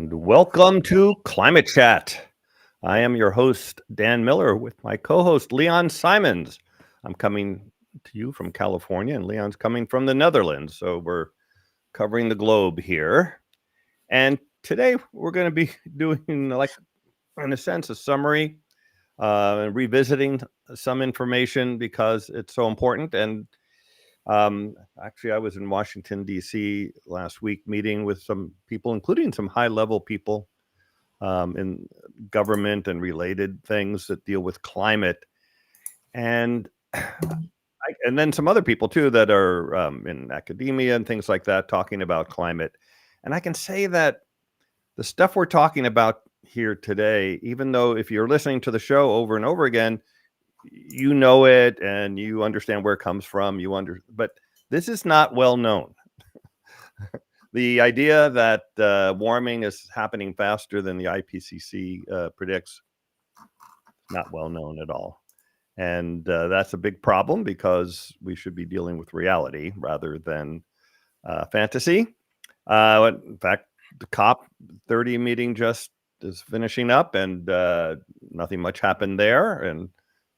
and welcome to Climate Chat. I am your host, Dan Miller, with my co-host, Leon Simons. I'm coming to you from California, and Leon's coming from the Netherlands, so we're covering the globe here. And today we're going to be doing, like, in a sense, a summary and revisiting some information because it's so important. And actually, I was in Washington, D.C. last week meeting with some people, including some high-level people in government and related things that deal with climate. And and then some other people, too, that are in academia and things like that, talking about climate. And I can say that the stuff we're talking about here today, even though if you're listening to the show over and over again, you know it and you understand where it comes from, but this is not well known. The idea that warming is happening faster than the IPCC predicts, not well known at all. And that's a big problem because we should be dealing with reality rather than fantasy. In fact, the COP30 meeting just is finishing up, and nothing much happened there. And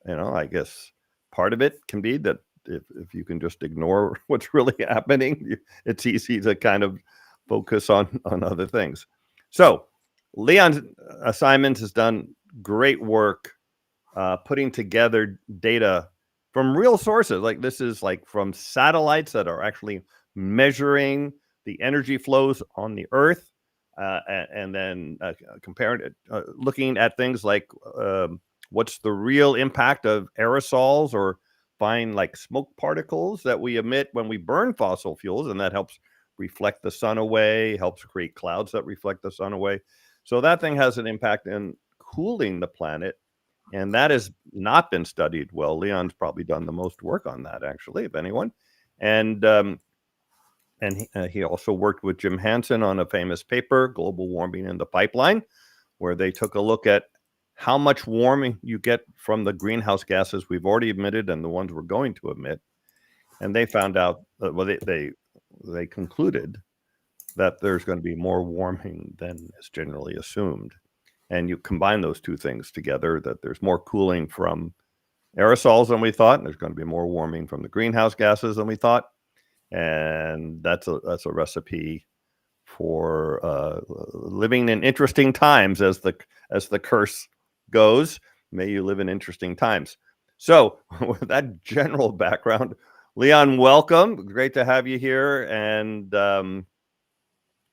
I guess part of it can be that if you can just ignore what's really happening, it's easy to kind of focus on other things. So Leon Simons has done great work putting together data from real sources. Like, this is like from satellites that are actually measuring the energy flows on the Earth, and then comparing it, looking at things like what's the real impact of aerosols or fine, like, smoke particles that we emit when we burn fossil fuels, and that helps reflect the sun away, helps create clouds that reflect the sun away. So that thing has an impact in cooling the planet, and that has not been studied well. Leon's probably done the most work on that, actually, if anyone. And he also worked with Jim Hansen on a famous paper, Global Warming in the Pipeline, where they took a look at how much warming you get from the greenhouse gases we've already emitted and the ones we're going to emit. And they found out that, well, they concluded that there's going to be more warming than is generally assumed. And you combine those two things together, that there's more cooling from aerosols than we thought, and there's going to be more warming from the greenhouse gases than we thought. And that's a recipe for living in interesting times, as the curse goes. May you live in interesting times. So with that general background, Leon, welcome. Great to have you here. And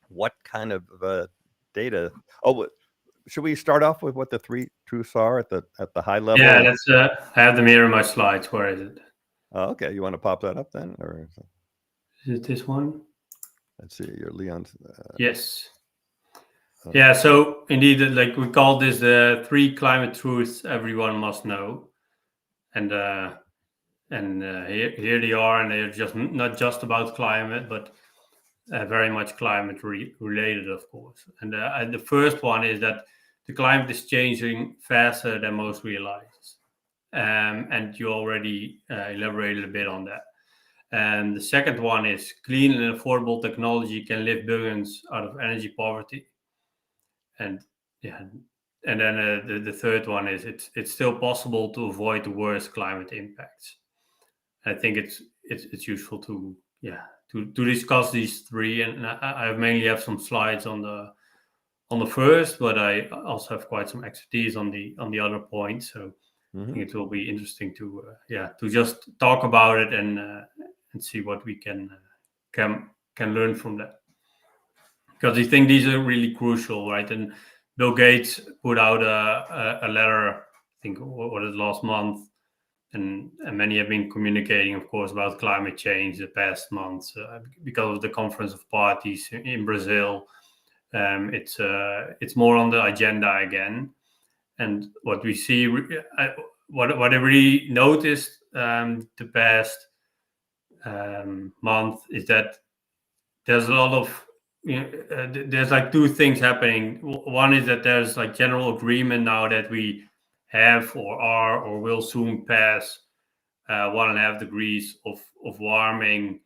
what kind of data? Oh, should we start off with what the three truths are at the high level? Yeah, let's. I have them here in my slides. Where is it? Oh, okay, you want to pop that up then, or is it this one? Let's see. Your Leon's. Yes. Yeah. So indeed, like, we call this the 3 climate truths everyone must know, and here they are, and they're just not just about climate, but very much climate related, of course. And the first one is that the climate is changing faster than most realize, and you already elaborated a bit on that. And the second one is clean and affordable technology can lift billions out of energy poverty. And yeah, and then the third one is it's still possible to avoid the worst climate impacts. I think it's useful to discuss these three, and I mainly have some slides on the first, but I also have quite some expertise on the other points. So I think it will be interesting to just talk about it and see what we can learn from that, because I think these are really crucial, right? And Bill Gates put out a letter, I think, what is last month, and many have been communicating, of course, about climate change the past months because of the Conference of Parties in Brazil. It's more on the agenda again, and what we see, what I really noticed the past month is that there's a lot of there's like two things happening. One is that there's like general agreement now that we have or are or will soon pass 1.5 degrees of warming,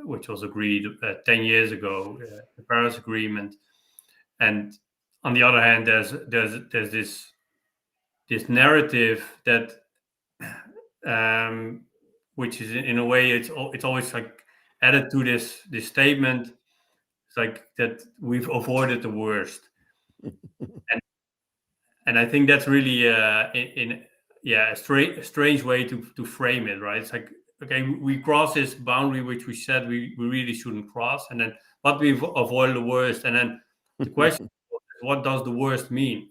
which was agreed 10 years ago, the Paris Agreement. And on the other hand, there's this narrative that which is in a way it's always like added to this statement. It's like that we've avoided the worst, and I think that's really in a strange way to frame it, right? It's like, okay, we cross this boundary which we said we really shouldn't cross, and then but we've avoided the worst, and then the question is, what does the worst mean?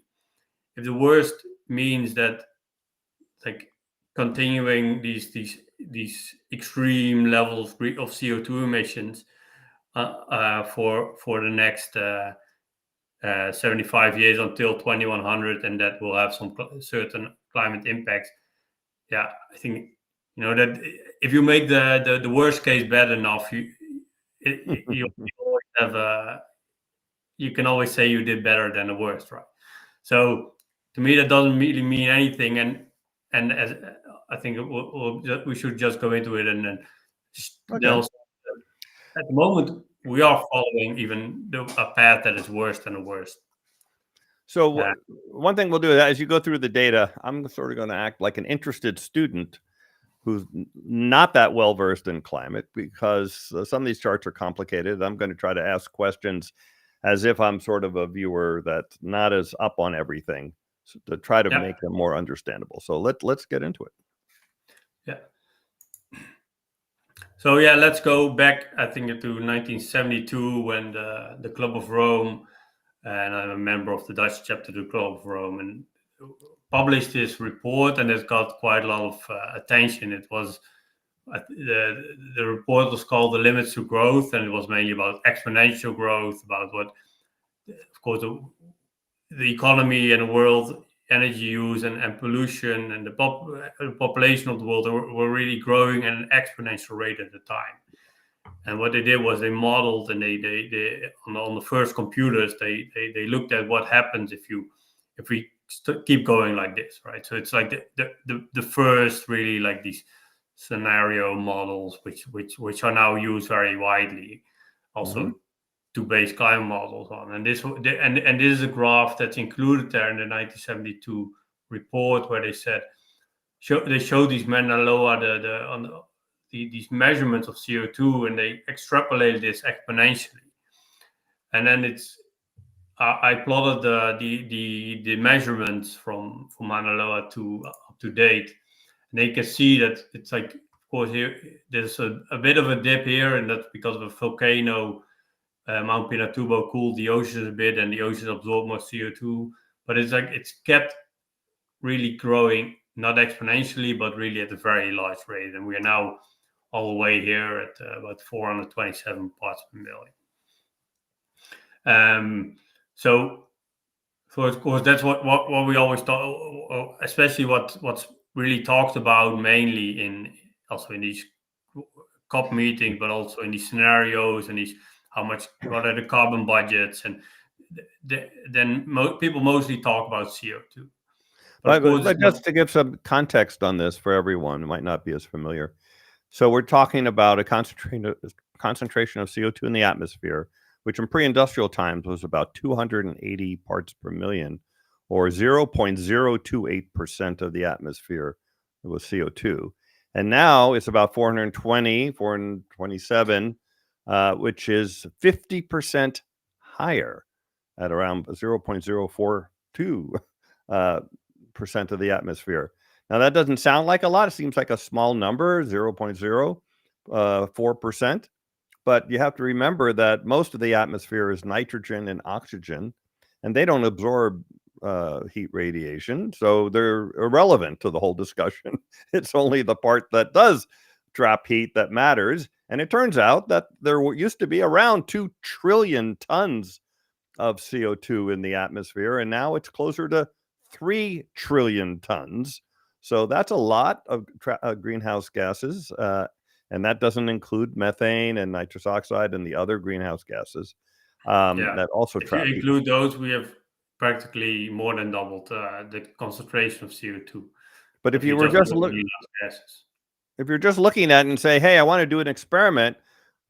If the worst means that like continuing these extreme levels of CO2 emissions for the next 75 years until 2100, and that will have some certain climate impacts. Yeah, I think that if you make the worst case bad enough, you always have you can always say you did better than the worst, right? So to me, that doesn't really mean anything, and as I think we should just go into it and then Okay. at the moment we are following even a path that is worse than the worst. So one thing we'll do is, as you go through the data, I'm sort of going to act like an interested student who's not that well versed in climate, because some of these charts are complicated. I'm going to try to ask questions as if I'm sort of a viewer that's not as up on everything, to try to make them more understandable. So let's get into it. Yeah. So let's go back, I think, to 1972 when the Club of Rome, and I'm a member of the Dutch chapter of the Club of Rome, and published this report, and it got quite a lot of attention. It was the report was called "The Limits to Growth," and it was mainly about exponential growth, about what, of course, the economy and the world energy use and pollution and the population of the world were really growing at an exponential rate at the time. And what they did was they modeled, and they on the first computers they looked at what happens if we keep going like this, right? So it's like the first really like these scenario models which are now used very widely, also to base climate models on. And this is a graph that's included there in the 1972 report, where they said they showed these Mauna Loa these measurements of CO2, and they extrapolated this exponentially. And then I plotted the measurements from Mauna Loa to up to date, and they can see that it's like, of course, here there's a bit of a dip here, and that's because of a volcano. Mount Pinatubo cooled the oceans a bit, and the oceans absorb more CO2. But it's like it's kept really growing, not exponentially, but really at a very large rate. And we are now all the way here at about 427 parts per million. So of course, that's what we always talk, especially what's really talked about mainly also in these COP meetings, but also in these scenarios and these what are the carbon budgets, and then people mostly talk about CO2. But just to give some context on this for everyone who might not be as familiar. So we're talking about a concentration of CO2 in the atmosphere, which in pre-industrial times was about 280 parts per million, or 0.028% of the atmosphere was CO2. And now it's about 427, which is 50% higher, at around 0.042% of the atmosphere. Now, that doesn't sound like a lot. It seems like a small number, 0.04%. But you have to remember that most of the atmosphere is nitrogen and oxygen, and they don't absorb heat radiation. So they're irrelevant to the whole discussion. It's only the part that does trap heat that matters. And it turns out that there used to be around 2 trillion tons of CO2 in the atmosphere, and now it's closer to 3 trillion tons. So that's a lot of greenhouse gases, and that doesn't include methane and nitrous oxide and the other greenhouse gases that also trap heat. If you include those, we have practically more than doubled the concentration of CO2. But if you were just looking at it and say, hey, I want to do an experiment,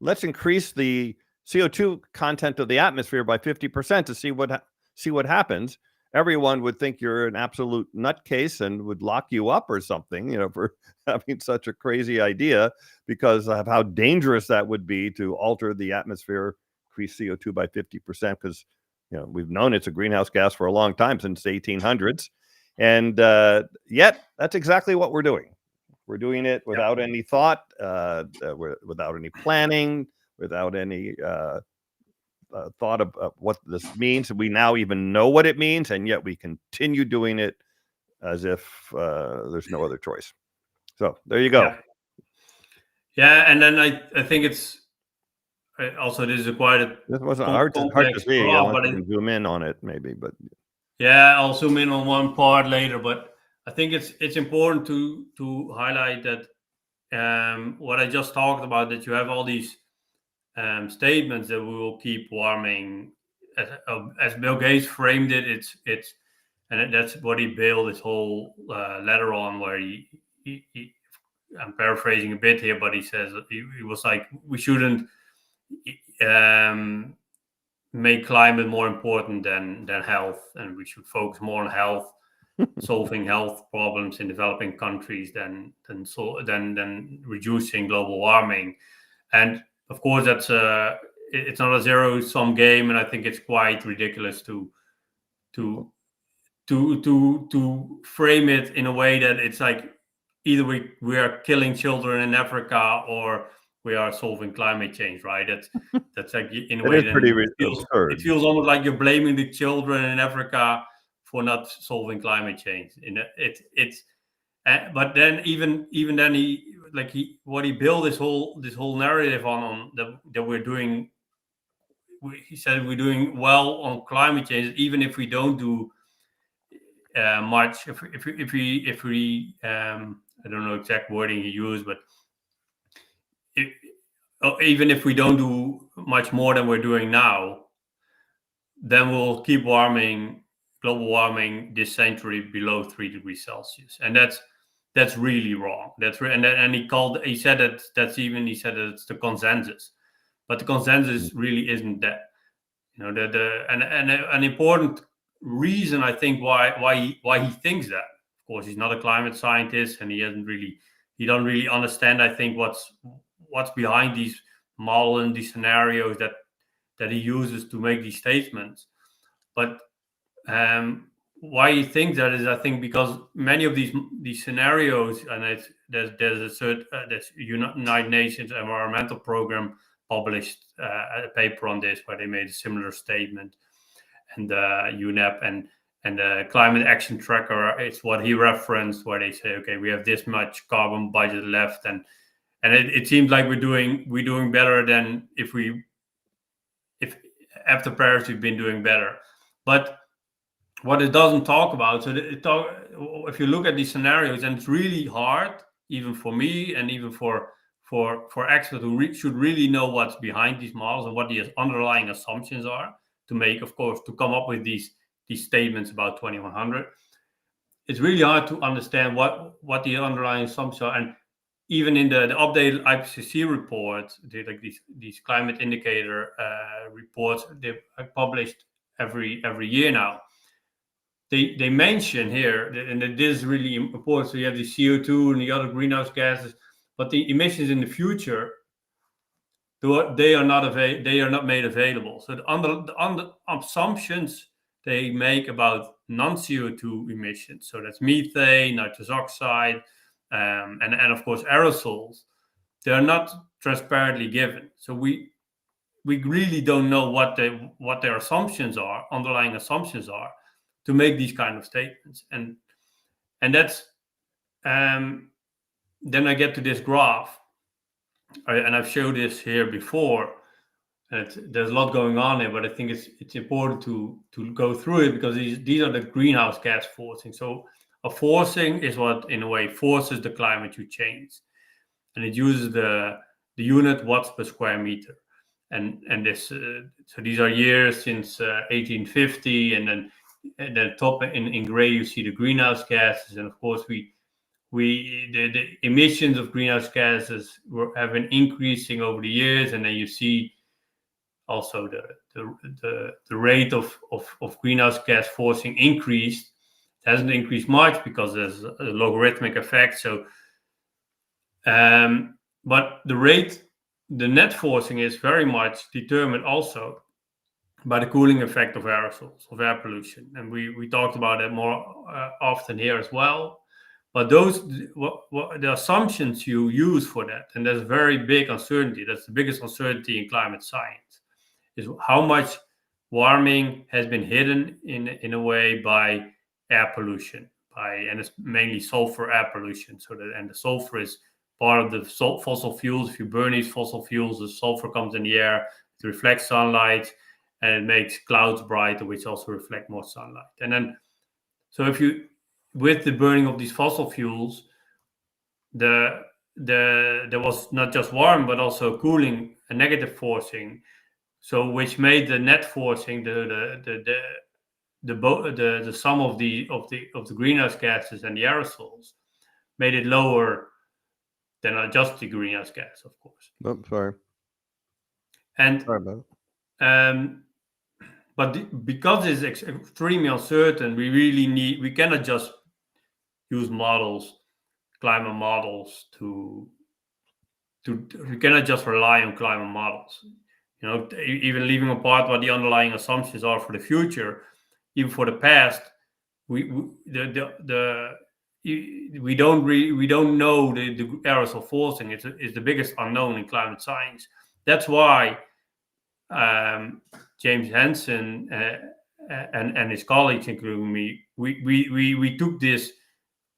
let's increase the CO2 content of the atmosphere by 50% to see what happens, everyone would think you're an absolute nutcase and would lock you up or something, for having such a crazy idea, because of how dangerous that would be to alter the atmosphere, increase CO2 by 50%, because we've known it's a greenhouse gas for a long time, since the 1800s, and yet that's exactly what we're doing. We're doing it without any thought, without any planning, without any thought of what this means. We now even know what it means, and yet we continue doing it as if there's no other choice. So there you go. Yeah, and then I think it's also, this is quite a this wasn't hard to see. Unless you can zoom in on it, maybe, but yeah, I'll zoom in on one part later. But I think it's important to highlight that what I just talked about, that you have all these statements that we will keep warming, as Bill Gates framed it. It's and that's what he built his whole letter on, where he I'm paraphrasing a bit here, but he says he was like, we shouldn't make climate more important than health, and we should focus more on health, solving health problems in developing countries than reducing global warming. And of course, that's it's not a zero-sum game, and I think it's quite ridiculous to frame it in a way that it's like either we are killing children in Africa or we are solving climate change, right? That's like, in a way, then pretty absurd. It feels almost like you're blaming the children in Africa for not solving climate change. But then even then what he built this whole narrative on that we're doing. He said we're doing well on climate change, even if we don't do much. If we I don't know exact wording he used, but even if we don't do much more than we're doing now, then we'll keep warming, global warming, this century below 3 degrees Celsius, and that's really wrong. And he said that it's the consensus, but the consensus really isn't that. An important reason, I think, why he thinks that. Of course, he's not a climate scientist, and he doesn't really understand, I think, what's behind these models and these scenarios that he uses to make these statements. But why he thinks that is, I think, because many of these scenarios, and there's United Nations Environmental Program published a paper on this where they made a similar statement, and UNEP and the Climate Action Tracker is what he referenced, where they say, okay, we have this much carbon budget left, and it seems like we're doing better than if after Paris we've been doing better. But what it doesn't talk about, if you look at these scenarios, and it's really hard, even for me and even for experts who should really know what's behind these models and what the underlying assumptions are to come up with these statements about 2100. It's really hard to understand what the underlying assumptions are. And even in the updated IPCC report, these climate indicator reports they've published every year now. They mention here, and it is really important. So you have the CO2 and the other greenhouse gases, but the emissions in the future, they are not made available. So the assumptions they make about non-CO2 emissions, so that's methane, nitrous oxide, and of course aerosols, they are not transparently given. So we really don't know what their assumptions are, underlying assumptions are, to make these kind of statements. And that's then I get to this graph, and I've showed this here before. And there's a lot going on here, but I think it's important to go through it, because these are the greenhouse gas forcing. So a forcing is what, in a way, forces the climate to change, and it uses the unit watts per square meter. And this so these are years since 1850, and then at the top in gray you see the greenhouse gases, and of course the emissions of greenhouse gases have been increasing over the years, and then you see also the rate of greenhouse gas forcing increased. It hasn't increased much because there's a logarithmic effect. So, but the net forcing is very much determined also by the cooling effect of aerosols, of air pollution. And we talked about that more often here as well. But the assumptions you use for that, and there's very big uncertainty, that's the biggest uncertainty in climate science, is how much warming has been hidden in a way by air pollution, and it's mainly sulfur air pollution. And the sulfur is part of the fossil fuels. If you burn these fossil fuels, the sulfur comes in the air, it reflects sunlight, and it makes clouds brighter, which also reflect more sunlight. And then, so with the burning of these fossil fuels, there was not just warm, but also cooling, a negative forcing. So which made the net forcing, the sum of the greenhouse gases and the aerosols, made it lower than just the greenhouse gas, of course. Oh, sorry. And sorry about it. But because it's extremely uncertain, we cannot just use models, climate models we cannot just rely on climate models. Even leaving apart what the underlying assumptions are for the future, even for the past, we don't know the aerosol forcing. It's the biggest unknown in climate science. That's why James Hansen and his colleagues, including me, we took this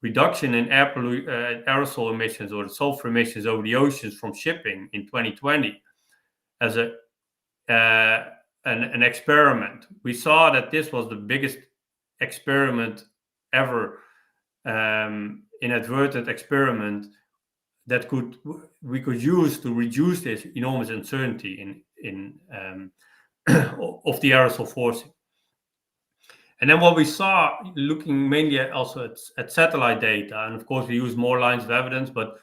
reduction in aerosol emissions, or the sulfur emissions over the oceans from shipping in 2020 as an experiment. We saw that this was the biggest experiment ever, inadvertent experiment that we could use to reduce this enormous uncertainty in of the aerosol forcing. And then what we saw, looking mainly also at satellite data, and of course we use more lines of evidence, but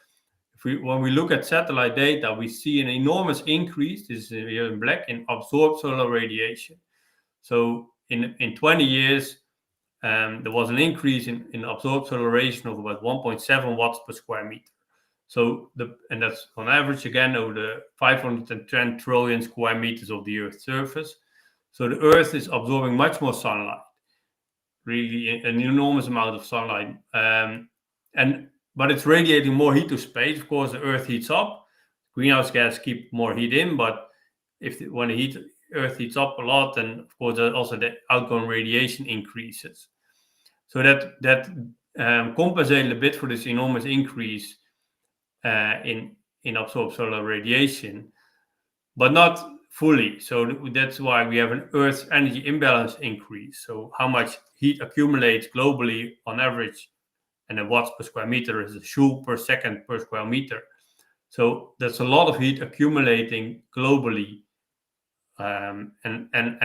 when we look at satellite data, we see an enormous increase, this is here in black, in absorbed solar radiation. So in 20 years, there was an increase in absorbed solar radiation of about 1.7 watts per square meter. So and that's on average, again, over the 510 trillion square meters of the Earth's surface. So the Earth is absorbing much more sunlight, really an enormous amount of sunlight. But it's radiating more heat to space. Of course, the Earth heats up. Greenhouse gas keep more heat in, but when the Earth heats up a lot, then of course also the outgoing radiation increases. So that compensated a bit for this enormous increase in absorbed solar radiation, but not fully. So that's why we have an Earth's energy imbalance increase. So how much heat accumulates globally on average, and then watts per square meter is a joule per second per square meter. So that's a lot of heat accumulating globally, and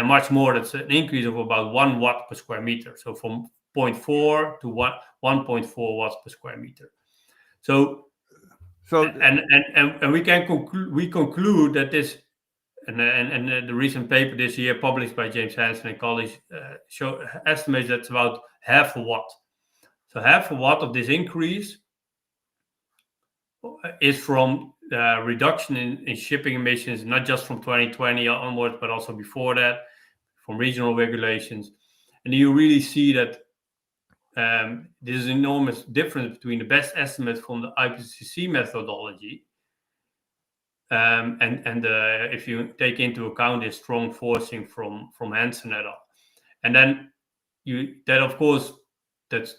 much more. That's an increase of about 1 watt per square meter. So from 0.4 to 1.4 watts per square meter. So and we conclude that this, and the recent paper this year published by James Hansen and colleagues estimates that's about half a watt. So half a watt of this increase is from reduction in shipping emissions, not just from 2020 onwards, but also before that, from regional regulations. And you really see that there's an enormous difference between the best estimate from the IPCC methodology, and if you take into account this strong forcing from Hansen et al. And then of course, this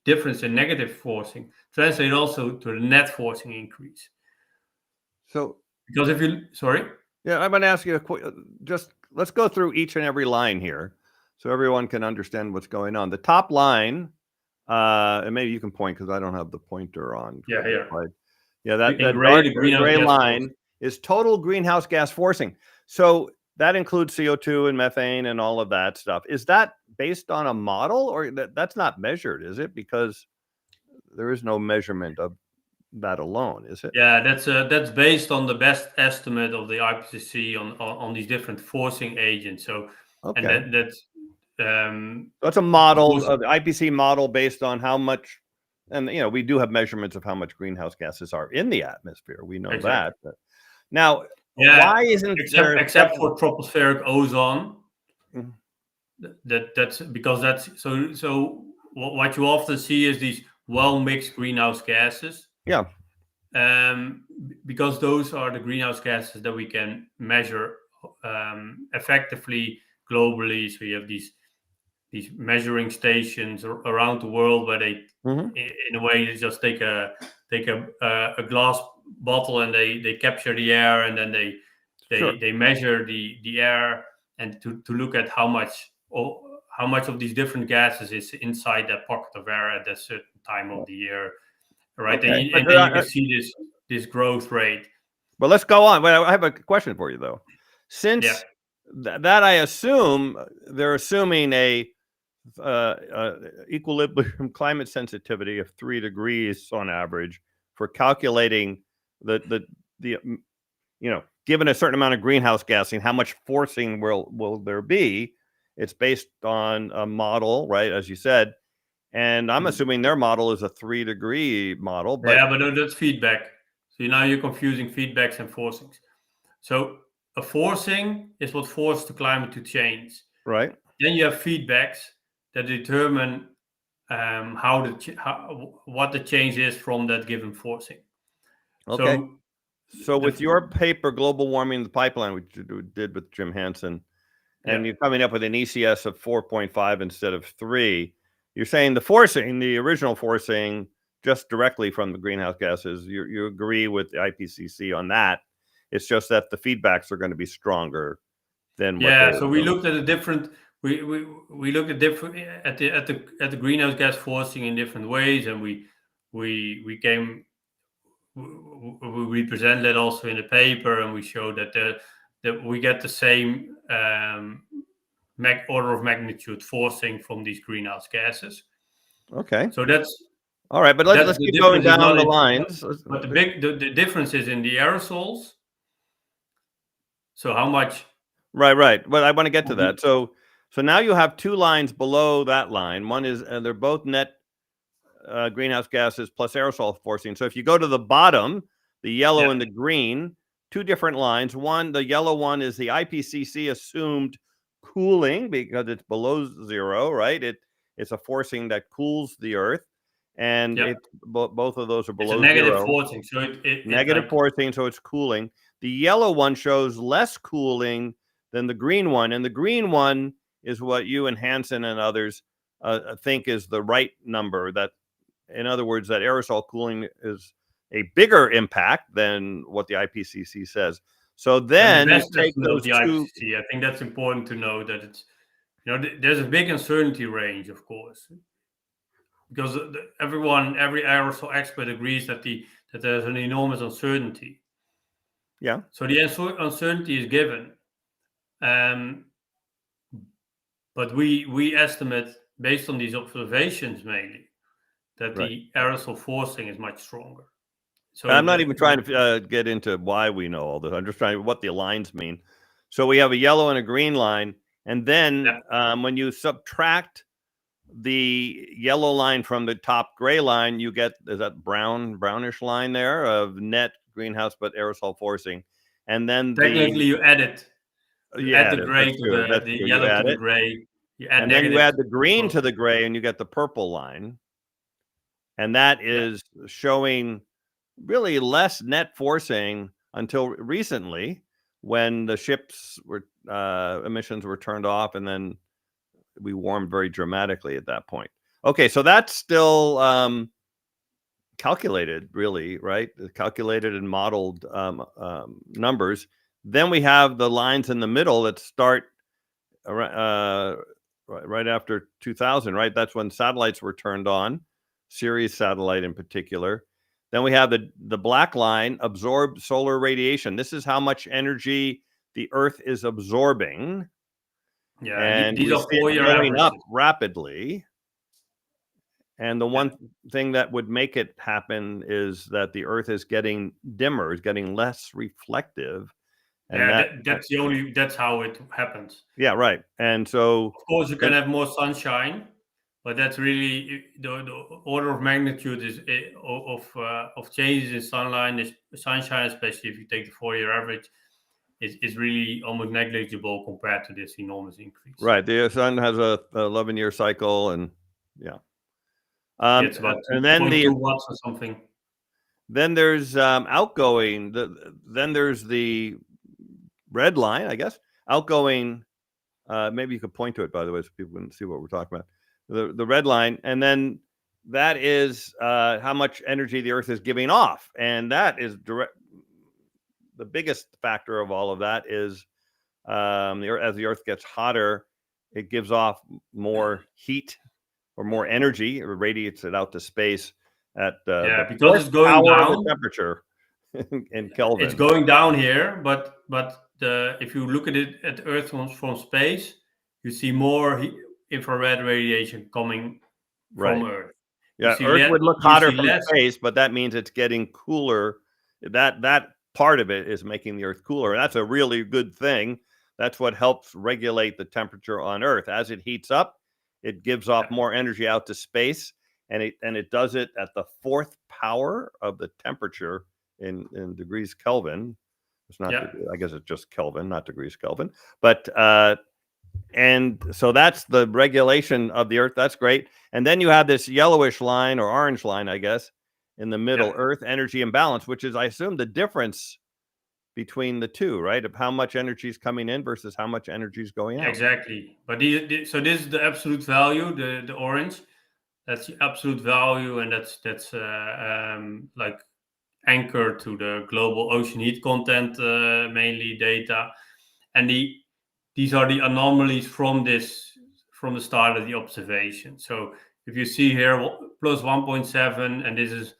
difference in negative forcing translates also to the net forcing increase. So, because yeah, I'm going to ask you let's go through each and every line here, so everyone can understand what's going on. The top line, and maybe you can point because I don't have the pointer on. Yeah, here. Yeah, that gray line is total greenhouse gas forcing. So that includes CO2 and methane and all of that stuff. Is that based on a model, or that's not measured, is it? Because there is no measurement of that alone, is it? Yeah, that's based on the best estimate of the IPCC on these different forcing agents. So, and Okay. that's So it's a of model, course, the IPC model based on how much, and we do have measurements of how much greenhouse gases are in the atmosphere. We know exactly. that. But now, Yeah, why isn't there except for tropospheric ozone. Mhm. That's because so what you often see is these well mixed greenhouse gases. Yeah. Because those are the greenhouse gases that we can measure effectively globally. So you have these measuring stations around the world where they, Mhm. in a way, they just take a glass bottle and they capture the air, and then Sure. they measure the air, and to look at how much of these different gases is inside that pocket of air at a certain time of the year, right? Okay. And then you can see this growth rate. But let's go on. Well, I have a question for you though. Yeah. Since that, I assume they're assuming a equilibrium climate sensitivity of 3 degrees on average for calculating the given a certain amount of greenhouse gassing, how much forcing will there be? It's based on a model, right? As you said, and I'm assuming their model is a 3-degree model, but Yeah, but that's feedback. So now you're confusing feedbacks and forcings. So a forcing is what forced the climate to change. right. Then you have feedbacks that determine what the change is from that given forcing. Okay. So The with your paper, Global Warming the Pipeline, which you did with Jim Hansen, and yeah you're coming up with an ECS of 4.5 instead of 3, you're saying the forcing, the original forcing, just directly from the greenhouse gases, you agree with the IPCC on that. It's just that the feedbacks are going to be stronger than what they yeah. So we assumed. looked at a different. We looked at different at the greenhouse gas forcing in different ways, and we came we presented it also in the paper, and we showed that we get the same order of magnitude forcing from these greenhouse gases. Okay. So that's All right, but let's the keep going difference is down not the in, lines. but the difference is in the aerosols. So how much Right. Well, I want to get to of the that. So now you have 2 lines below that line. One is they're both net greenhouse gases plus aerosol forcing. So if you go to the bottom, the yellow yeah and the green, 2 different lines. One, the yellow one is the IPCC assumed cooling because it's below 0, right? It's a forcing that cools the Earth, and yeah both of those are it's a below negative 0. forcing. So it Negative like forcing, so it's cooling. The yellow one shows less cooling than the green one, and the green one is what you and Hansen and others think is the right number. That, in other words, that aerosol cooling is a bigger impact than what the IPCC says. So and the then you best take estimate of those the two. IPCC. I think that's important to know that it's there's a big uncertainty range, of course, because every aerosol expert agrees that there's an enormous uncertainty. Yeah, So the uncertainty is given, um, but we estimate based on these observations mainly that right. the aerosol forcing is much stronger. So I'm not even trying to get into why we know all this. I'm just trying what the lines mean. So we have a yellow and a green line, and then yeah, when you subtract the yellow line from the top gray line, you get, is that brownish line there of net greenhouse but aerosol forcing, and then technically you add it. You add yeah, the gray that's to true. That's the true. You yellow to add the it, gray. You add and then you negative add the green to both. the gray, and you get the purple line, and that Yeah, is showing really less net forcing until recently, when the ships were emissions were turned off, and then we warmed very dramatically at that point. Okay, so that's still calculated, really, right? Calculated and modeled numbers. Then we have the lines in the middle that start right after 2000, right? That's when satellites were turned on, Sirius satellite in particular. Then we have the black line, absorbed solar radiation. This is how much energy the Earth is absorbing, yeah. and These we are see it 4-year going up averages. rapidly. And the one thing that would make it happen is that the Earth is getting dimmer, is getting less reflective. And that's how it happens. Yeah, right. And so, of course, you can have more sunshine, but that's really the order of magnitude is of changes in sunshine, especially if you take the 4-year average, is really almost negligible compared to this enormous increase. Right. The sun has a 11-year cycle, and it's about 2.2 watts or something. Then there's outgoing. Then there's the red line, I guess. Outgoing. Maybe you could point to it, by the way, so people can see what we're talking about. The red line, and then that is how much energy the Earth is giving off, and that is direct. The biggest factor of all of that is as the Earth gets hotter, it gives off more heat or more energy. It radiates it out to space at because it's going down. The temperature in Kelvin. It's going down here, but if you look at it at Earth from space, you see more infrared radiation coming from Earth. Yeah, Earth would look hotter from space, but that means it's getting cooler. That part of it is making the Earth cooler. That's a really good thing. That's what helps regulate the temperature on Earth. As it heats up, it gives off more energy out to space, and it does it at the 4th power of the temperature in degrees Kelvin. It's not. I guess it's just Kelvin, not degrees Kelvin. But and so that's the regulation of the Earth. That's great. And then you have this yellowish line or orange line, I guess, in the middle, Earth energy imbalance, which is, I assume, the difference between the two, right? Of how much energy is coming in versus how much energy is going out. Exactly. But so this is the absolute value, the orange. That's the absolute value, and that's like anchored to the global ocean heat content, mainly data. And these are the anomalies from the start of the observation. So if you see here plus 1.7, and this is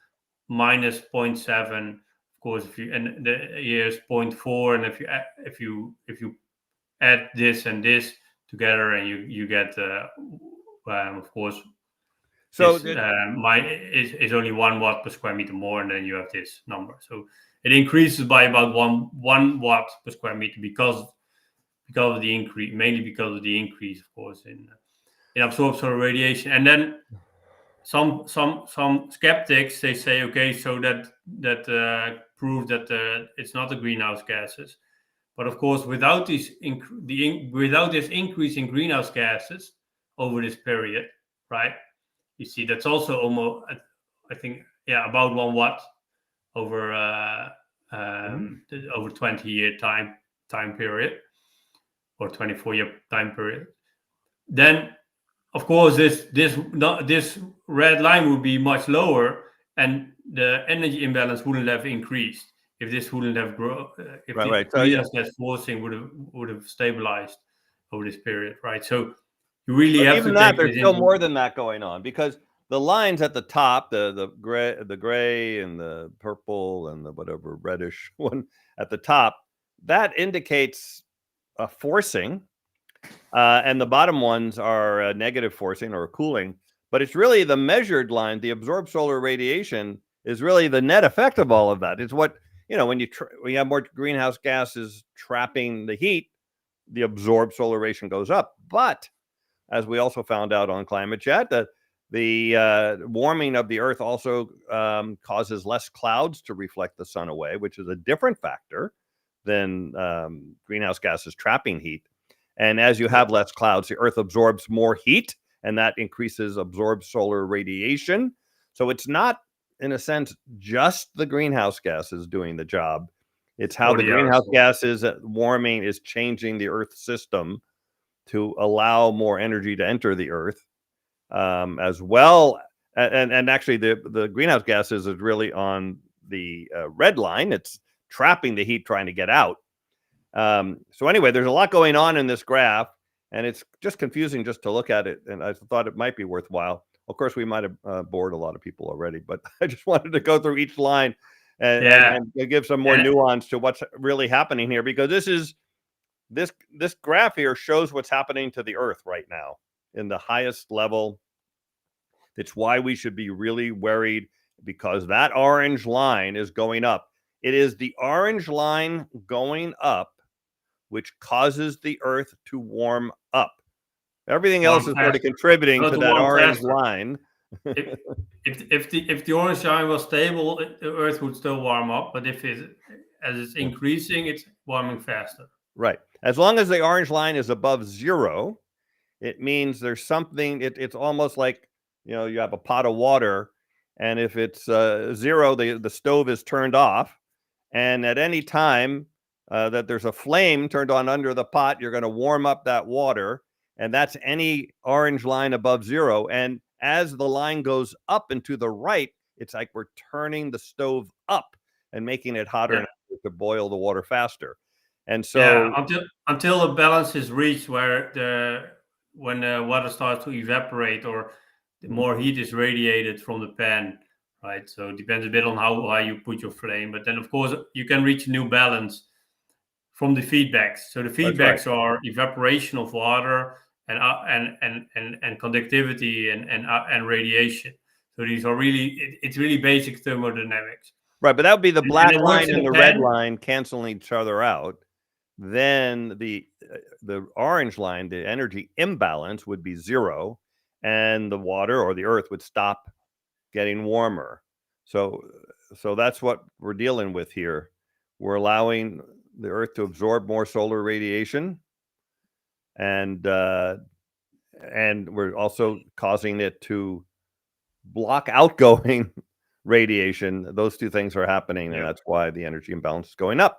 minus 0.7, of course, and the year is 0.4, and if you add this and this together, and you get of course, so is only 1 watt per square meter more, and then you have this number. So it increases by about 1 watt per square meter because of the increase, mainly because of the increase, of course, in absorbed solar radiation. And then some skeptics, they say, okay, so that proves that it's not the greenhouse gases. But of course, without this increase in greenhouse gases over this period, right? You see, that's also almost, I think, about 1 watt over over 20-year time period, or 24-year time period. Then, of course, this red line would be much lower, and the energy imbalance wouldn't have increased if this wouldn't have grown. If the greenhouse gas forcing would have stabilized over this period, right? So you really have to take there's still more than that going on, because the lines at the top, the gray and the purple and the whatever reddish one at the top, that indicates a forcing, and the bottom ones are a negative forcing or a cooling. But it's really the measured line, the absorbed solar radiation, is really the net effect of all of that. It's what, when you have more greenhouse gases trapping the heat, the absorbed solar radiation goes up. But as we also found out on Climate Chat, that the warming of the Earth also causes less clouds to reflect the sun away, which is a different factor than greenhouse gases trapping heat. And as you have less clouds, the Earth absorbs more heat, and that increases absorbed solar radiation. So it's not, in a sense, just the greenhouse gases doing the job. It's how the greenhouse gases warming is changing the Earth system to allow more energy to enter the Earth, as well. And actually, the greenhouse gases is really on the red line. It's trapping the heat, trying to get out. So anyway, there's a lot going on in this graph, and it's just confusing just to look at it. And I thought it might be worthwhile. Of course, we might have bored a lot of people already, but I just wanted to go through each line and give some more nuance to what's really happening here, because this graph here shows what's happening to the Earth right now in the highest level. That's why we should be really worried, because that orange line is going up. It is the orange line going up which causes the Earth to warm up. Everything else is sort of contributing to that orange line. If the orange line was stable, the Earth would still warm up. But as it's increasing, it's warming faster. Right. As long as the orange line is above 0, it means there's something. It's almost like, you have a pot of water, and if it's 0, the stove is turned off, and at any time that there's a flame turned on under the pot, you're going to warm up that water, and that's any orange line above 0. And as the line goes up and to the right, it's like we're turning the stove up and making it hotter and to boil the water faster. And so until a balance is reached where when the water starts to evaporate, or the more heat is radiated from the pan, right? So it depends a bit on how you put your flame. But then, of course, you can reach a new balance from the feedbacks. So the feedbacks are evaporation of water and conductivity and radiation. So these are it's really basic thermodynamics. Right, but that would be the black line and the red line canceling each other out. Then the orange line, the energy imbalance, would be 0, and the water or the Earth would stop getting warmer. So that's what we're dealing with here. We're allowing the Earth to absorb more solar radiation, and we're also causing it to block outgoing radiation. Those two things are happening, and that's why the energy imbalance is going up.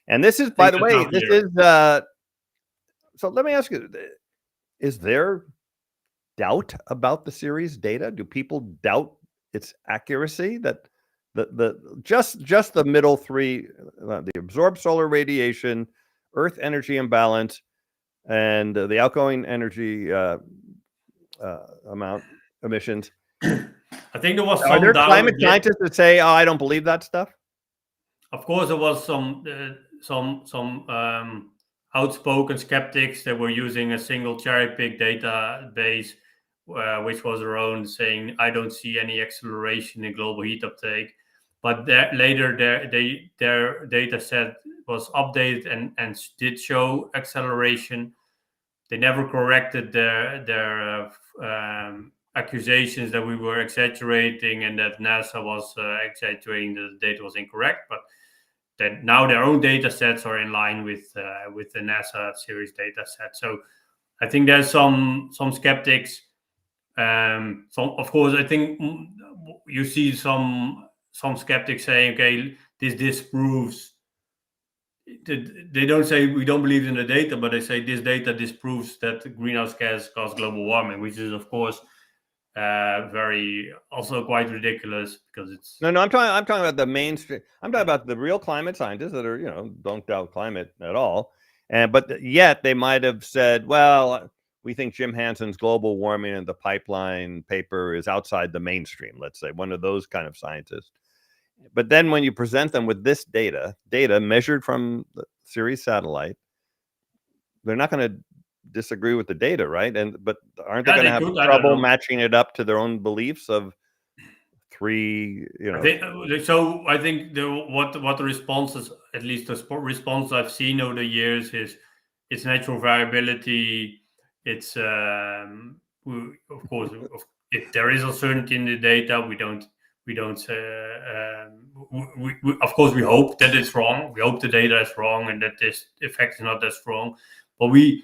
And this is, by the way, this is so let me ask you, is there doubt about the series data? Do people doubt its accuracy? That just the middle three, the absorbed solar radiation, Earth energy imbalance, and the outgoing energy amount emissions. I think there was some. Are there climate scientists that say, "Oh, I don't believe that stuff"? Of course, there was some outspoken skeptics that were using a single cherry-pick database, which was their own, saying, "I don't see any acceleration in global heat uptake." But later, their data set was updated and did show acceleration. They never corrected their accusations that we were exaggerating and that NASA was exaggerating, that the data was incorrect. But that now their own data sets are in line with the NASA series data set. So I think there's some skeptics. Of course, I think you see some skeptics saying, "Okay, this disproves." They don't say we don't believe in the data, but they say this data disproves that greenhouse gas cause global warming, which is, of course, very also quite ridiculous, because it's no. I'm talking about the mainstream. I'm talking about the real climate scientists that are don't doubt climate at all, but yet they might have said, well, we think Jim Hansen's global warming and the pipeline paper is outside the mainstream. Let's say one of those kind of scientists. But then when you present them with this data measured from the Ceres satellite, they're not going to disagree with the data, right? But aren't they going to have trouble matching it up to their own beliefs of 3? I think what the responses, at least the response I've seen over the years, is it's natural variability. It's of course, if there is uncertainty in the data, we don't. Of course, we hope that it's wrong. We hope the data is wrong and that this effect is not that strong. But we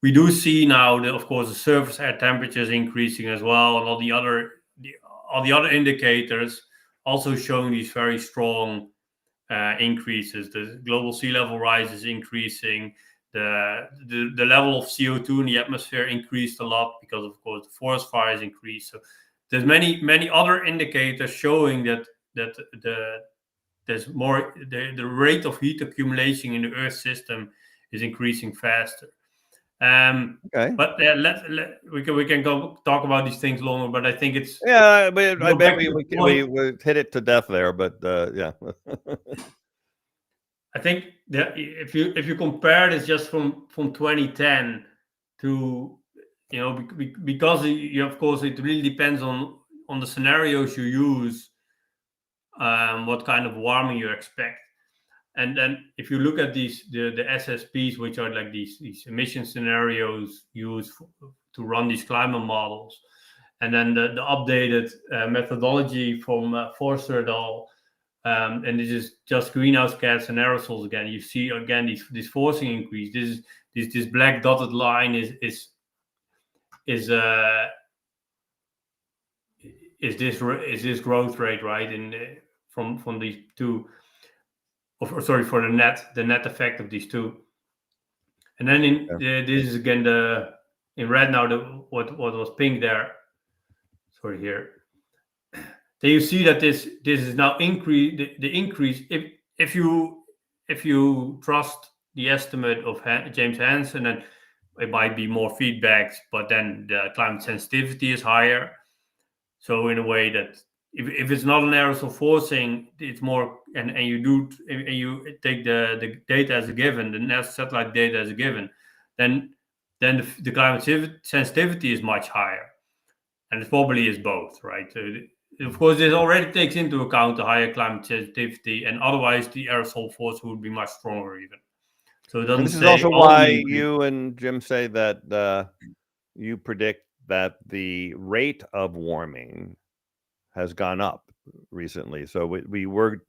do see now that, of course, the surface air temperature is increasing as well, and all the other indicators also showing these very strong increases. The global sea level rise is increasing. The level of CO2 in the atmosphere increased a lot because, of course, the forest fires increased. So there's many other indicators showing that there's more, the rate of heat accumulation in the Earth system is increasing faster. Okay. But we can go talk about these things longer. But I think it's but I bet we hit it to death there. But yeah. I think that if you compare this just from 2010 to because of course it really depends on on the scenarios you use, what kind of warming you expect. And then if you look at the SSPs, which are like these emission scenarios used to run these climate models, and then the updated methodology from Forster et al., and this is just greenhouse gas and aerosols again. You see again this forcing increase. This black dotted line is this growth rate, right? In from these two, or sorry, for the net effect of these two. And then this is again in red now what was pink there. Sorry, here. Then you see that this is now increase the increase if you trust the estimate of James Hansen, and it might be more feedbacks, but then the climate sensitivity is higher. So in a way that if it's not an aerosol forcing, it's more, and you take the data as a given, the NASA satellite data as a given, then the climate sensitivity is much higher, and it probably is both, right? So of course, this already takes into account the higher climate sensitivity, and otherwise the aerosol force would be much stronger even. So it doesn't. And this is also why you and Jim say that you predict that the rate of warming has gone up recently. So we were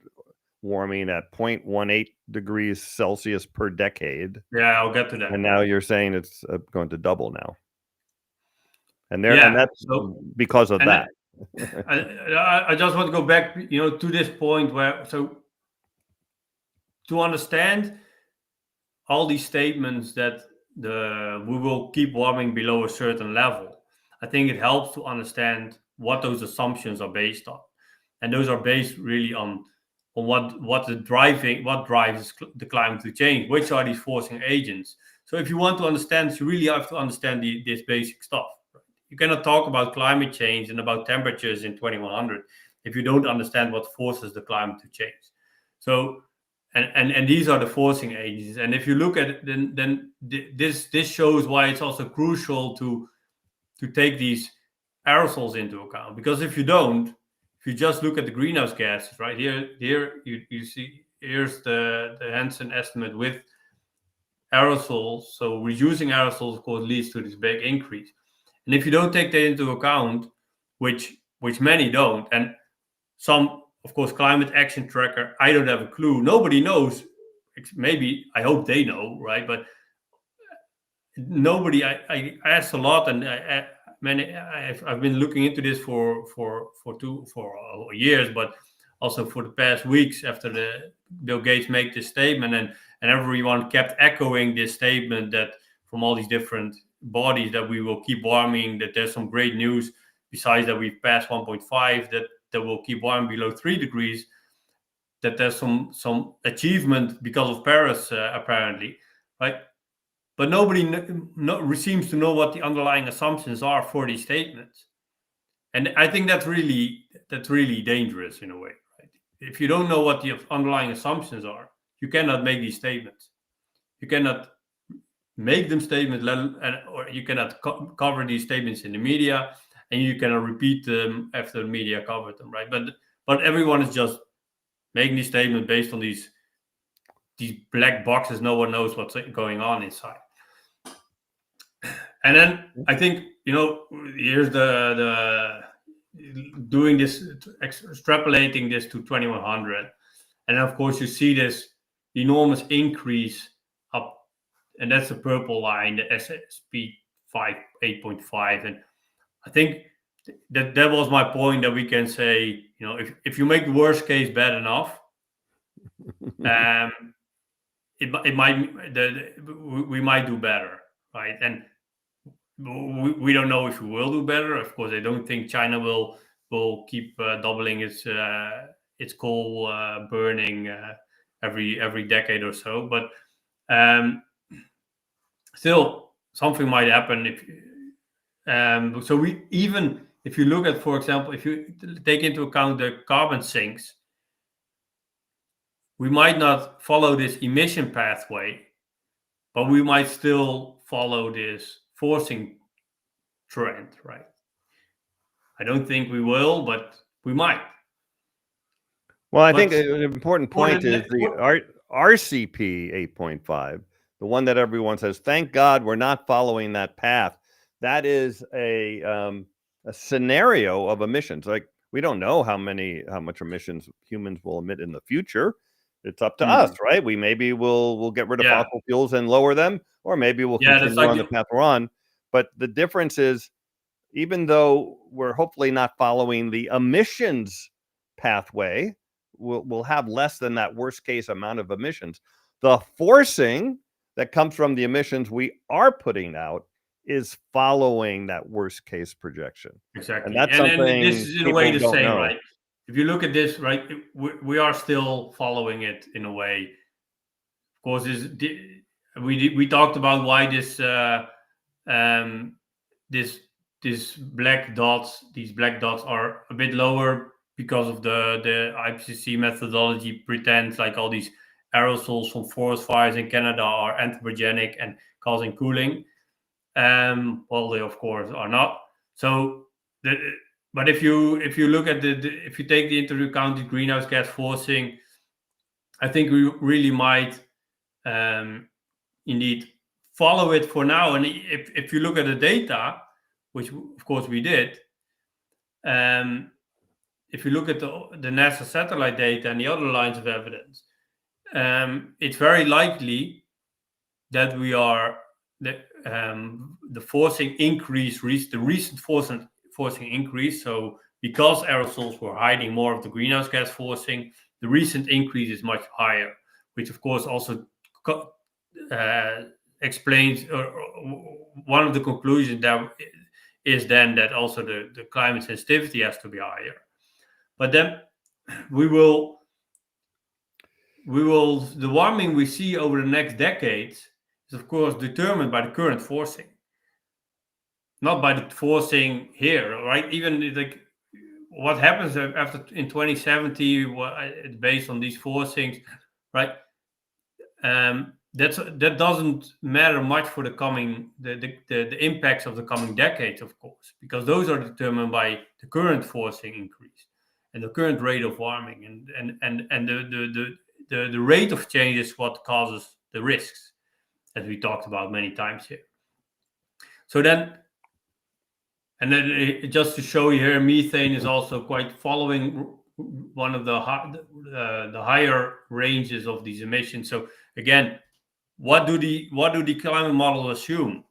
warming at 0.18 degrees Celsius per decade. Yeah, I'll get to that. And now you're saying it's going to double now. And that's because of that. I just want to go back, to this point where, so to understand all these statements that we will keep warming below a certain level, I think it helps to understand what those assumptions are based on, and those are based really on what drives the climate to change, which are these forcing agents. So if you want to understand, you really have to understand this basic stuff. You cannot talk about climate change and about temperatures in 2100 if you don't understand what forces the climate to change. So, and these are the forcing agents. And if you look at it, then this shows why it's also crucial to take these aerosols into account. Because if you just look at the greenhouse gases, right here you see, here's the Hansen estimate with aerosols. So reducing aerosols, of course, leads to this big increase. And if you don't take that into account, which many don't, and some, of course, climate action tracker, I don't have a clue. Nobody knows. Maybe, I hope they know, right? But nobody. I asked a lot, and I've been looking into this for years, but also for the past weeks after the Bill Gates made this statement, and everyone kept echoing this statement that from all these different bodies that we will keep warming, that there's some great news besides that we've passed 1.5, that will keep warming below 3 degrees, that there's some achievement because of Paris, apparently, right? But nobody seems to know what the underlying assumptions are for these statements. And I think that's really dangerous in a way, right? If you don't know what the underlying assumptions are, you cannot make these statements. You cannot make them statements, or you cannot cover these statements in the media, and you cannot repeat them after the media covered them, right? But everyone is just making these statements based on these black boxes. No one knows what's going on inside. And then I think, here's the doing this, extrapolating this to 2100, and of course you see this enormous increase up. And that's the purple line, the SSP 8.5. And I think that was my point, that we can say, if you make the worst case bad enough, we might do better, right? And we don't know if we will do better. Of course, I don't think China will keep doubling its coal burning every decade or so, but still, something might happen. If you look at, for example, if you take into account the carbon sinks, we might not follow this emission pathway, but we might still follow this forcing trend, right? I don't think we will, but we might. Well, I think an important point is the RCP 8.5, the one that everyone says, thank God we're not following that path. That is a scenario of emissions. Like, we don't know how much emissions humans will emit in the future. It's up to us, right? Maybe we'll get rid of fossil fuels and lower them, or maybe we'll continue on the path we're on. But the difference is, even though we're hopefully not following the emissions pathway, we'll have less than that worst case amount of emissions. The forcing that comes from the emissions we are putting out is following that worst case projection. Exactly. And that's something this is in a way the same, know. right? If you look at this, right, we are still following it in a way. Of course, we talked about why these black dots are a bit lower, because of the IPCC methodology pretends like all these aerosols from forest fires in Canada are anthropogenic and causing cooling. Well, they of course are not. So, but if you look at if you take into account the greenhouse gas forcing, I think we really might indeed follow it for now. And if you look at the data, which of course we did, if you look at the NASA satellite data and the other lines of evidence, it's very likely that we are the forcing increase, the recent forcing increase. So because aerosols were hiding more of the greenhouse gas forcing, the recent increase is much higher, which of course also explains, or one of the conclusions that is then that also the climate sensitivity has to be higher. But then the warming we see over the next decades is of course determined by the current forcing, not by the forcing here, right? Even like what happens after in 2070, it's based on these forcings, right? That doesn't matter much for the impacts of the coming decades, of course, because those are determined by the current forcing increase and the current rate of warming, and the rate of change is what causes the risks, as we talked about many times here. So then, and then just to show you here, methane is also quite following one of the higher ranges of these emissions. So again, what do the climate models assume,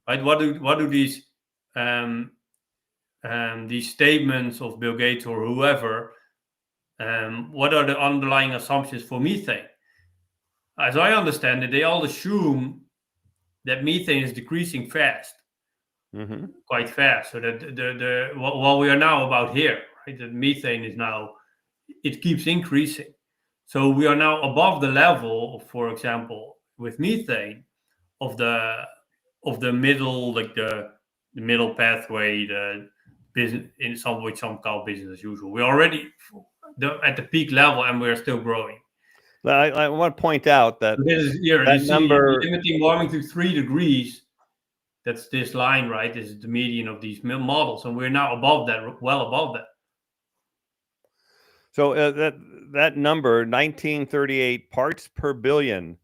right? What do these statements of Bill Gates or whoever, what are the underlying assumptions for methane? As I understand it, they all assume that methane is decreasing fast, quite fast. So that while we are now about here, right, that methane is now, it keeps increasing. So we are now above the level, for example, with methane, of the middle, like the middle pathway, the business, in some which some call business as usual. We're already at the peak level, and we're still growing. I want to point out that that number, limiting warming to 3 degrees. That's this line, right? This is the median of these models, and we're now above that, well above that. So that number, 1938 parts per billion,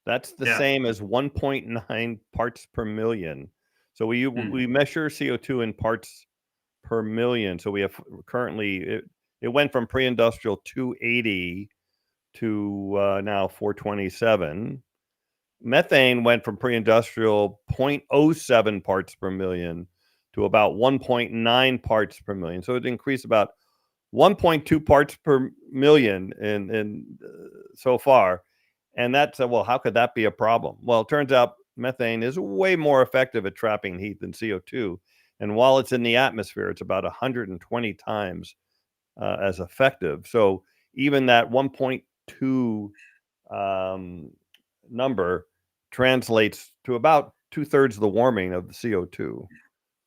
that's the same as 1.9 parts per million. So we measure CO2 in parts per million. So we have currently, it went from pre-industrial 280 to now 427. Methane went from pre-industrial 0.07 parts per million to about 1.9 parts per million. So it increased about 1.2 parts per million in so far. And that's, well, how could that be a problem? Well, it turns out methane is way more effective at trapping heat than CO2. And while it's in the atmosphere, it's about 120 times as effective. So even that 1.2 number translates to about 2/3 of the warming of the CO2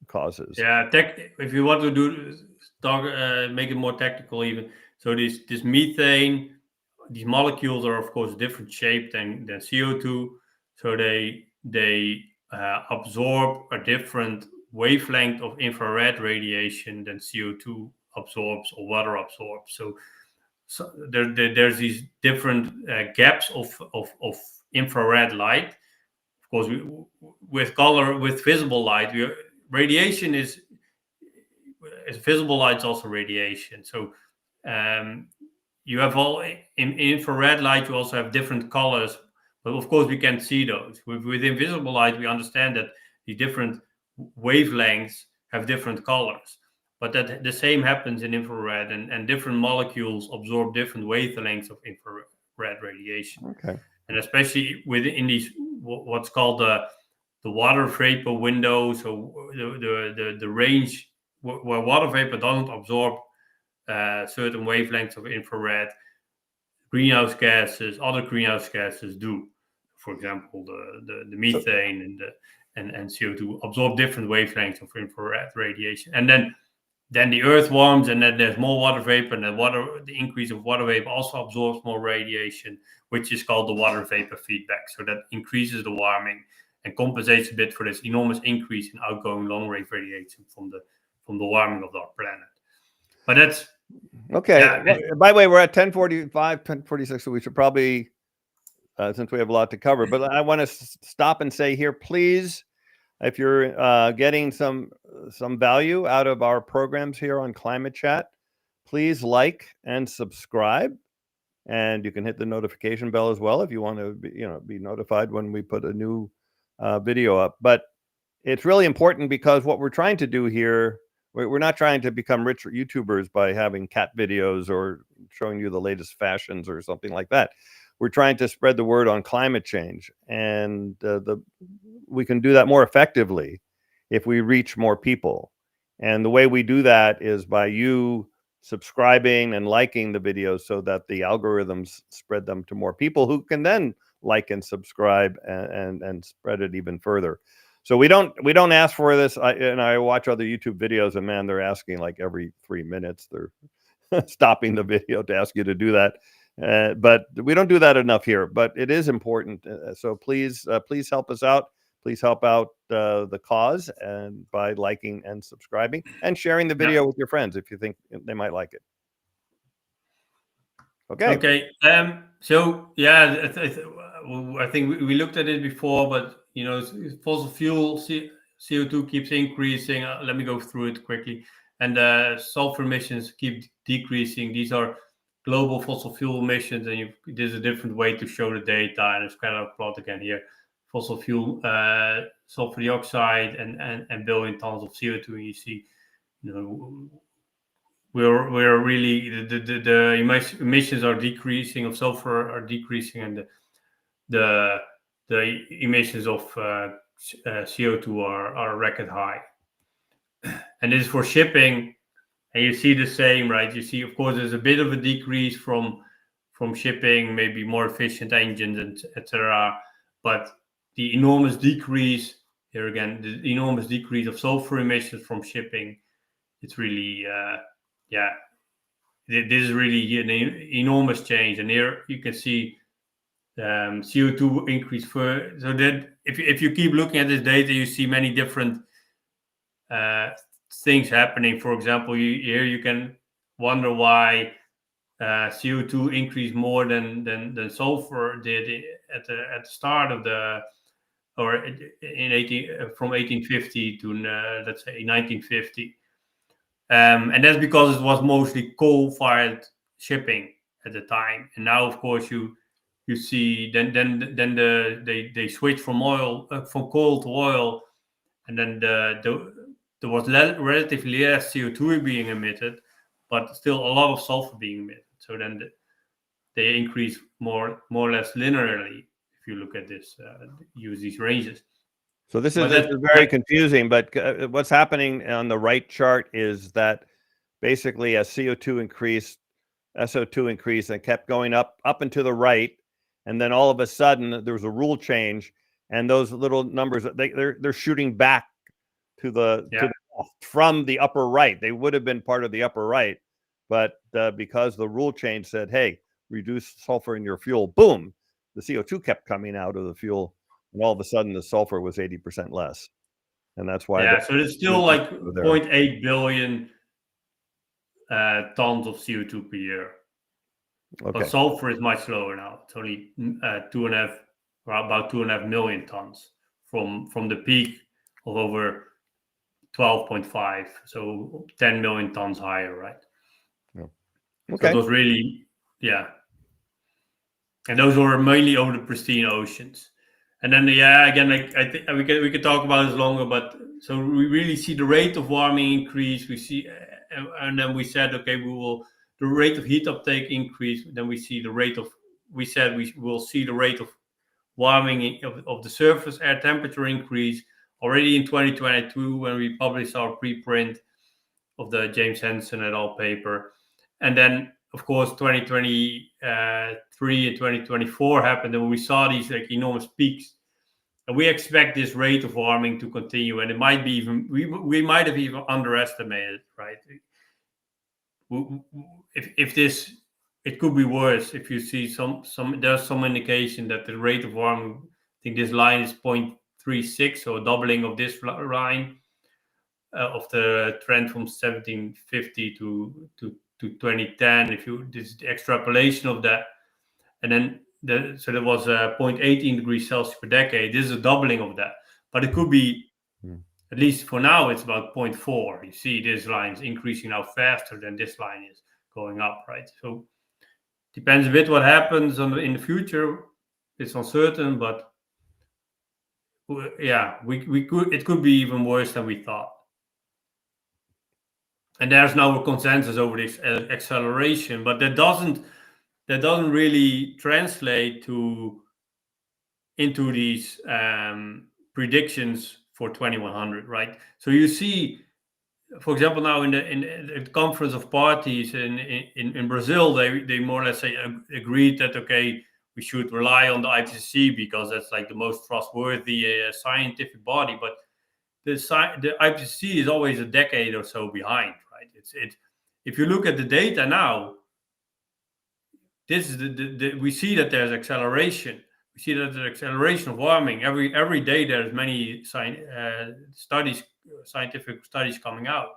causes. Yeah, if you want to make it more technical even. So this methane, these molecules are of course different shape than CO2. So they absorb a different wavelength of infrared radiation than CO2 absorbs or water absorbs. So there's these different gaps of infrared light. Of course, with visible light, radiation is visible light is also radiation. So you have all in infrared light. You also have different colors, but of course we can't see those. With invisible light, we understand that the different wavelengths have different colors. But that the same happens in infrared, and different molecules absorb different wavelengths of infrared radiation. Okay. And especially within these what's called the water vapor window, so the range where water vapor doesn't absorb certain wavelengths of infrared, greenhouse gases, other greenhouse gases do. For example, the methane and CO2 absorb different wavelengths of infrared radiation, and then the Earth warms, and then there's more water vapor, and the increase of water vapor also absorbs more radiation, which is called the water vapor feedback. So that increases the warming and compensates a bit for this enormous increase in outgoing long-range radiation from the warming of our planet. But that's okay. Yeah. By the way, we're at 10:45, 10:46, so we should probably, since we have a lot to cover, but I want to stop and say here, please, if you're getting some value out of our programs here on Climate Chat, please like and subscribe, and you can hit the notification bell as well if you want to be notified when we put a new video up. But it's really important, because what we're trying to do here, we're not trying to become rich YouTubers by having cat videos or showing you the latest fashions or something like that. We're trying to spread the word on climate change, and we can do that more effectively if we reach more people. And the way we do that is by you subscribing and liking the videos, so that the algorithms spread them to more people, who can then like and subscribe and spread it even further. So we don't ask for this. I watch other YouTube videos, and man, they're asking like every 3 minutes. They're stopping the video to ask you to do that. But we don't do that enough here. But it is important. So please help us out. Please help out the cause, and by liking and subscribing and sharing the video with your friends if you think they might like it. Okay. So yeah, I think we looked at it before, but fossil fuel CO2 keeps increasing. Let me go through it quickly. And sulfur emissions keep decreasing. These are global fossil fuel emissions, and there's a different way to show the data, and it's kind of plot again here. Fossil fuel, sulfur dioxide, and billion tons of CO2. And you see, we're really the emissions are decreasing, of sulfur are decreasing, and the emissions of CO2 are record high. And this is for shipping, and you see the same, right? You see, of course, there's a bit of a decrease from shipping, maybe more efficient engines, etc. But the enormous decrease here again, the enormous decrease of sulfur emissions from shipping, it's really this is really an enormous change. And here you can see CO2 increase for, so that if you keep looking at this data, you see many different things happening. For example, here you can wonder why CO2 increased more than sulfur did at the start of from 1850 to let's say 1950. And that's because it was mostly coal-fired shipping at the time. And now, of course, you see they switch from coal to oil, and then there was relatively less CO2 being emitted, but still a lot of sulfur being emitted. So then they increase more or less linearly if you look at this, use these ranges. So this is very confusing, but what's happening on the right chart is that basically as CO2 increased, SO2 increased, and kept going up and to the right, and then all of a sudden there was a rule change, and those little numbers they're shooting back to the left from the upper right. They would have been part of the upper right, but because the rule change said, "Hey, reduce sulfur in your fuel," boom, the CO2 kept coming out of the fuel. And all of a sudden, the sulfur was 80% less. and that's why. Yeah, so it's still like 0.8 billion tons of CO2 per year. Okay. But sulfur is much lower now. It's only 2.5 million tons from the peak of over 12.5, so 10 million tons higher, right? Yeah. Okay. So it was really, and those were mainly over the pristine oceans. And then, again, like I think we could talk about this longer, but so we really see the rate of warming increase. We see, and then we said, okay, the rate of heat uptake increase. Then we see the rate of, we said we will see the rate of warming of the surface air temperature increase already in 2022 when we published our preprint of the James Hansen et al. Paper. And then, of course, 2023 and 2024 happened, and we saw these like enormous peaks. And we expect this rate of warming to continue, and it might be even we might have even underestimated, right? If this, it could be worse. If you see there's some indication that the rate of warming, I think this line is 0.36, so a doubling of this line of the trend from 1750 to 2010. If you this is the extrapolation of that, and then so there was 0.18 degrees Celsius per decade. This is a doubling of that, but it could be, at least for now, it's about 0.4. You see this line is increasing now faster than this line is going up, right? So depends a bit what happens in the future. It's uncertain, but it could be even worse than we thought. And there's now a consensus over this acceleration, but that doesn't really translate into these predictions for 2100, right? So you see, for example, now in the conference of parties in Brazil, they more or less agreed that, okay, we should rely on the IPCC because that's like the most trustworthy scientific body. But the IPCC is always a decade or so behind, right? If you look at the data now, this is we see that there's acceleration. We see that there's acceleration of warming every day. There's many scientific studies coming out.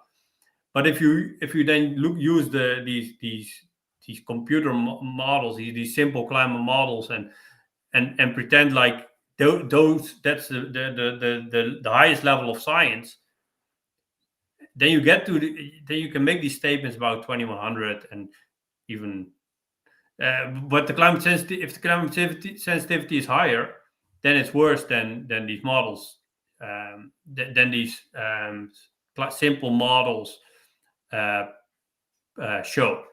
But if you then use these computer models, these simple climate models, and pretend like that's the highest level of science, then you can make these statements about 2100 and even. But if the climate sensitivity is higher, then it's worse than these models, than these simple models show.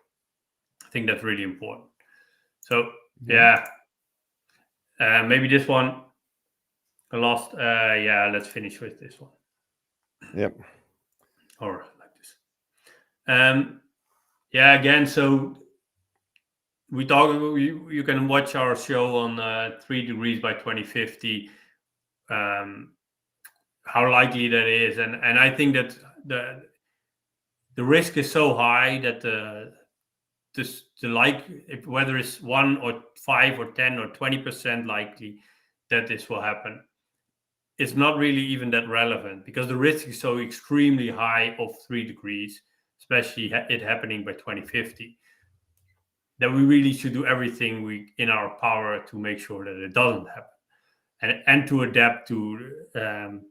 I think that's really important. So maybe this one, the last. Let's finish with this one. Yep. Or like this. Again, so. We talk. You can watch our show on 3 degrees by 2050. How likely that is, and I think that the risk is so high that whether it's 1 or 5 or 10 or 20% likely that this will happen, it's not really even that relevant because the risk is so extremely high of 3 degrees, especially it happening by 2050. That we really should do everything in our power to make sure that it doesn't happen, and to adapt to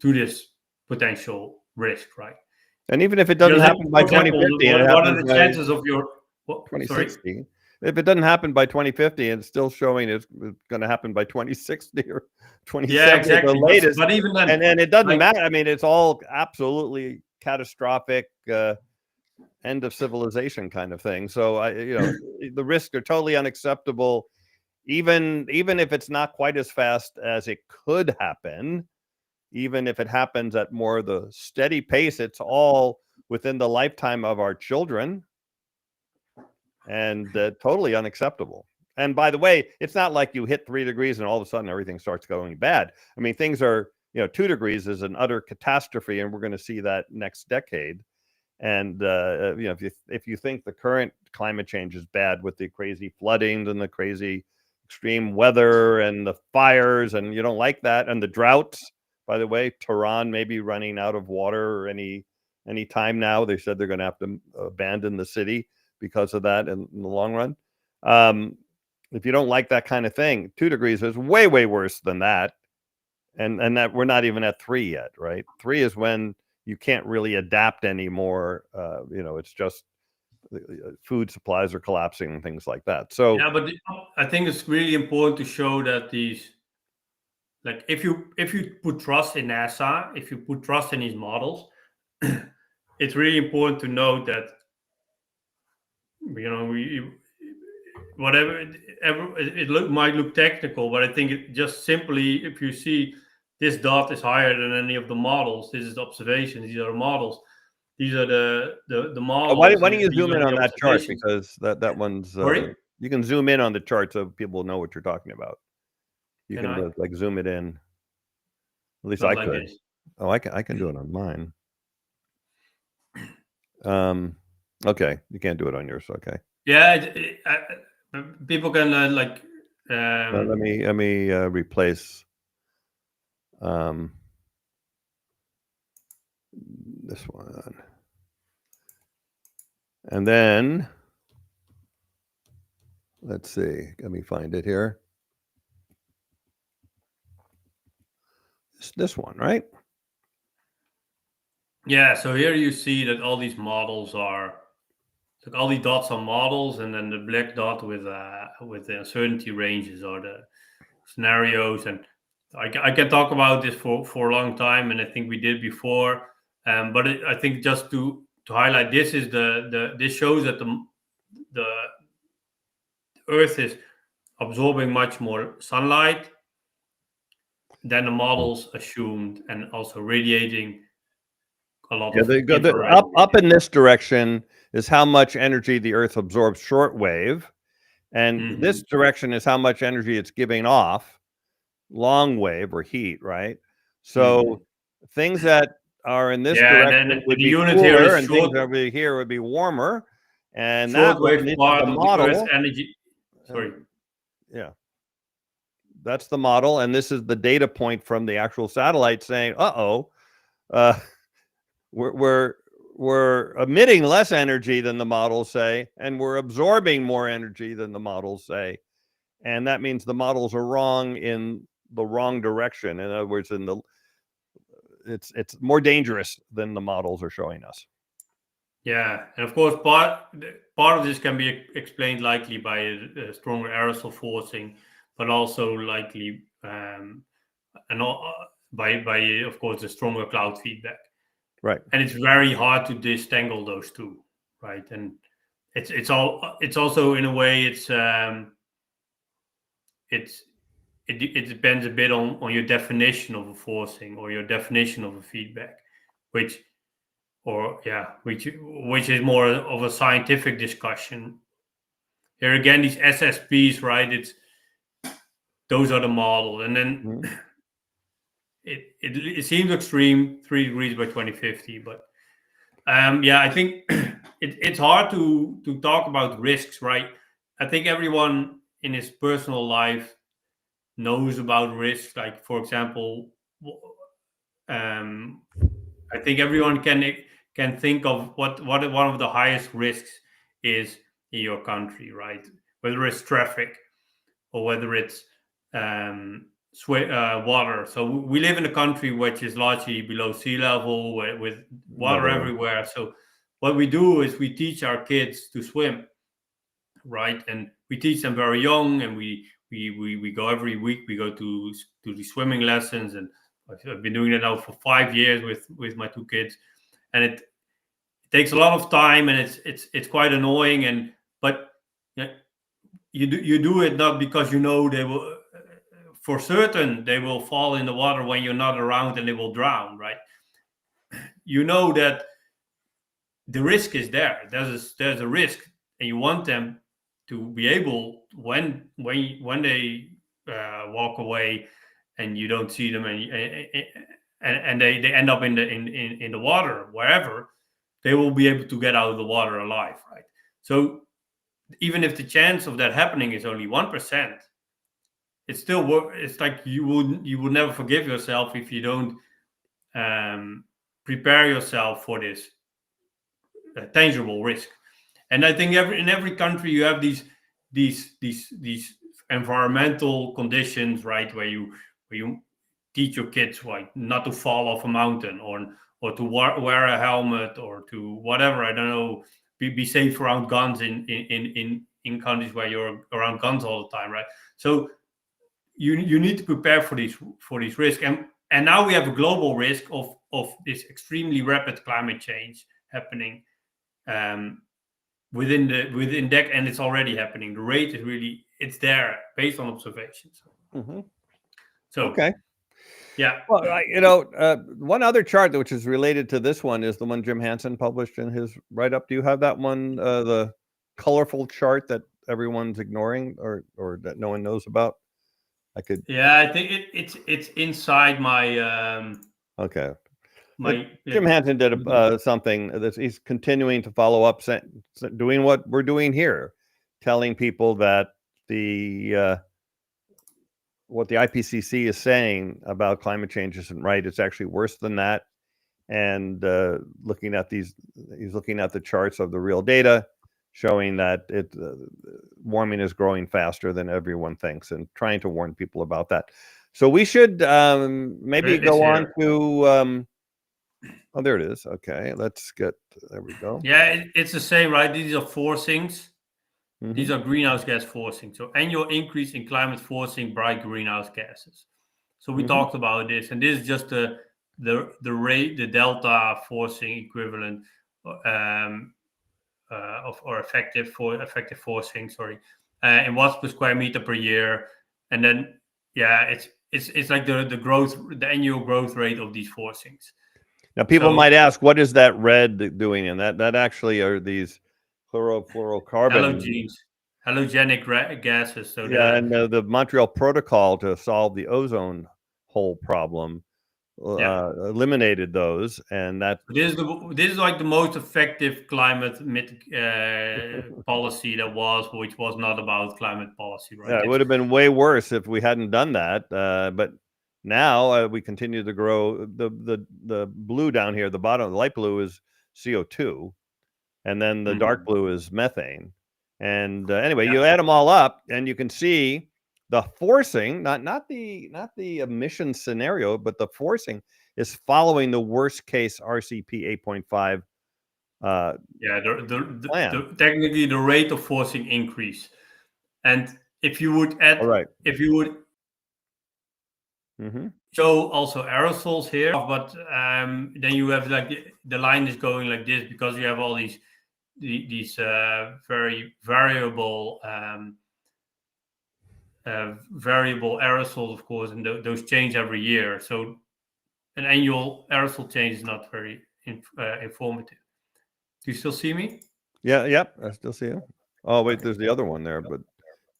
this potential risk, right? And even if it doesn't happen by 2050, what are the chances of your 2060? If it doesn't happen by 2050, and it's still showing it's going to happen by 2060 or 2070, exactly. the latest. But even then, and it doesn't matter. I mean, it's all absolutely catastrophic. End of civilization kind of thing. So the risks are totally unacceptable, even if it's not quite as fast as it could happen. Even if it happens at more the steady pace, it's all within the lifetime of our children, and totally unacceptable. And by the way, it's not like you hit 3 degrees and all of a sudden everything starts going bad. I mean, things are 2 degrees is an utter catastrophe, and we're going to see that next decade. And if you think the current climate change is bad with the crazy floodings and the crazy extreme weather and the fires, and you don't like that, and the droughts, by the way. Tehran may be running out of water any time now. They said they're going to have to abandon the city because of that in the long run. If you don't like that kind of thing, 2 degrees is way worse than that. And that we're not even at 3 yet, right? 3 is when you can't really adapt anymore. It's just food supplies are collapsing and things like that. So yeah, but I think it's really important to show that these, like, if you put trust in NASA, if you put trust in these models, it's really important to note that whatever it might look technical, but I think it just simply, if you see this dot is higher than any of the models, this is the observation, these are the models, these are the models. Why don't you zoom in on that chart, because that one's you can zoom in on the chart so people know what you're talking about. You can like zoom it in. At least I could. This. Oh, I can do it on mine. Okay, you can't do it on yours. Okay. Yeah, people can like. Let me replace this one, and then let's see. Let me find it here. This one, right? Yeah. So here you see that all these models are. So all the dots are models, and then the black dot with the uncertainty ranges are the scenarios. And I can talk about this for a long time, and I think we did before. But I think just to highlight, this is this shows that the Earth is absorbing much more sunlight than the models assumed, and also radiating a lot of up in this direction is how much energy the Earth absorbs shortwave, and this direction is how much energy it's giving off long wave or heat, right? So things that are in this direction would be cooler, and things over here would be warmer, and that would be the model. Energy. Sorry. Yeah, that's the model, and this is the data point from the actual satellite saying, we're emitting less energy than the models say, and we're absorbing more energy than the models say, and that means the models are wrong in the wrong direction. In other words, it's more dangerous than the models are showing us. Yeah, and of course, part of this can be explained likely by a stronger aerosol forcing, but also likely by of course the stronger cloud feedback. Right. And it's very hard to disentangle those two, right? And it's also in a way it depends a bit on your definition of a forcing or your definition of a feedback, which is more of a scientific discussion. Here again, these SSPs, right? Those are the model, and then it seems extreme, 3 degrees by 2050, but I think it's hard to talk about risks, right? I think everyone in his personal life knows about risks. Like, for example, I think everyone can think of what one of the highest risks is in your country, right? Whether it's traffic or whether it's water. So we live in a country which is largely below sea level, with water everywhere. So what we do is we teach our kids to swim, right? And we teach them very young, and we go every week. We go to the swimming lessons, and I've been doing it now for 5 years with my 2 kids, and it takes a lot of time, and it's quite annoying. But you do it not because they will, for certain they will fall in the water when you're not around, and they will drown, right? You know that the risk is there. There's a risk, and you want them to be able, when they walk away and you don't see them, and they end up in the water, wherever, they will be able to get out of the water alive, right? So even if the chance of that happening is only 1%, it's still it's like you would never forgive yourself if you don't prepare yourself for this tangible risk. And I think in every country you have these environmental conditions, right, where you teach your kids like not to fall off a mountain, or to wear a helmet, or to whatever, I don't know, be safe around guns in countries where you're around guns all the time, right? So you need to prepare for these risks, and now we have a global risk of this extremely rapid climate change happening within DEC, and it's already happening. The rate is really, it's there based on observations. Mm-hmm. So okay. Yeah. Well, one other chart which is related to this one is the one Jim Hansen published in his write-up. Do you have that one, the colorful chart that everyone's ignoring or that no one knows about? I could. Yeah, I think it's inside my. Okay. My Jim Hansen did something that he's continuing to follow up, doing what we're doing here, telling people that what the IPCC is saying about climate change isn't right. It's actually worse than that. And looking at he's looking at the charts of the real data, showing that warming is growing faster than everyone thinks, and trying to warn people about that. So we should maybe go on to. Oh, there it is. Okay, let's get. There we go. Yeah, it's the same, right? These are forcings. Mm-hmm. These are greenhouse gas forcing. So annual increase in climate forcing by greenhouse gases. So we talked about this, and this is just the rate, the delta forcing equivalent of effective forcing. Sorry, in watts per square meter per year, and then it's like the growth, the annual growth rate of these forcings. Now, people might ask, what is that red doing? And that actually are these chlorofluorocarbons. Halogenic gases. So and the Montreal Protocol to solve the ozone hole problem eliminated those, and that this is like the most effective climate policy which was not about climate policy, right? Yeah, it would have been way worse if we hadn't done that. But now we continue to grow. The blue down here, the bottom, the light blue is CO2, and then the dark blue is methane. And anyway, you add them all up, and you can see the forcing, not the emission scenario, but the forcing is following the worst case RCP 8.5. Technically the rate of forcing increase, and if you would add, show also aerosols here, but then you have like the line is going like this because you have all these very variable aerosols, of course, and those change every year. So an annual aerosol change is not very informative. Do you still see me? Yeah, yep, I still see you. Oh, wait, there's the other one there, but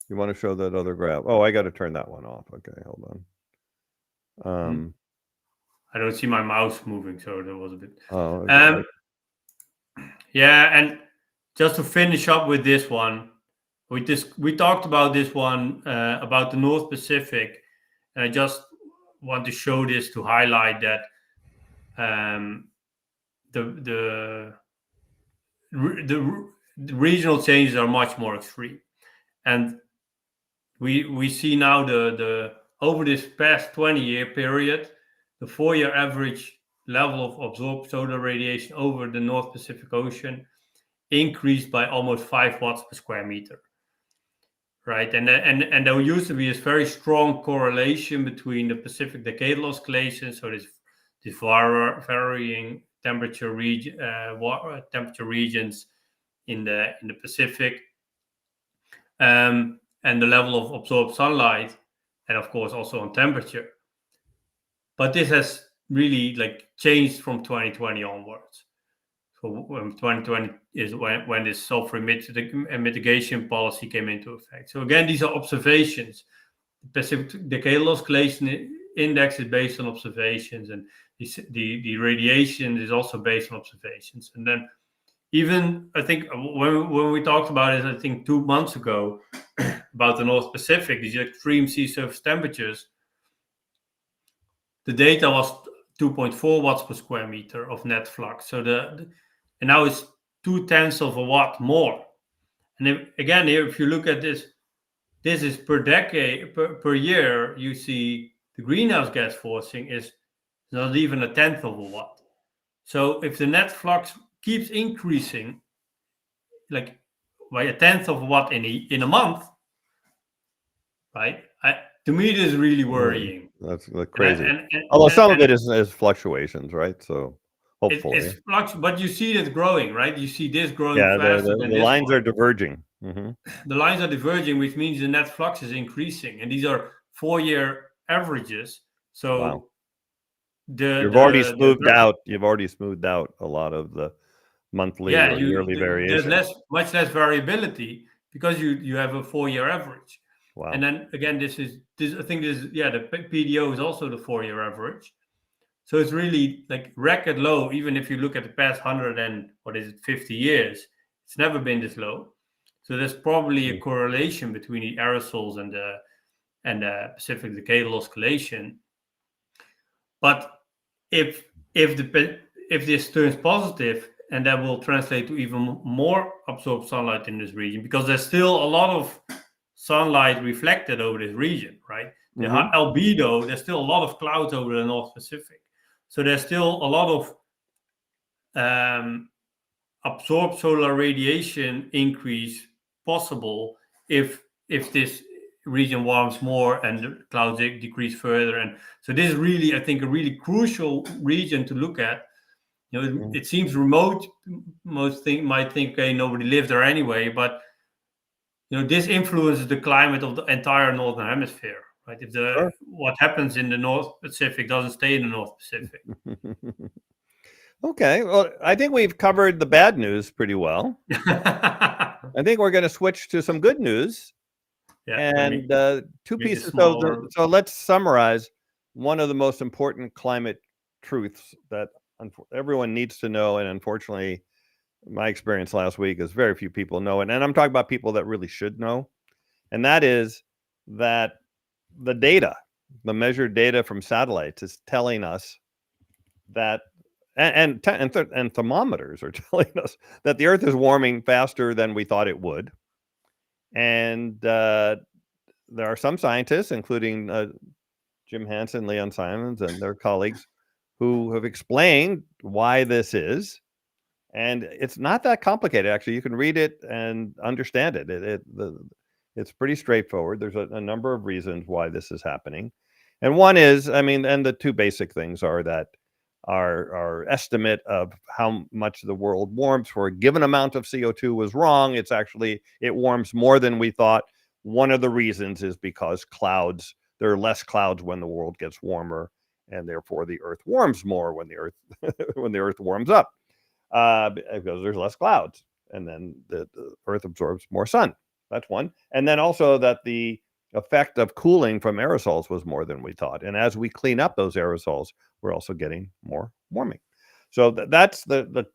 you want to show that other graph? Oh, I got to turn that one off. Okay, hold on. I don't see my mouse moving, so that was a bit. Oh, okay. Yeah, and just to finish up with this one, we talked about this one about the North Pacific, and I just want to show this to highlight that the regional changes are much more extreme, and we see now the over this past 20-year period, the 4-year average level of absorbed solar radiation over the North Pacific Ocean increased by almost 5 watts per square meter, right? And there used to be this very strong correlation between the Pacific decadal oscillations, so this varying temperature regions in the Pacific, and the level of absorbed sunlight, and of course also on temperature. But this has really changed from 2020 onwards. So 2020 is when this sulfur mitigation policy came into effect. So again, these are observations. The Pacific Decadal Oscillation Index is based on observations, and the radiation is also based on observations. And then even, I think, when we talked about it, I think 2 months ago, about the North Pacific, these extreme sea surface temperatures, the data was 2.4 watts per square meter of net flux. So and now it's 0.2 of a watt more. And again, if you look at this is per decade, per year, you see the greenhouse gas forcing is not even 1/10 of a watt. So if the net flux keeps increasing, like by 1/10 of a watt in a month, right? To me, this is really worrying. That's crazy. And Although some of it is fluctuations, right? So hopefully, it's but you see that growing, right? You see this growing faster than the this lines one. are diverging. Mm-hmm. The lines are diverging, which means the net flux is increasing, and these are 4-year averages. So wow. You've already smoothed out a lot of the monthly or yearly variation. There's much less variability because you have a 4-year average. Wow. And then again, this I think the PDO is also the 4-year average. So it's really like record low. Even if you look at the past 150 years, it's never been this low. So there's probably a correlation between the aerosols and the Pacific decadal oscillation. But if this turns positive, and that will translate to even more absorbed sunlight in this region, because there's still a lot of sunlight reflected over this region, right? The albedo, there's still a lot of clouds over the North Pacific. So there's still a lot of absorbed solar radiation increase possible if this region warms more and the clouds decrease further. And so this is really, I think, a really crucial region to look at. It seems remote. Most might think, okay, nobody lives there anyway, but this influences the climate of the entire northern hemisphere, right? If what happens in the North Pacific doesn't stay in the North Pacific. Okay, well, I think we've covered the bad news pretty well. I think we're going to switch to some good news. Yeah, and two pieces. So let's summarize one of the most important climate truths that everyone needs to know. And unfortunately, my experience last week is very few people know it. And I'm talking about people that really should know. And that is that the data, the measured data from satellites is telling us that and thermometers are telling us that the Earth is warming faster than we thought it would. And there are some scientists, including Jim Hansen, Leon Simons, and their colleagues, who have explained why this is. And it's not that complicated, actually. You can read it and understand it. It's pretty straightforward. There's a number of reasons why this is happening. And one is, and the two basic things are that our estimate of how much the world warms for a given amount of CO2 was wrong. It warms more than we thought. One of the reasons is because there are less clouds when the world gets warmer, and therefore the Earth warms more when the Earth warms up, because there's less clouds, and then the Earth absorbs more sun. That's one. And then also that the effect of cooling from aerosols was more than we thought. And as we clean up those aerosols, we're also getting more warming. So that's the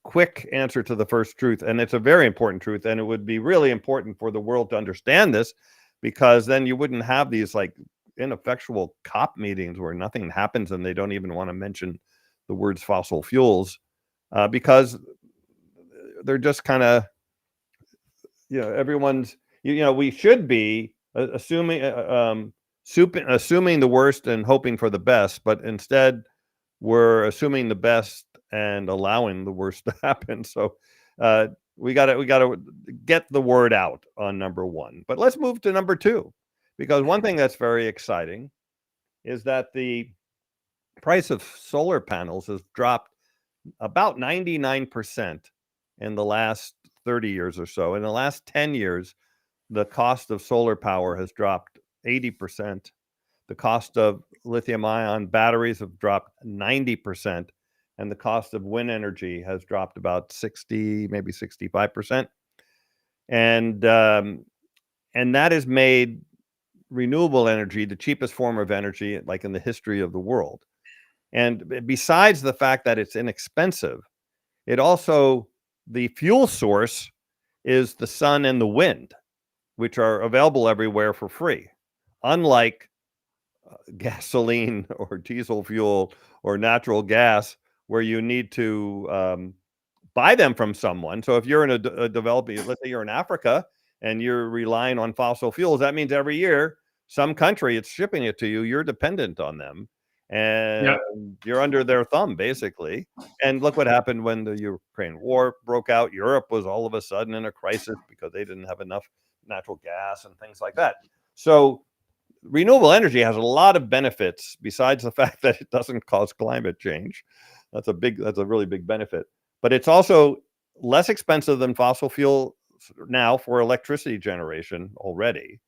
quick answer to the first truth. And it's a very important truth. And it would be really important for the world to understand this, because then you wouldn't have these like ineffectual COP meetings where nothing happens and they don't even want to mention the words fossil fuels, because they're just kind of, everyone's, we should be assuming the worst and hoping for the best, but instead we're assuming the best and allowing the worst to happen. So we got to get the word out on number one. But let's move to number two, because one thing that's very exciting is that the price of solar panels has dropped about 99% in the last 30 years or so. In the last 10 years, the cost of solar power has dropped 80%. The cost of lithium-ion batteries have dropped 90%. And the cost of wind energy has dropped about 60, maybe 65%. And that has made renewable energy the cheapest form of energy, like in the history of the world. And besides the fact that it's inexpensive, the fuel source is the sun and the wind, which are available everywhere for free, unlike gasoline or diesel fuel or natural gas, where you need to buy them from someone. So if you're in a developing, let's say you're in Africa and you're relying on fossil fuels, that means every year some country it's shipping it to you. You're dependent on them, and you're under their thumb basically. And look what happened when the Ukraine war broke out. Europe was all of a sudden in a crisis because they didn't have enough natural gas and things like that. So renewable energy has a lot of benefits besides the fact that it doesn't cause climate change. That's a really big benefit. But it's also less expensive than fossil fuel now for electricity generation already.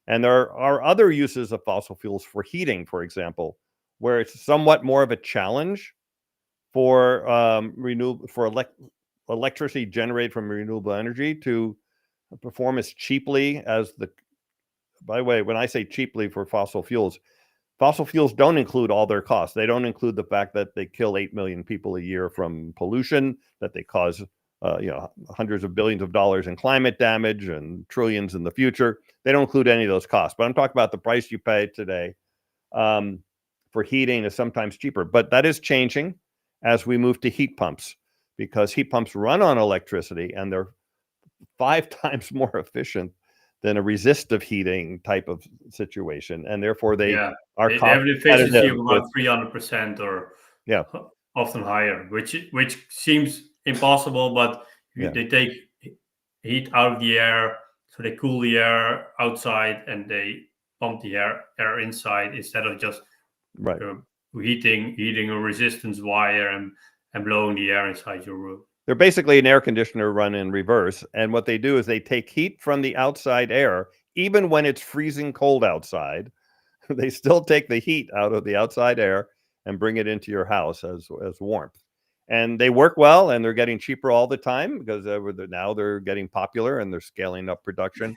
And there are other uses of fossil fuels for heating, for example, where it's somewhat more of a challenge for electricity generated from renewable energy to perform as cheaply as by the way, when I say cheaply for fossil fuels don't include all their costs. They don't include the fact that they kill 8 million people a year from pollution, that they cause hundreds of billions of dollars in climate damage and trillions in the future. They don't include any of those costs. But I'm talking about the price you pay today for heating is sometimes cheaper. But that is changing as we move to heat pumps, because heat pumps run on electricity and they're 5 times more efficient than a resistive heating type of situation, and therefore they are have an efficiency of about 300% or often higher, which seems impossible, but they take heat out of the air, so they cool the air outside and they pump the air inside instead of just heating a resistance wire and blowing the air inside your room. They're basically an air conditioner run in reverse. And what they do is they take heat from the outside air, even when it's freezing cold outside. They still take the heat out of the outside air and bring it into your house as warmth. And they work well, and they're getting cheaper all the time because now they're getting popular and they're scaling up production.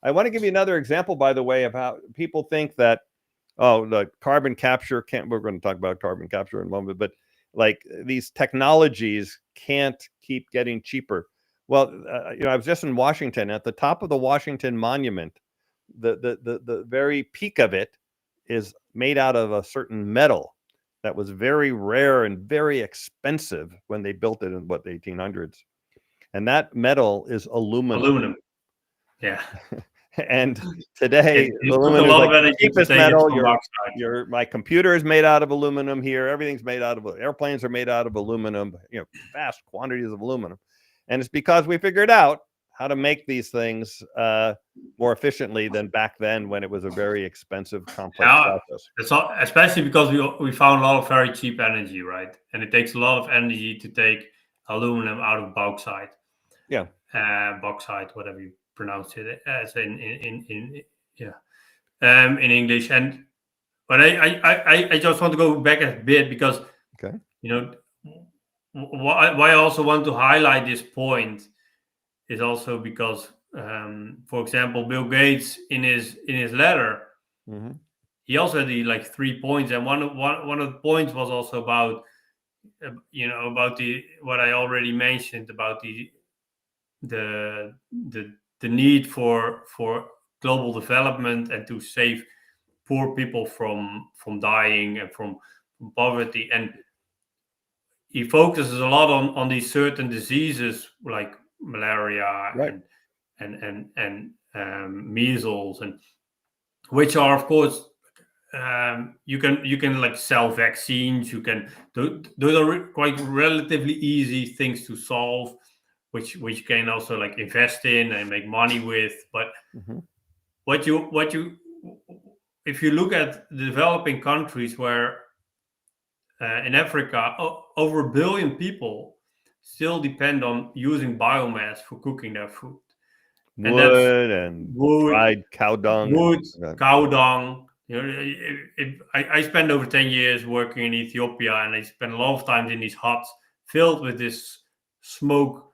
I want to give you another example, by the way, of how people think that, the carbon capture we're going to talk about carbon capture in a moment, but like these technologies can't keep getting cheaper. Well, I was just in Washington. At the top of the Washington Monument, the very peak of it is made out of a certain metal that was very rare and very expensive when they built it in the 1800s. And that metal is aluminum. Yeah. And today, aluminum is like the cheapest metal. My computer is made out of aluminum here. Everything's made out of airplanes are made out of aluminum. Vast quantities of aluminum, and it's because we figured out how to make these things more efficiently than back then when it was a very expensive, complex process. It's especially because we found a lot of very cheap energy, right? And it takes a lot of energy to take aluminum out of bauxite. Yeah, bauxite, whatever you pronounce it as in English. But I just want to go back a bit because why I also want to highlight this point is also because for example, Bill Gates in his letter, he also had the 3 points, and one of the points was also about about what I already mentioned about the need for global development and to save poor people from dying and from poverty. And he focuses a lot on these certain diseases like malaria and measles, and which are of course you can sell vaccines. You can those are quite relatively easy things to solve, which you can also invest in and make money with. But if you look at the developing countries where in Africa over 1 billion people still depend on using biomass for cooking their food. Wood and dried cow dung. Cow dung. I spent over 10 years working in Ethiopia, and I spent a lot of time in these huts filled with this smoke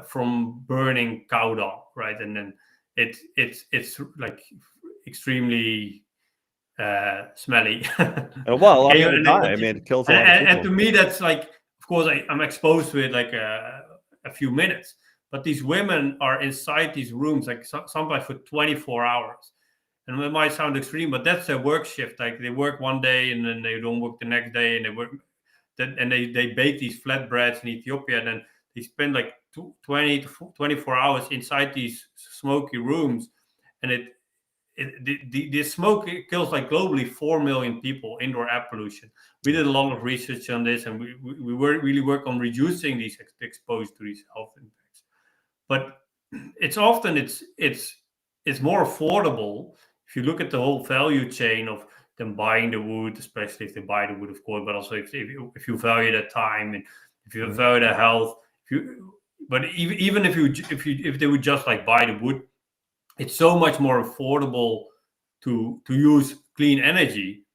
from burning cow dung, right? And then it's extremely smelly. Well, all the time. I mean, it kills a lot of people. And to me, that's of course, I'm exposed to it a few minutes, but these women are inside these rooms like sometimes for 24 hours. And it might sound extreme, but that's their work shift. Like they work one day and then they don't work the next day, and they work and they bake these flatbreads in Ethiopia, and then they spend like 20 to 24 hours inside these smoky rooms, and the smoke kills like globally 4 million people. Indoor air pollution. We did a lot of research on this, and we really work on reducing these exposed to these health impacts. But it's often it's more affordable if you look at the whole value chain of them buying the wood, especially if they buy the wood, of course, but also if you value their time and if you value their health. But even if they would just like buy the wood, it's so much more affordable to use clean energy,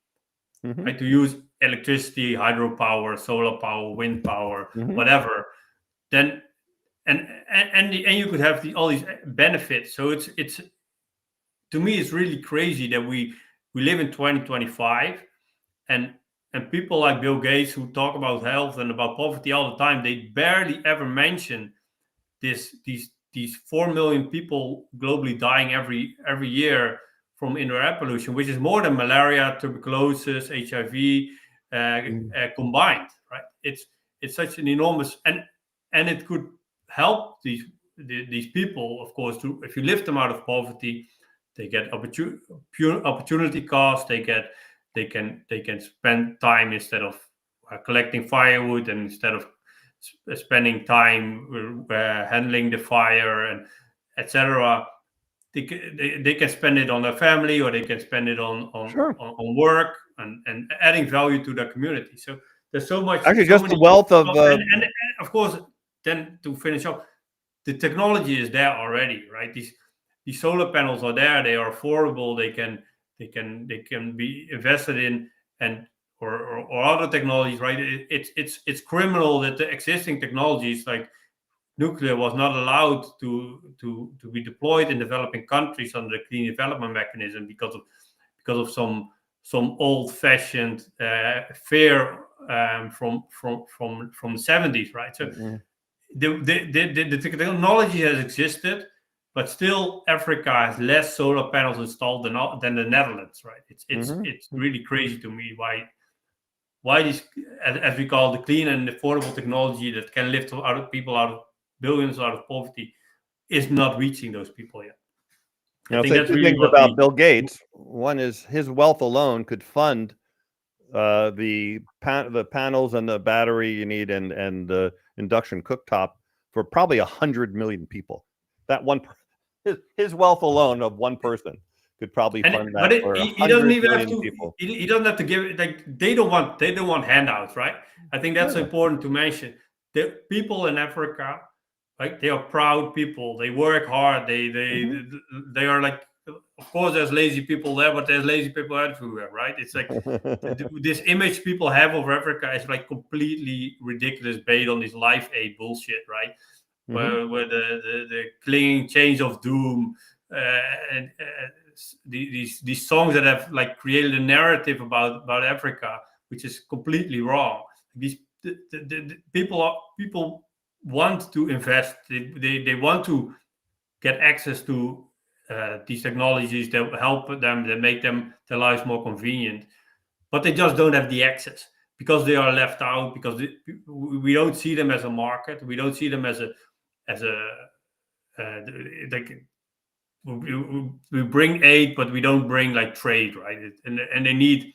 right? To use electricity, hydropower, solar power, wind power, whatever. Then and you could have all these benefits. So it's to me, it's really crazy that we live in 2025, and people like Bill Gates, who talk about health and about poverty all the time, they barely ever mention these 4 million people globally dying every year from indoor air pollution, which is more than malaria, tuberculosis, HIV combined, right? It's such an enormous, and it could help these people, of course, to, if you lift them out of poverty, they get opportunity cost. They can spend time instead of collecting firewood, and instead of spending time handling the fire and etc. They can spend it on their family, or they can spend it on work and adding value to their community. So there's so much. Actually, just the wealth of and of course, then to finish up, the technology is there already, right? These solar panels are there. They are affordable. They can be invested in, and or other technologies, right? It's criminal that the existing technologies like nuclear was not allowed to be deployed in developing countries under the clean development mechanism because of some old-fashioned fear from the 70s, right? So the technology has existed, but still Africa has less solar panels installed than the Netherlands, right? It's really crazy to me why these, as we call the clean and affordable technology that can lift people out of billions out of poverty, is not reaching those people yet. I think that's really what about Bill Gates. One is his wealth alone could fund the panels and the battery you need and the induction cooktop for probably 100 million people. That one, his wealth alone of one person could probably fund that. But he doesn't even have to. People. He doesn't have to give it. Like they don't want handouts, right? I think that's important to mention. The people in Africa, right? They are proud people. They work hard. They are like. Of course, there's lazy people there, but there's lazy people everywhere, right? It's like this image people have of Africa is like completely ridiculous, based on this Life Aid bullshit, right? Where the clinging chains of doom and these songs that have like created a narrative about Africa, which is completely wrong. These the people want to invest. They want to get access to these technologies that help them, that make their lives more convenient, but they just don't have the access because they are left out, because we don't see them as a market. We don't see them as a like we bring aid, but we don't bring like trade, right? And they need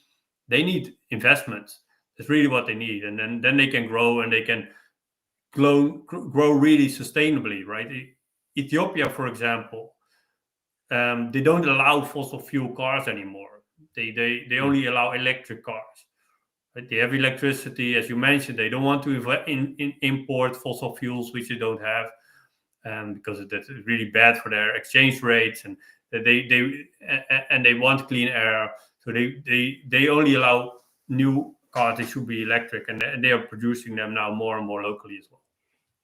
investments. That's really what they need, and then they can grow, and they can grow really sustainably, right? Ethiopia, for example, they don't allow fossil fuel cars anymore. They only allow electric cars. Right? They have electricity, as you mentioned. They don't want to import fossil fuels, which they don't have, because that's really bad for their exchange rates, and they want clean air. So they only allow new cars. They should be electric, and they are producing them now more and more locally as well.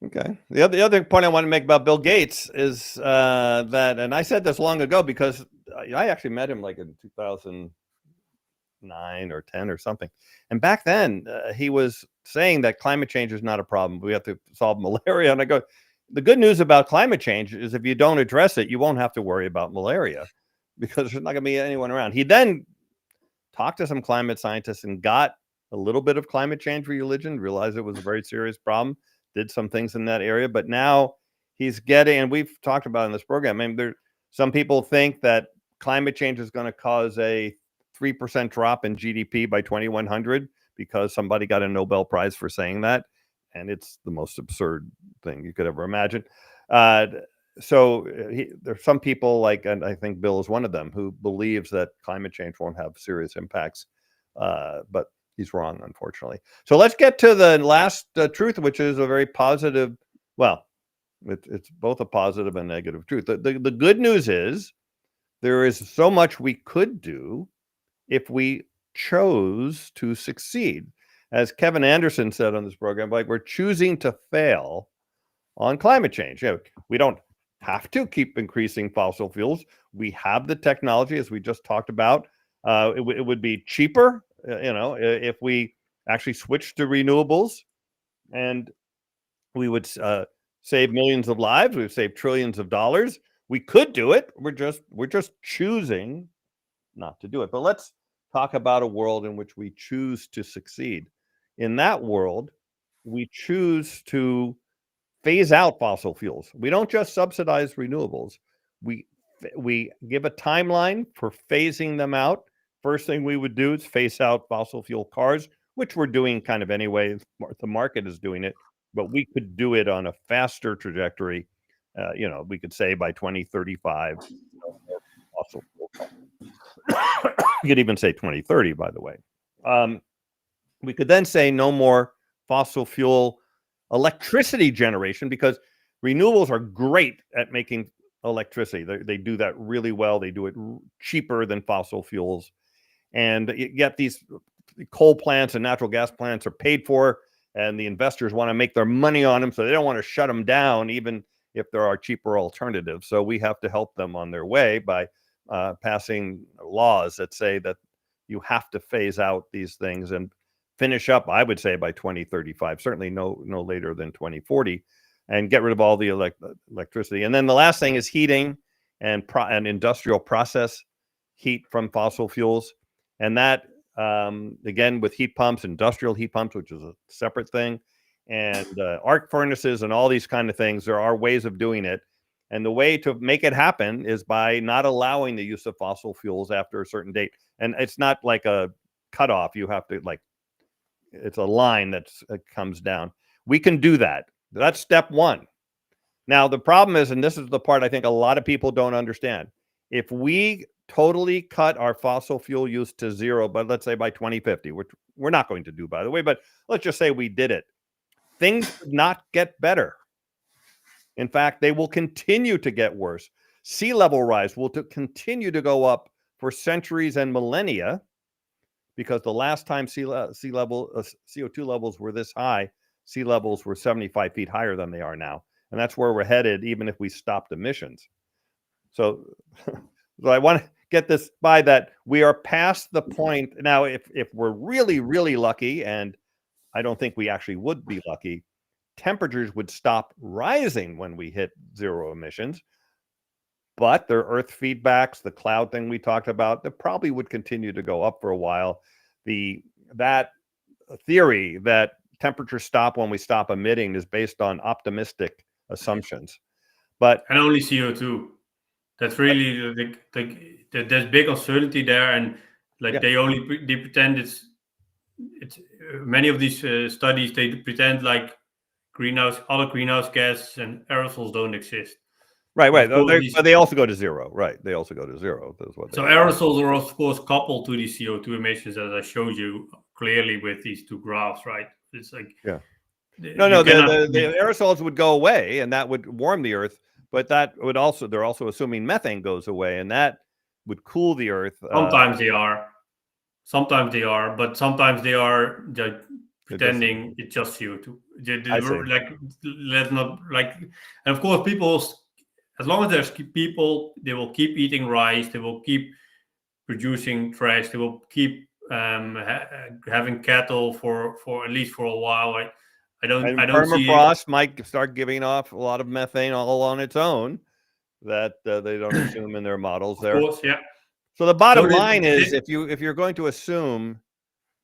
Okay. The other point I want to make about Bill Gates is that, and I said this long ago because I actually met him like in 2009 or 10 or something. And back then he was saying that climate change is not a problem. We have to solve malaria. And I go, the good news about climate change is if you don't address it, you won't have to worry about malaria because there's not going to be anyone around. He then talked to some climate scientists and got a little bit of climate change religion, realized it was a very serious problem, did some things in that area. But now he's getting, and we've talked about in this program, I mean, some people think that climate change is going to cause a 3% drop in GDP by 2100 because somebody got a Nobel Prize for saying that. And it's the most absurd thing you could ever imagine. So there's some people like, and I think Bill is one of them, who believes that climate change won't have serious impacts, but he's wrong, unfortunately. So let's get to the last truth, which is a very positive. Well, it's both a positive and negative truth. The good news is there is so much we could do if we chose to succeed. As Kevin Anderson said on this program, like, we're choosing to fail on climate change. We don't have to keep increasing fossil fuels. We have the technology, as we just talked about. It would be cheaper, if we actually switched to renewables, and we would save millions of lives. We'd save trillions of dollars. We could do it. We're just choosing not to do it. But let's talk about a world in which we choose to succeed. In that world, we choose to phase out fossil fuels. We don't just subsidize renewables. We give a timeline for phasing them out. First thing we would do is phase out fossil fuel cars, which we're doing kind of anyway. The market is doing it, but we could do it on a faster trajectory. We could say by 2035, fossil fuel cars. You could even say 2030, by the way. We could then say no more fossil fuel electricity generation, because renewables are great at making electricity. They do that really well. They do it cheaper than fossil fuels. And yet these coal plants and natural gas plants are paid for, and the investors want to make their money on them, so they don't want to shut them down, even if there are cheaper alternatives. So we have to help them on their way by passing laws that say that you have to phase out these things and finish up, I would say, by 2035, certainly no later than 2040, and get rid of all the electricity. And then the last thing is heating and industrial process heat from fossil fuels. And that, again, with heat pumps, industrial heat pumps, which is a separate thing, and arc furnaces and all these kind of things, there are ways of doing it. And the way to make it happen is by not allowing the use of fossil fuels after a certain date. And it's not like a cutoff. You have to, it's a line that comes down. We can do that. That's step one. Now, the problem is, and this is the part I think a lot of people don't understand, if we totally cut our fossil fuel use to zero, but let's say by 2050, which we're not going to do, by the way, but let's just say we did it, things would not get better. In fact, they will continue to get worse. Sea level rise will continue to go up for centuries and millennia, because the last time CO2 levels were this high, sea levels were 75 feet higher than they are now. And that's where we're headed, even if we stopped emissions. So I want to get this by that we are past the point now. If we're really, really lucky, and I don't think we actually would be lucky, temperatures would stop rising when we hit zero emissions. But their earth feedbacks, the cloud thing we talked about, that probably would continue to go up for a while. That theory that temperatures stop when we stop emitting is based on optimistic assumptions. But and only CO2. That's really there's big uncertainty there, and they pretend it's many of these studies, they pretend like other greenhouse gases and aerosols don't exist. Right. But they also go to zero. Right. They also go to zero. That's what aerosols are, of course, coupled to the CO2 emissions, as I showed you clearly with these two graphs, right? It's like, yeah. No, the aerosols would go away, and that would warm the earth. But that would also, they're also assuming methane goes away, and that would cool the earth. Sometimes they are, but sometimes they are pretending it's just CO2. Let's not and of course, people, as long as there's people, they will keep eating rice, they will keep producing trash, they will keep having cattle for at least for a while, right? I don't see permafrost might start giving off a lot of methane all on its own that they don't assume in their models there. Of course, yeah. So the bottom line is, if you're going to assume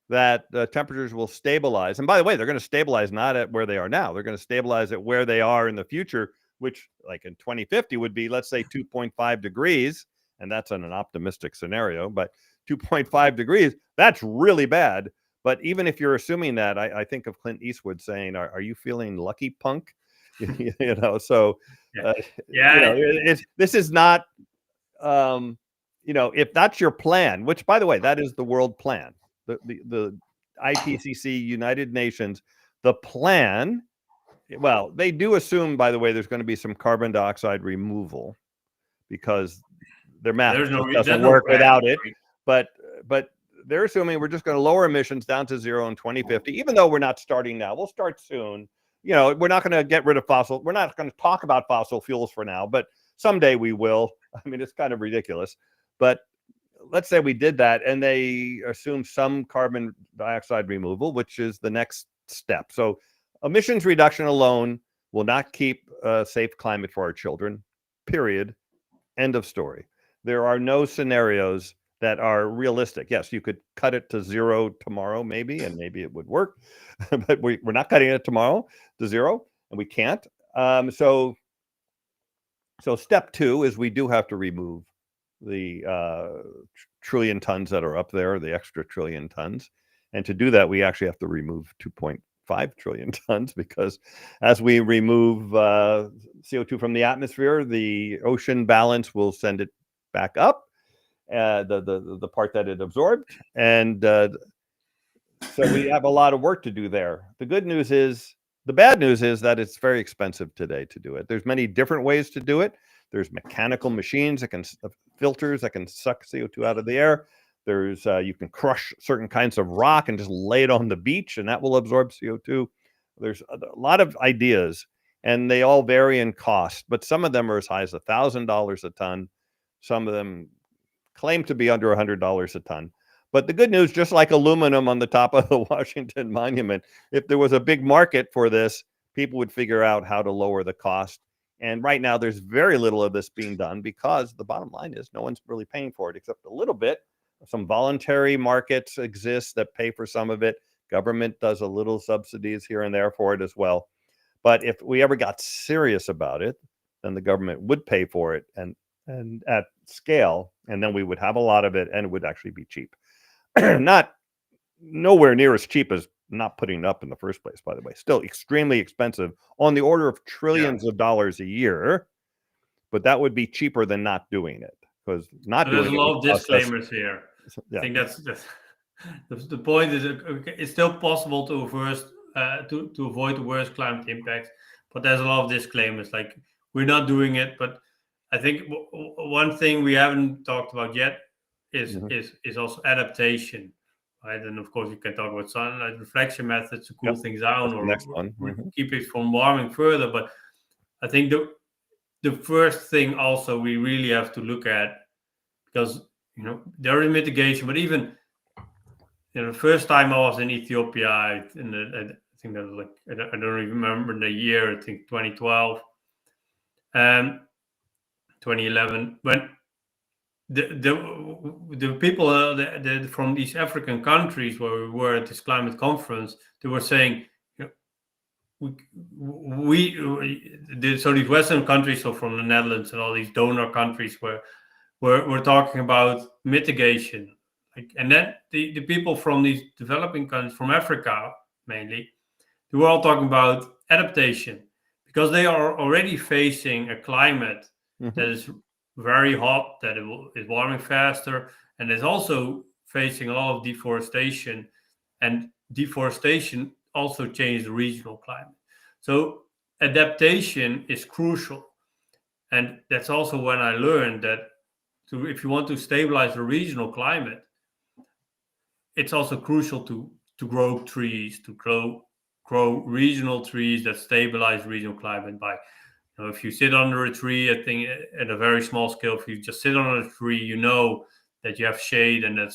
that temperatures will stabilize, and by the way, they're going to stabilize not at where they are now. They're going to stabilize at where they are in the future, which, like in 2050, would be, let's say, 2.5 degrees, and that's in an optimistic scenario. But 2.5 degrees, that's really bad. But even if you're assuming that, I think of Clint Eastwood saying, "Are you feeling lucky, punk?" So this is not. If that's your plan, which, by the way, that is the world plan, the IPCC, United Nations, the plan. Well, they do assume, by the way, there's going to be some carbon dioxide removal because their math doesn't work without it. But they're assuming we're just going to lower emissions down to zero in 2050, even though we're not starting now. We'll start soon. We're not going to get rid of we're not going to talk about fossil fuels for now, but someday we will. I mean, it's kind of ridiculous. But let's say we did that and they assume some carbon dioxide removal, which is the next step. So emissions reduction alone will not keep a safe climate for our children, period. End of story. There are no scenarios that are realistic. Yes, you could cut it to zero tomorrow, maybe, and maybe it would work. But we're not cutting it tomorrow to zero, and we can't. So step two is we do have to remove the trillion tons that are up there, the extra trillion tons. And to do that, we actually have to remove 2.5 trillion tons, because as we remove CO2 from the atmosphere, the ocean balance will send it back up, the part that it absorbed. And so we have a lot of work to do there. The bad news is that it's very expensive today to do it. There's many different ways to do it. There's mechanical machines filters that can suck CO2 out of the air. There's you can crush certain kinds of rock and just lay it on the beach, and that will absorb CO2. There's a lot of ideas, and they all vary in cost, but some of them are as high as $1,000 a ton. Some of them claim to be under $100 a ton. But the good news, just like aluminum on the top of the Washington Monument, if there was a big market for this, people would figure out how to lower the cost. And right now, there's very little of this being done, because the bottom line is no one's really paying for it except a little bit. Some voluntary markets exist that pay for some of it. Government does a little subsidies here and there for it as well. But if we ever got serious about it, then the government would pay for it and at scale, and then we would have a lot of it, and it would actually be cheap. Nowhere near as cheap as not putting it up in the first place, by the way. Still extremely expensive, on the order of trillions of dollars a year, but that would be cheaper than not doing it, because not doing it. There's a lot of disclaimers here. I think that's the point. Is it's still possible to avoid the worst climate impacts, but there's a lot of disclaimers, like we're not doing it. But I think one thing we haven't talked about yet is also adaptation, right? And of course, you can talk about sunlight reflection methods to cool things down, or keep it from warming further. But I think the first thing also we really have to look at, because there is mitigation, but even the first time I was in Ethiopia, I think that was like, I don't even remember the year. I think 2012, 2011, when the people from these African countries where we were at this climate conference, they were saying, so these Western countries, so from the Netherlands and all these donor countries, we're talking about mitigation, and then the people from these developing countries, from Africa mainly, they were all talking about adaptation, because they are already facing a climate that is very hot, that is warming faster, and is also facing a lot of deforestation, and deforestation also changes the regional climate. So adaptation is crucial, and that's also when I learned that if you want to stabilize the regional climate, it's also crucial to grow trees, to grow regional trees that stabilize regional climate. By if you sit under a tree, I think at a very small scale, if you just sit under a tree, that you have shade, and that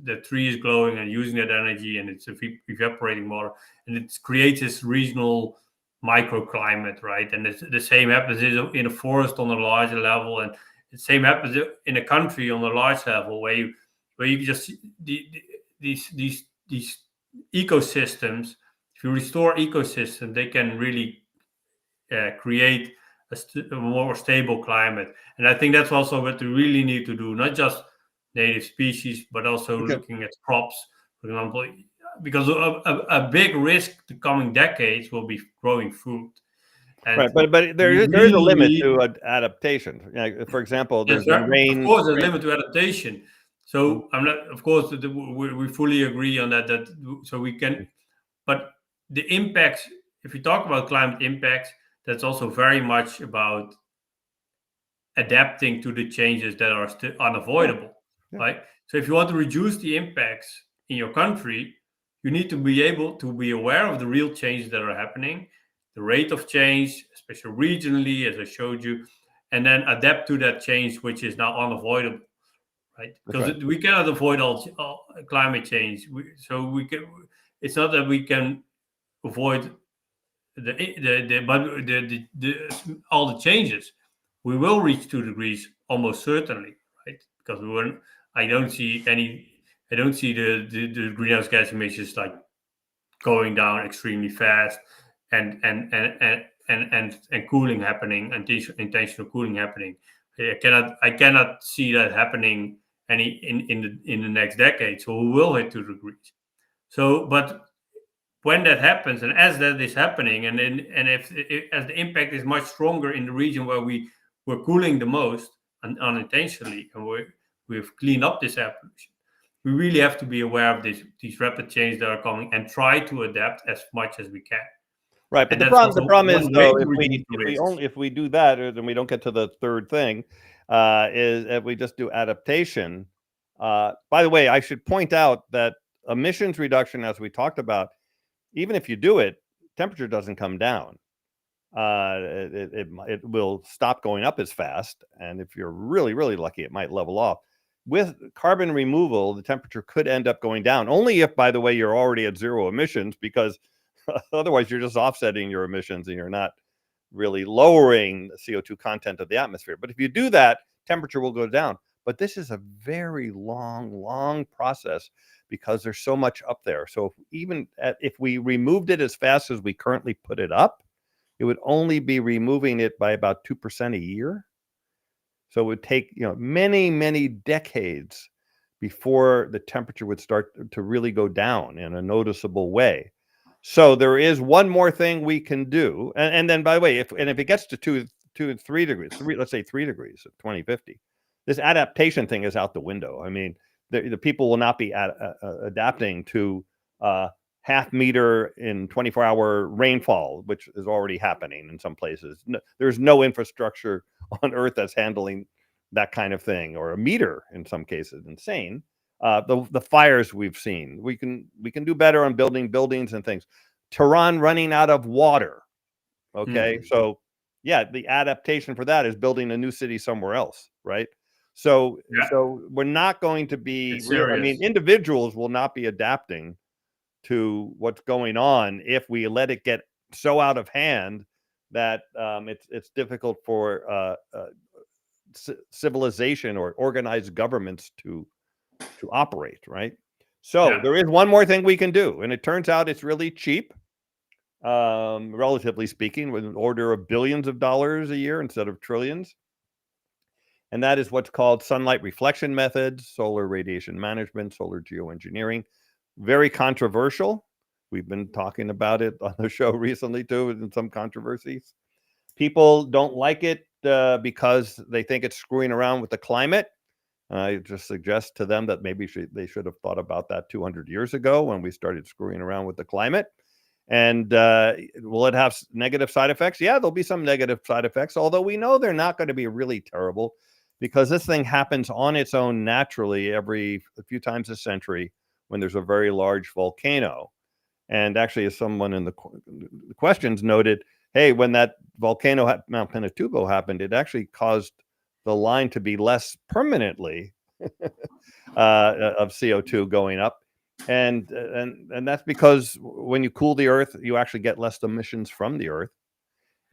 the tree is glowing and using that energy, and it's evaporating water, and it creates this regional microclimate, right? And the same happens in a forest on a larger level, and the same happens in a country on a large level, where you just these ecosystems. If you restore ecosystems, they can really create a more stable climate. And I think that's also what we really need to do, not just native species, but also looking at crops, for example, because a big risk the coming decades will be growing food. And right, but there is a limit to adaptation. For example, there's rain. Of course, there's a limit to adaptation. So I'm not. Of course, we fully agree on that. So we can, but the impacts. If we talk about climate impacts, that's also very much about adapting to the changes that are still unavoidable, right? So if you want to reduce the impacts in your country, you need to be able to be aware of the real changes that are happening, the rate of change, especially regionally, as I showed you, and then adapt to that change, which is now unavoidable, right? Because we cannot avoid all climate change. It's not that we can avoid all the changes. We will reach 2 degrees almost certainly, right? Because I don't see the greenhouse gas emissions like going down extremely fast and cooling happening, intentional cooling happening. I cannot see that happening in the next decade. So we will hit 2 degrees. So, but when that happens, and as that is happening, and if as the impact is much stronger in the region where we're cooling the most unintentionally, and we've cleaned up this air pollution, we really have to be aware of these rapid changes that are coming and try to adapt as much as we can. Right, but the problem is, though, if we do that, then we don't get to the third thing. Is if we just do adaptation. By the way, I should point out that emissions reduction, as we talked about, even if you do it, temperature doesn't come down. It will stop going up as fast, and if you're really, really lucky, it might level off. With carbon removal, the temperature could end up going down, only if, by the way, you're already at zero emissions, because otherwise you're just offsetting your emissions and you're not really lowering the CO2 content of the atmosphere. But if you do that, temperature will go down. But this is a very long process because there's so much up there. So even if we removed it as fast as we currently put it up, it would only be removing it by about 2% a year. So it would take many decades before the temperature would start to really go down in a noticeable way. So there is one more thing we can do, and then, by the way, if it gets to 2 and 3 degrees, let's say 3 degrees at 2050, this adaptation thing is out the window. I mean, the people will not be adapting to half meter in 24-hour rainfall, which is already happening in some places. There's no infrastructure on Earth that's handling that kind of thing, or a meter in some cases. Insane. The fires we've seen, we can do better on building buildings and things. Tehran running out of water. Okay, so yeah, the adaptation for that is building a new city somewhere else, right? So we're not going to be I mean, individuals will not be adapting to what's going on if we let it get so out of hand that it's difficult for civilization or organized governments to operate, right? So there is one more thing we can do, and it turns out it's really cheap, relatively speaking, with an order of billions of dollars a year instead of trillions. And that is what's called sunlight reflection methods, solar radiation management, solar geoengineering. Very controversial. We've been talking about it on the show recently too, in some controversies. People don't like it because they think it's screwing around with the climate. I just suggest to them that maybe they should have thought about that 200 years ago when we started screwing around with the climate. And will it have negative side effects? Yeah, there'll be some negative side effects, although we know they're not going to be really terrible, because this thing happens on its own naturally a few times a century when there's a very large volcano. And actually, as someone in the questions noted, hey, when that volcano Mount Pinatubo happened, it actually caused the line to be less permanently of CO2 going up. And that's because when you cool the Earth, you actually get less emissions from the Earth,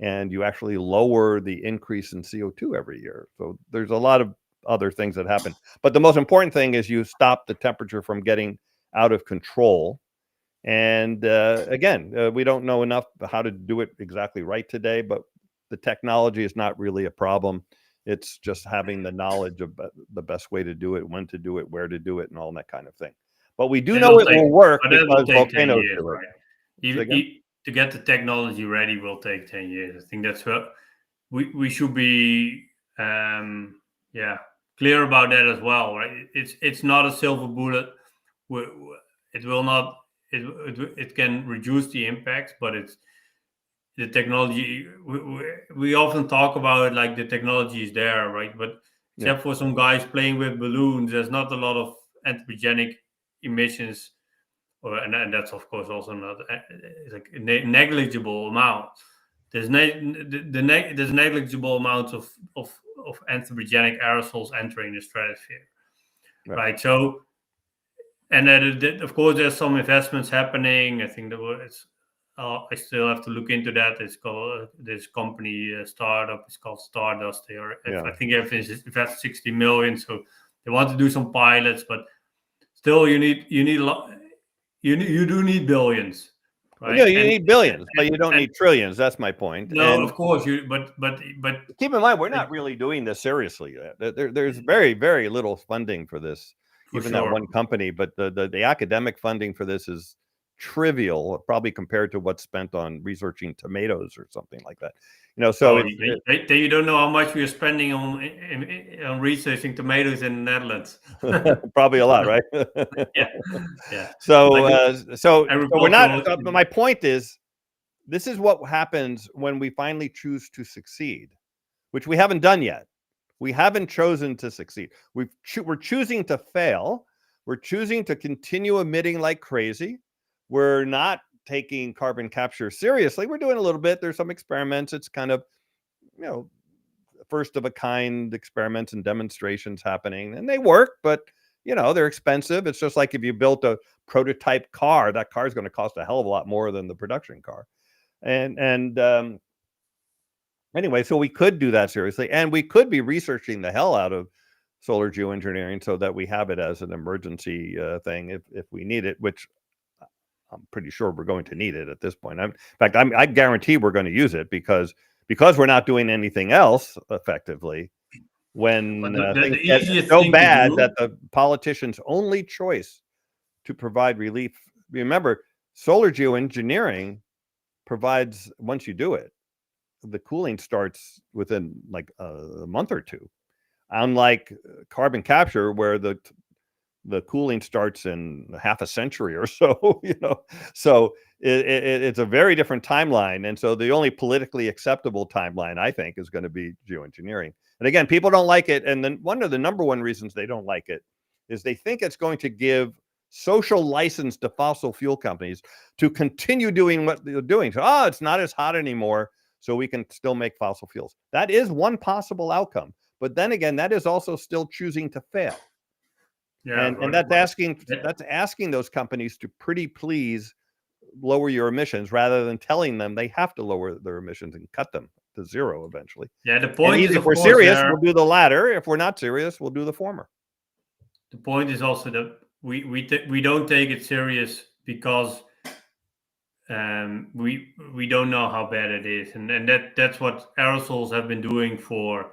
and you actually lower the increase in CO2 every year. So there's a lot of other things that happen. But the most important thing is you stop the temperature from getting out of control. And again, we don't know enough how to do it exactly right today, but the technology is not really a problem. It's just having the knowledge of the best way to do it, when to do it, where to do it, and all that kind of thing. But we do know it will work because volcanoes do it. Right? To get the technology ready will take 10 years. I think that's what we should be clear about that as well, right? It's not a silver bullet. It will not. It can reduce the impacts, but it's the technology. We often talk about it like the technology is there, right? But except for some guys playing with balloons, there's not a lot of anthropogenic emissions, and that's of course also not like a negligible amount. There's there's negligible amounts of anthropogenic aerosols entering the stratosphere, right? So, and of course there's some investments happening. I think it's I still have to look into that. It's called this company startup. It's called Stardust. I think they've invested 60 million, so they want to do some pilots, but still you do need billions. Right? Yeah, you need billions, but you don't need trillions. That's my point. No, of course but keep in mind, we're not really doing this seriously yet. There's very, very little funding for this, even that one company. But the academic funding for this is trivial, probably compared to what's spent on researching tomatoes or something like that. So you don't know how much we are spending on researching tomatoes in the Netherlands. Probably a lot, right? Yeah. So we're not. But my point is, this is what happens when we finally choose to succeed, which we haven't done yet. We haven't chosen to succeed. We're choosing to fail. We're choosing to continue emitting like crazy. We're not taking carbon capture seriously. We're doing a little bit. There's some experiments. It's kind of, first of a kind experiments and demonstrations happening, and they work, but they're expensive. It's just like if you built a prototype car, that car is going to cost a hell of a lot more than the production car. And anyway, so we could do that seriously, and we could be researching the hell out of solar geoengineering so that we have it as an emergency thing if we need it, which I'm pretty sure we're going to need it at this point. In fact, I guarantee we're going to use it because we're not doing anything else effectively. When things get so bad that the politicians' only choice to provide relief. Remember, solar geoengineering provides, once you do it, the cooling starts within like a month or two. Unlike carbon capture, where the cooling starts in half a century or so, so it's a very different timeline. And so the only politically acceptable timeline, I think, is going to be geoengineering. And again, people don't like it. And then one of the number one reasons they don't like it is they think it's going to give social license to fossil fuel companies to continue doing what they're doing. So, it's not as hot anymore, so we can still make fossil fuels. That is one possible outcome. But then again, that is also still choosing to fail. Yeah, and that's asking those companies to pretty please lower your emissions rather than telling them they have to lower their emissions and cut them to zero eventually. Yeah, the point is, if we're serious, we'll do the latter. If we're not serious, we'll do the former. The point is also that we don't take it serious because we don't know how bad it is, and that's what aerosols have been doing for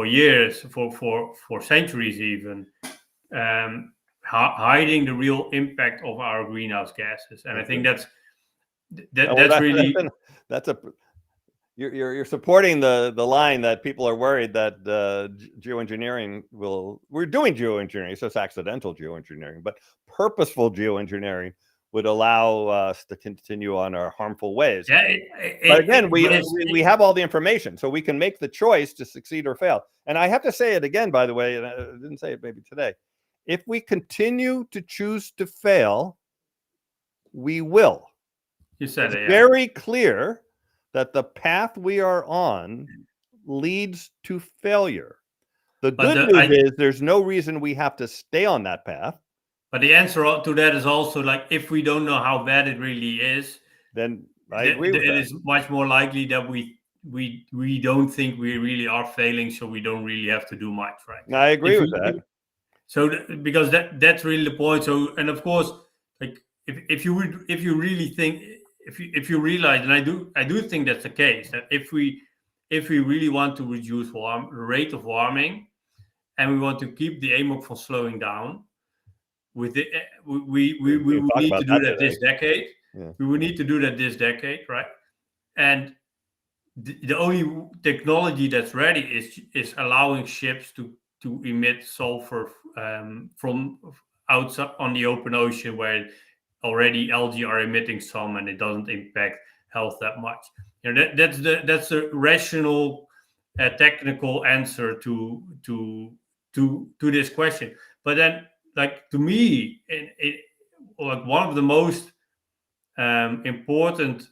years, for centuries even. Hiding the real impact of our greenhouse gases, and I think that's really you're supporting the line that people are worried that geoengineering we're doing geoengineering, so it's accidental geoengineering, but purposeful geoengineering would allow us to continue on our harmful ways. But again, we have all the information, so we can make the choice to succeed or fail. And I have to say it again, by the way, and I didn't say it maybe today. If we continue to choose to fail, we will. You said it's very clear that the path we are on leads to failure. The good news is there's no reason we have to stay on that path. But the answer to that is also like, if we don't know how bad it really is, then I agree with that. It is much more likely that we don't think we really are failing, so we don't really have to do much, right? I agree with that. So because that's really the point. So, and of course, like if you really think, if you realize, and I do think that's the case, that if we really want to reduce the rate of warming, and we want to keep the AMOC from slowing down, with the we need to do that this decade. Yeah. We will need to do that this decade, right? And the only technology that's ready is allowing ships to emit sulfur from outside on the open ocean, where already algae are emitting some, and it doesn't impact health that much. You know, that's the rational technical answer to this question. But then, like, to me, like one of the most important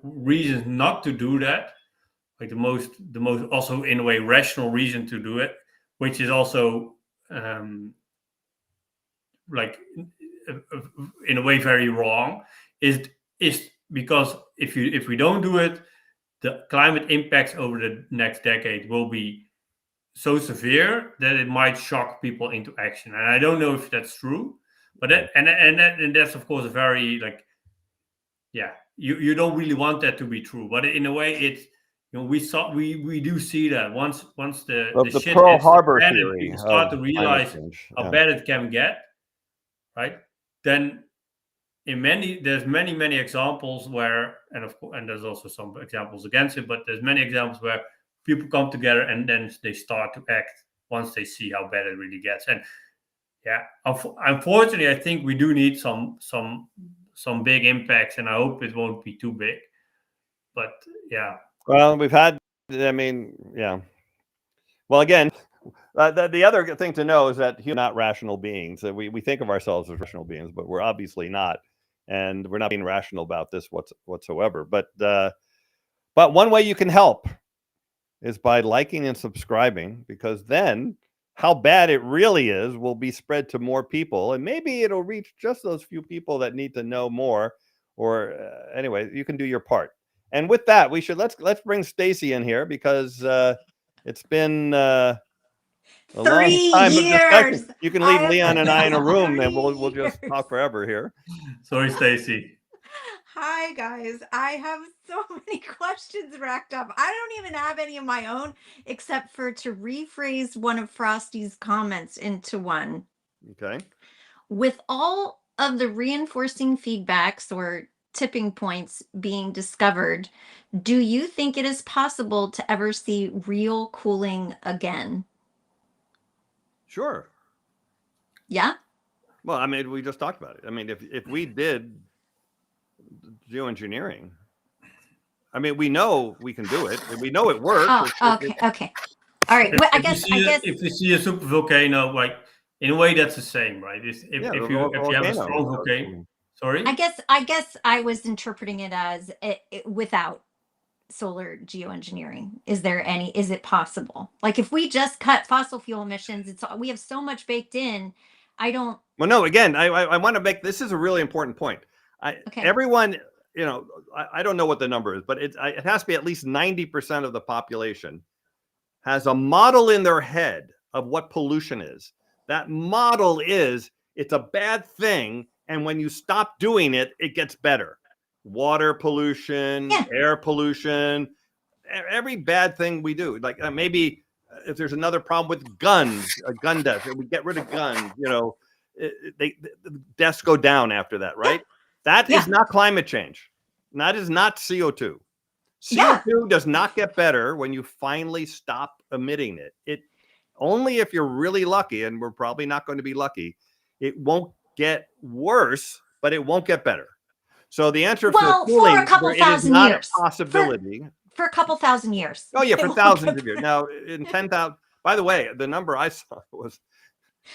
reasons not to do that, like the most also in a way rational reason to do it, which is also like in a way very wrong, is because if we don't do it, the climate impacts over the next decade will be so severe that it might shock people into action. And I don't know if that's true, but that, and that's of course a very, like, yeah, you don't really want that to be true, but in a way it's, you know, we do see that once the shit Pearl Harbor theory, people start to realize how bad it can get, right? Then there's many examples where, and there's also some examples against it, but there's many examples where people come together and then they start to act once they see how bad it really gets. And yeah, unfortunately, I think we do need some big impacts, and I hope it won't be too big. But yeah. Well, we've had, I mean, yeah. Well, again, the other thing to know is that humans are not rational beings. We think of ourselves as rational beings, but we're obviously not, and we're not being rational about this whatsoever. But one way you can help is by liking and subscribing, because then how bad it really is will be spread to more people, and maybe it'll reach just those few people that need to know more. Or anyway, you can do your part. And with that, let's bring Stacy in here, because it's been a 3 long time years. of discussion. You can leave Leon and I in a room, and we'll just talk forever here. Sorry, Stacy. Hi guys, I have so many questions racked up. I don't even have any of my own, except for to rephrase one of Frosty's comments into one. Okay. With all of the reinforcing feedbacks or tipping points being discovered, do you think it is possible to ever see real cooling again? Sure. Yeah. Well, I mean, we just talked about it. I mean, if we did geoengineering, I mean, we know we can do it, and we know it works. Oh, okay. All right. Well, I guess if you see a super volcano, like, in a way that's the same, right? If you have a strong volcano. Sorry? I guess I was interpreting it as without solar geoengineering. Is it possible? Like, if we just cut fossil fuel emissions, we have so much baked in. Well, no, again, I want to make, this is a really important point. Everyone, you know, I don't know what the number is, but it has to be at least 90% of the population has a model in their head of what pollution is. That model is, it's a bad thing, and when you stop doing it, it gets better. Water pollution, air pollution, every bad thing we do. Like maybe if there's another problem with guns, gun deaths, we get rid of guns, you know, the deaths go down after that, right? That is not climate change. That is not CO2. CO2 does not get better when you finally stop emitting it. It only if you're really lucky, and we're probably not going to be lucky, it won't get worse, but it won't get better. So the answer for cooling, for a couple thousand years, a possibility. For a couple thousand years. Oh yeah, for thousands of years. Now in 10,000. By the way, the number I saw was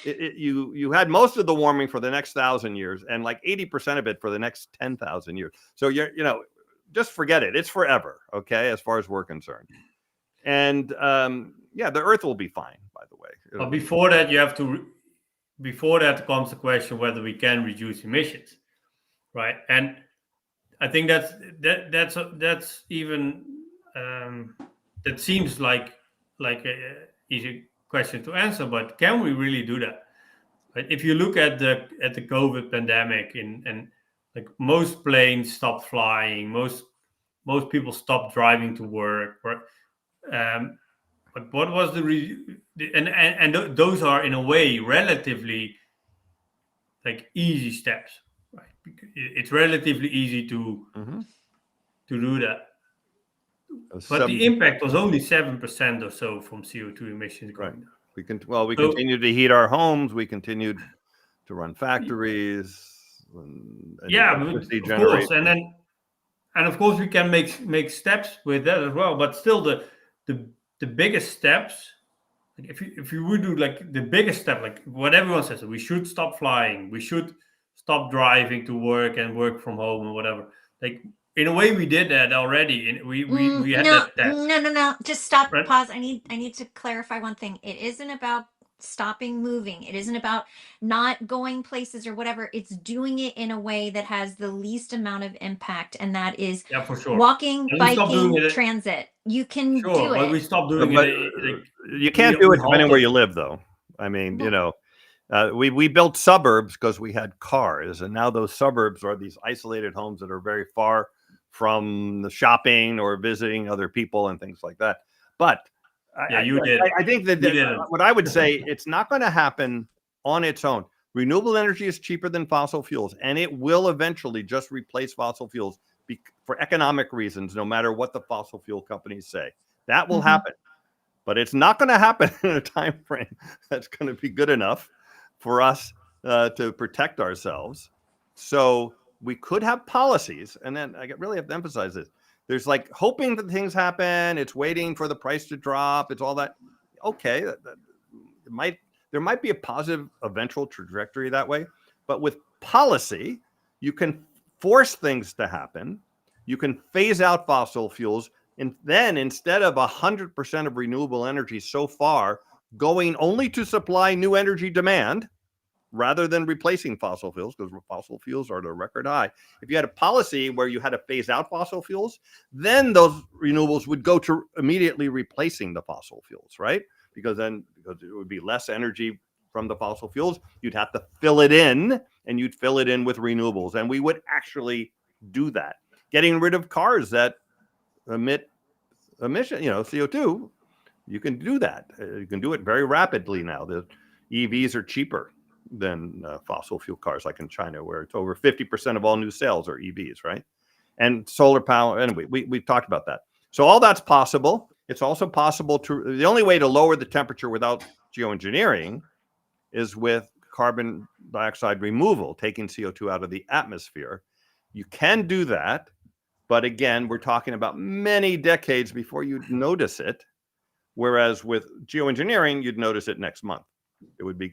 you had most of the warming for the next 1,000 years, and like 80% of it for the next 10,000 years. So you know, just forget it. It's forever. Okay, as far as we're concerned. And Yeah, the Earth will be fine. By the way, But before that, before that comes the question whether we can reduce emissions, right? And I think that's even that seems like a easy question to answer, but can we really do that? Right? If you look at the COVID pandemic, and like most planes stopped flying, most people stopped driving to work, but what was those are in a way relatively like easy steps, right? Because it's relatively easy to do that. But the impact was only 7% or so from CO2 emissions going down. We continued to heat our homes. We continued to run factories. Of course, and of course we can make steps with that as well. But still, the biggest steps, like if you would do like the biggest step, like what everyone says, we should stop flying, we should stop driving to work and work from home and whatever. Like in a way, we did that already, and we had that test. No. Just stop. Right? Pause. I need to clarify one thing. It isn't about stopping moving. It isn't about not going places or whatever. It's doing it in a way that has the least amount of impact, and that is for sure. walking, biking, transit. You can do it. But we stopped doing it. You can't do it depending where you live, though. I mean, we built suburbs because we had cars, and now those suburbs are these isolated homes that are very far from the shopping or visiting other people and things like that. But I think that what I would say, it's not going to happen on its own. Renewable energy is cheaper than fossil fuels, and it will eventually just replace fossil fuels for economic reasons, no matter what the fossil fuel companies say. That will happen, but it's not going to happen in a time frame that's going to be good enough for us to protect ourselves. So we could have policies, and then I really have to emphasize this. There's like hoping that things happen. It's waiting for the price to drop. It's all that. Okay, there might be a positive eventual trajectory that way, but with policy, you can force things to happen. You can phase out fossil fuels, and then instead of 100% of renewable energy so far going only to supply new energy demand, rather than replacing fossil fuels, because fossil fuels are at a record high. If you had a policy where you had to phase out fossil fuels, then those renewables would go to immediately replacing the fossil fuels, right? Because it would be less energy from the fossil fuels. You'd have to fill it in, and you'd fill it in with renewables. And we would actually do that. Getting rid of cars that emit emission, CO2, you can do that. You can do it very rapidly now. The EVs are cheaper than fossil fuel cars, like in China, where it's over 50% of all new sales are EVs, right? And solar power. Anyway, we've talked about that. So all that's possible. It's also possible the only way to lower the temperature without geoengineering is with carbon dioxide removal, taking CO2 out of the atmosphere. You can do that, but again, we're talking about many decades before you'd notice it. Whereas with geoengineering, you'd notice it next month. It would be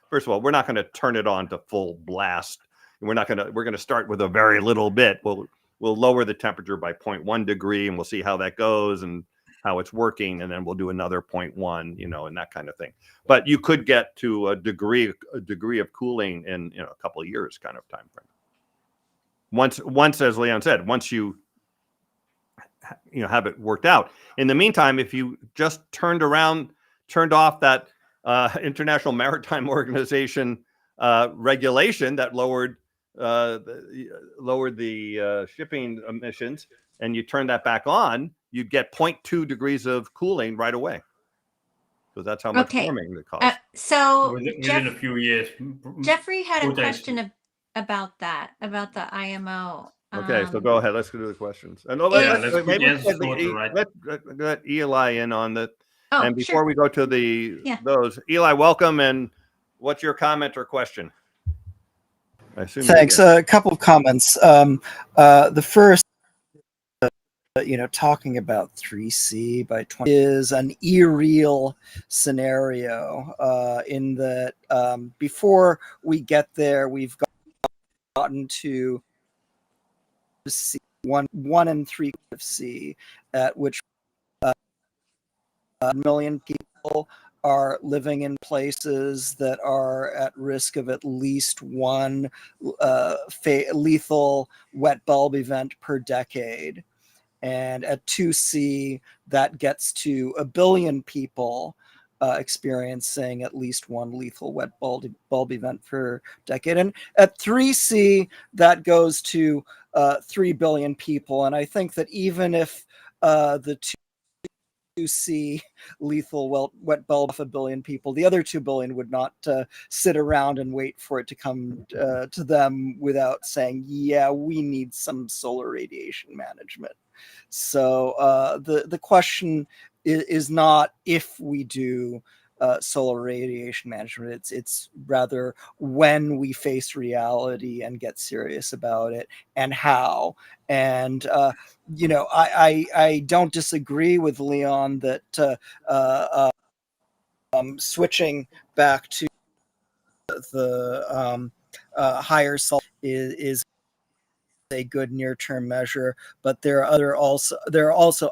first of all, we're not going to turn it on to full blast. We're going to start with a very little bit. We'll lower the temperature by 0.1 degree, and we'll see how that goes and how it's working. And then we'll do another 0.1, and that kind of thing. But you could get to a degree of cooling in, a couple of years kind of time frame. Once, as Leon said, once you have it worked out. In the meantime, if you just turned off that International Maritime Organization regulation that lowered the shipping emissions, and you turn that back on, you'd get 0.2 degrees of cooling right away. So that's how much warming it causes. So within a few years. Jeffrey had a question about that, about the IMO. Okay, so go ahead. Let's go to the questions. And let's let Eli in on that. Oh, and before we go to those, Eli, welcome. And what's your comment or question? Thanks. A couple of comments. The first, talking about 3C by 20 is an irreal scenario in that before we get there, we've gotten to C, 1 and 3 of C, at which million people are living in places that are at risk of at least one lethal wet bulb event per decade. And at 2C, that gets to 1 billion people experiencing at least one lethal wet bulb event per decade. And at 3C, that goes to 3 billion people. And I think that even if the 2C lethal wet bulb off 1 billion people, the other 2 billion would not sit around and wait for it to come to them without saying, yeah, we need some solar radiation management. So the question is not if we do solar radiation management. It's rather when we face reality and get serious about it, and how. And I don't disagree with Leon that switching back to the higher sulfur is a good near-term measure, but there are also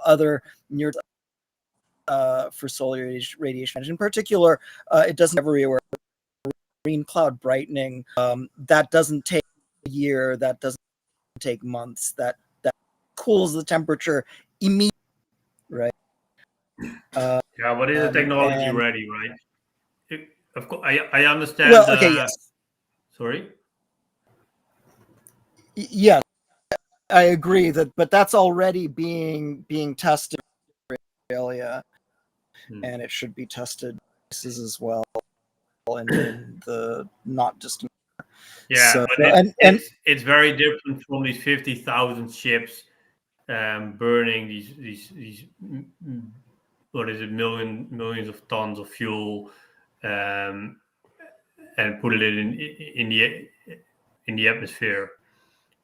other near for solar radiation. In particular, it doesn't everywhere. Green cloud brightening, that doesn't take a year, that doesn't take months, that cools the temperature immediately, right? Yeah, but is the technology ready, right? Of course, I understand. Well, okay, yes. Sorry. Yes, I agree but that's already being tested in Australia, and it should be tested as well in the not distant. Yeah, so, but it's very different from these 50,000 ships burning these what is it, millions of tons of fuel, and put it in the atmosphere.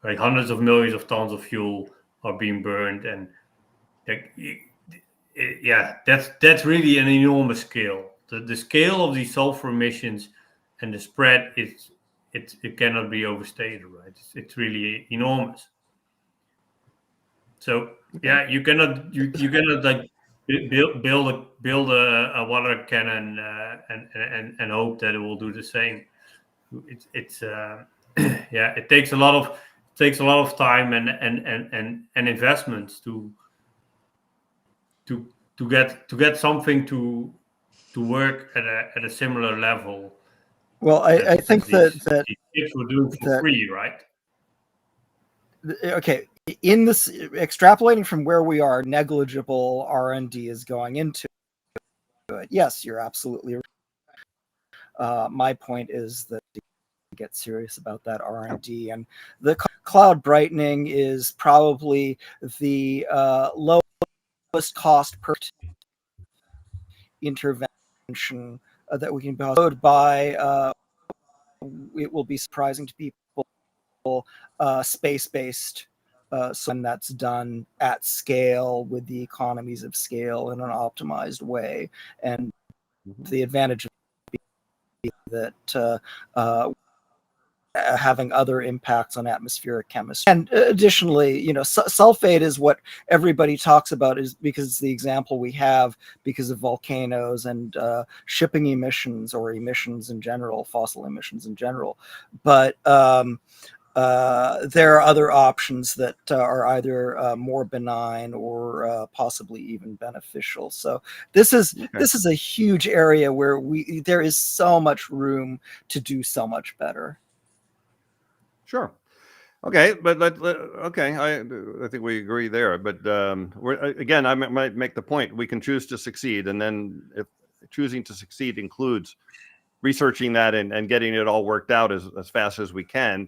Like hundreds of millions of tons of fuel are being burned, and that's really an enormous scale. The scale of these sulfur emissions and the spread it cannot be overstated, right? It's really enormous. So yeah, you cannot like build a water cannon and hope that it will do the same. It's yeah, it takes a lot of time and investments to get something to work at a similar level. Well, I think that ships were doing for free, right? Okay, in this, extrapolating from where we are, negligible R&D is going into it. Yes, you're absolutely right. My point is that to get serious about that R&D, and the cloud brightening is probably the lowest cost per intervention that we can build by. It will be surprising to people. Space-based. So when that's done at scale with the economies of scale in an optimized way, and the advantage of that having other impacts on atmospheric chemistry. And additionally, sulfate is what everybody talks about, is because it's the example we have because of volcanoes and shipping emissions, or emissions in general, fossil emissions in general. But there are other options that are either more benign or possibly even beneficial. So this is a huge area where there is so much room to do so much better. Sure. Okay, but I think we agree there. But again, I might make the point: we can choose to succeed, and then if choosing to succeed includes researching that and getting it all worked out as fast as we can.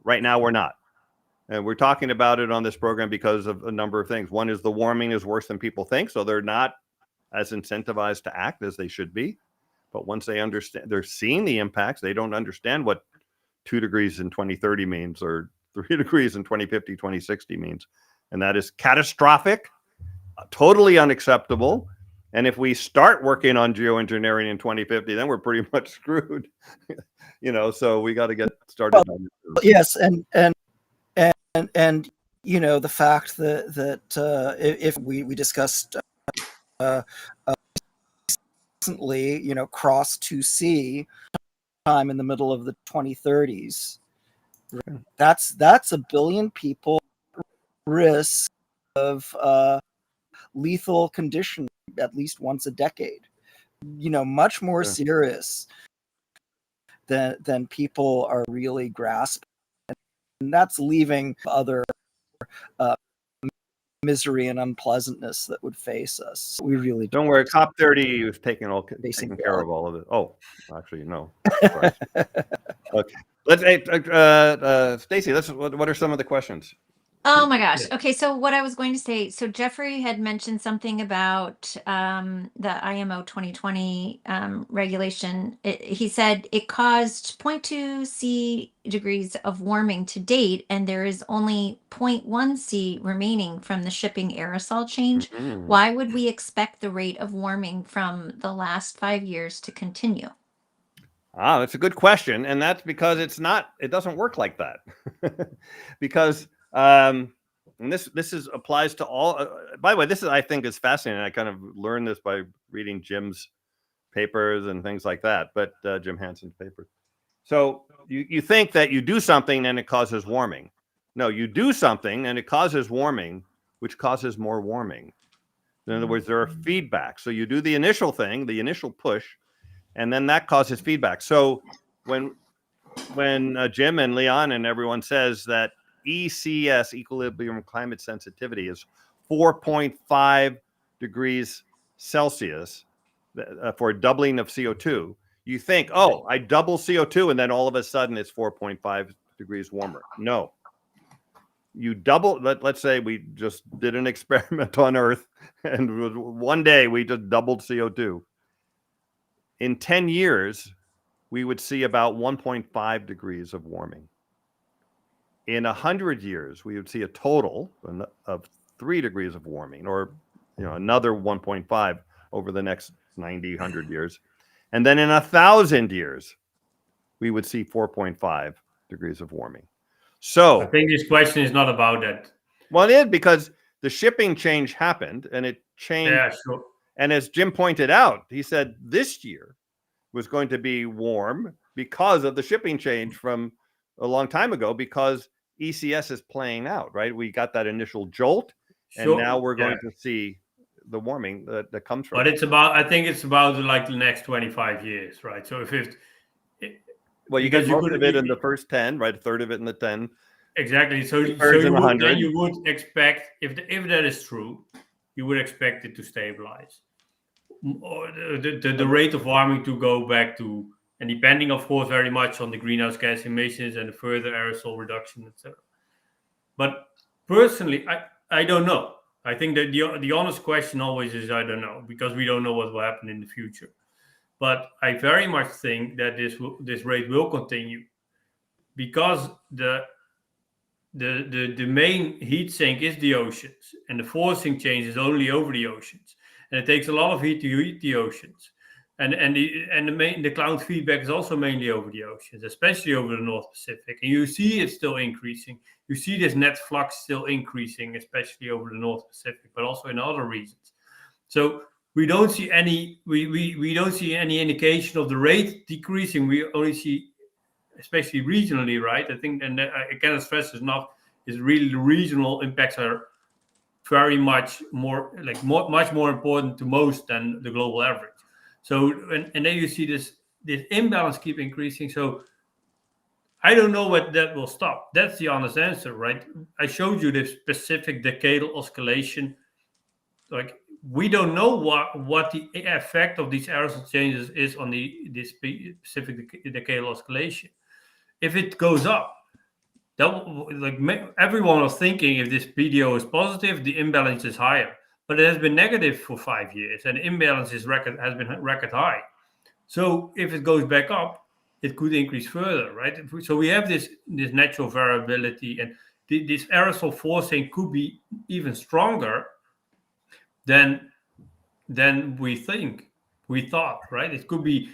Right now, we're not. And we're talking about it on this program because of a number of things. One is the warming is worse than people think, so they're not as incentivized to act as they should be. But once they understand, they're seeing the impacts, they don't understand what 2 degrees in 2030 means, or 3 degrees in 2050, 2060 means. And that is catastrophic, totally unacceptable. And if we start working on geoengineering in 2050, then we're pretty much screwed. So we got to get started on it. Yes, and the fact that if we discussed recently, crossed 2C time in the middle of the 2030s. That's a billion people risk of lethal condition at least once a decade. Much more serious than people are really grasping. And that's leaving other misery and unpleasantness that would face us. We really don't worry. COP30 is taking care of all of it. Oh, actually, no. Sorry. Okay. Let's Stacy. What are some of the questions? Oh my gosh. Okay, so what I was going to say, so Jeffrey had mentioned something about the IMO 2020 regulation. He said it caused 0.2 C degrees of warming to date, and there is only 0.1 C remaining from the shipping aerosol change. Mm-hmm. Why would we expect the rate of warming from the last 5 years to continue? That's a good question, and that's because it doesn't work like that. Because and this applies to all. By the way, I think is fascinating. I kind of learned this by reading Jim's papers and things like that. But Jim Hansen's papers. So you think that you do something and it causes warming. No, you do something and it causes warming, which causes more warming. In other words, there are feedback. So you do the initial thing, the initial push, and then that causes feedback. So when Jim and Leon and everyone says that ECS, equilibrium climate sensitivity, is 4.5 degrees Celsius for a doubling of CO2, you think, oh, I double CO2 and then all of a sudden it's 4.5 degrees warmer. No. You double, let's say we just did an experiment on Earth and one day we just doubled CO2. In 10 years, we would see about 1.5 degrees of warming. In 100 years, we would see a total of 3 degrees of warming, or another 1.5 over the next 90, 100 years. And then in 1,000 years, we would see 4.5 degrees of warming. So I think this question is not about that. Well, it is, because the shipping change happened and it changed. Yeah, sure. And as Jim pointed out, he said this year was going to be warm because of the shipping change from a long time ago, because ECS is playing out, right? We got that initial jolt, and now we're going to see the warming that comes from it. But I think it's about like the next 25 years, right? So if well, you get most of it in the first 10, right? A third of it in the 10. Exactly. So then you would expect, if that is true, you would expect it to stabilize. Or the rate of warming to go back to, and depending, of course, very much on the greenhouse gas emissions and the further aerosol reduction, etc. But personally, I don't know. I think that the honest question always is I don't know, because we don't know what will happen in the future. But I very much think that this rate will continue, because the main heat sink is the oceans, and the forcing change is only over the oceans, and it takes a lot of heat to heat the oceans, and the cloud feedback is also mainly over the oceans, especially over the North Pacific, and you see it still increasing. You see this net flux still increasing, especially over the North Pacific, but also in other regions. So we don't see any we don't see any indication of the rate decreasing. We only see, especially regionally, right? I think, and I cannot stress this enough, is really the regional impacts are very much much more important to most than the global average. So, and then you see this imbalance keep increasing. So I don't know what that will stop. That's the honest answer, right? I showed you the specific decadal oscillation. Like, we don't know what the effect of these aerosol changes is on this specific decadal oscillation. If it goes up, everyone was thinking, if this PDO is positive, the imbalance is higher. But it has been negative for 5 years, and the imbalance has been record high. So if it goes back up, it could increase further, right? So we have this natural variability, and this aerosol forcing could be even stronger than we thought, right? It could be,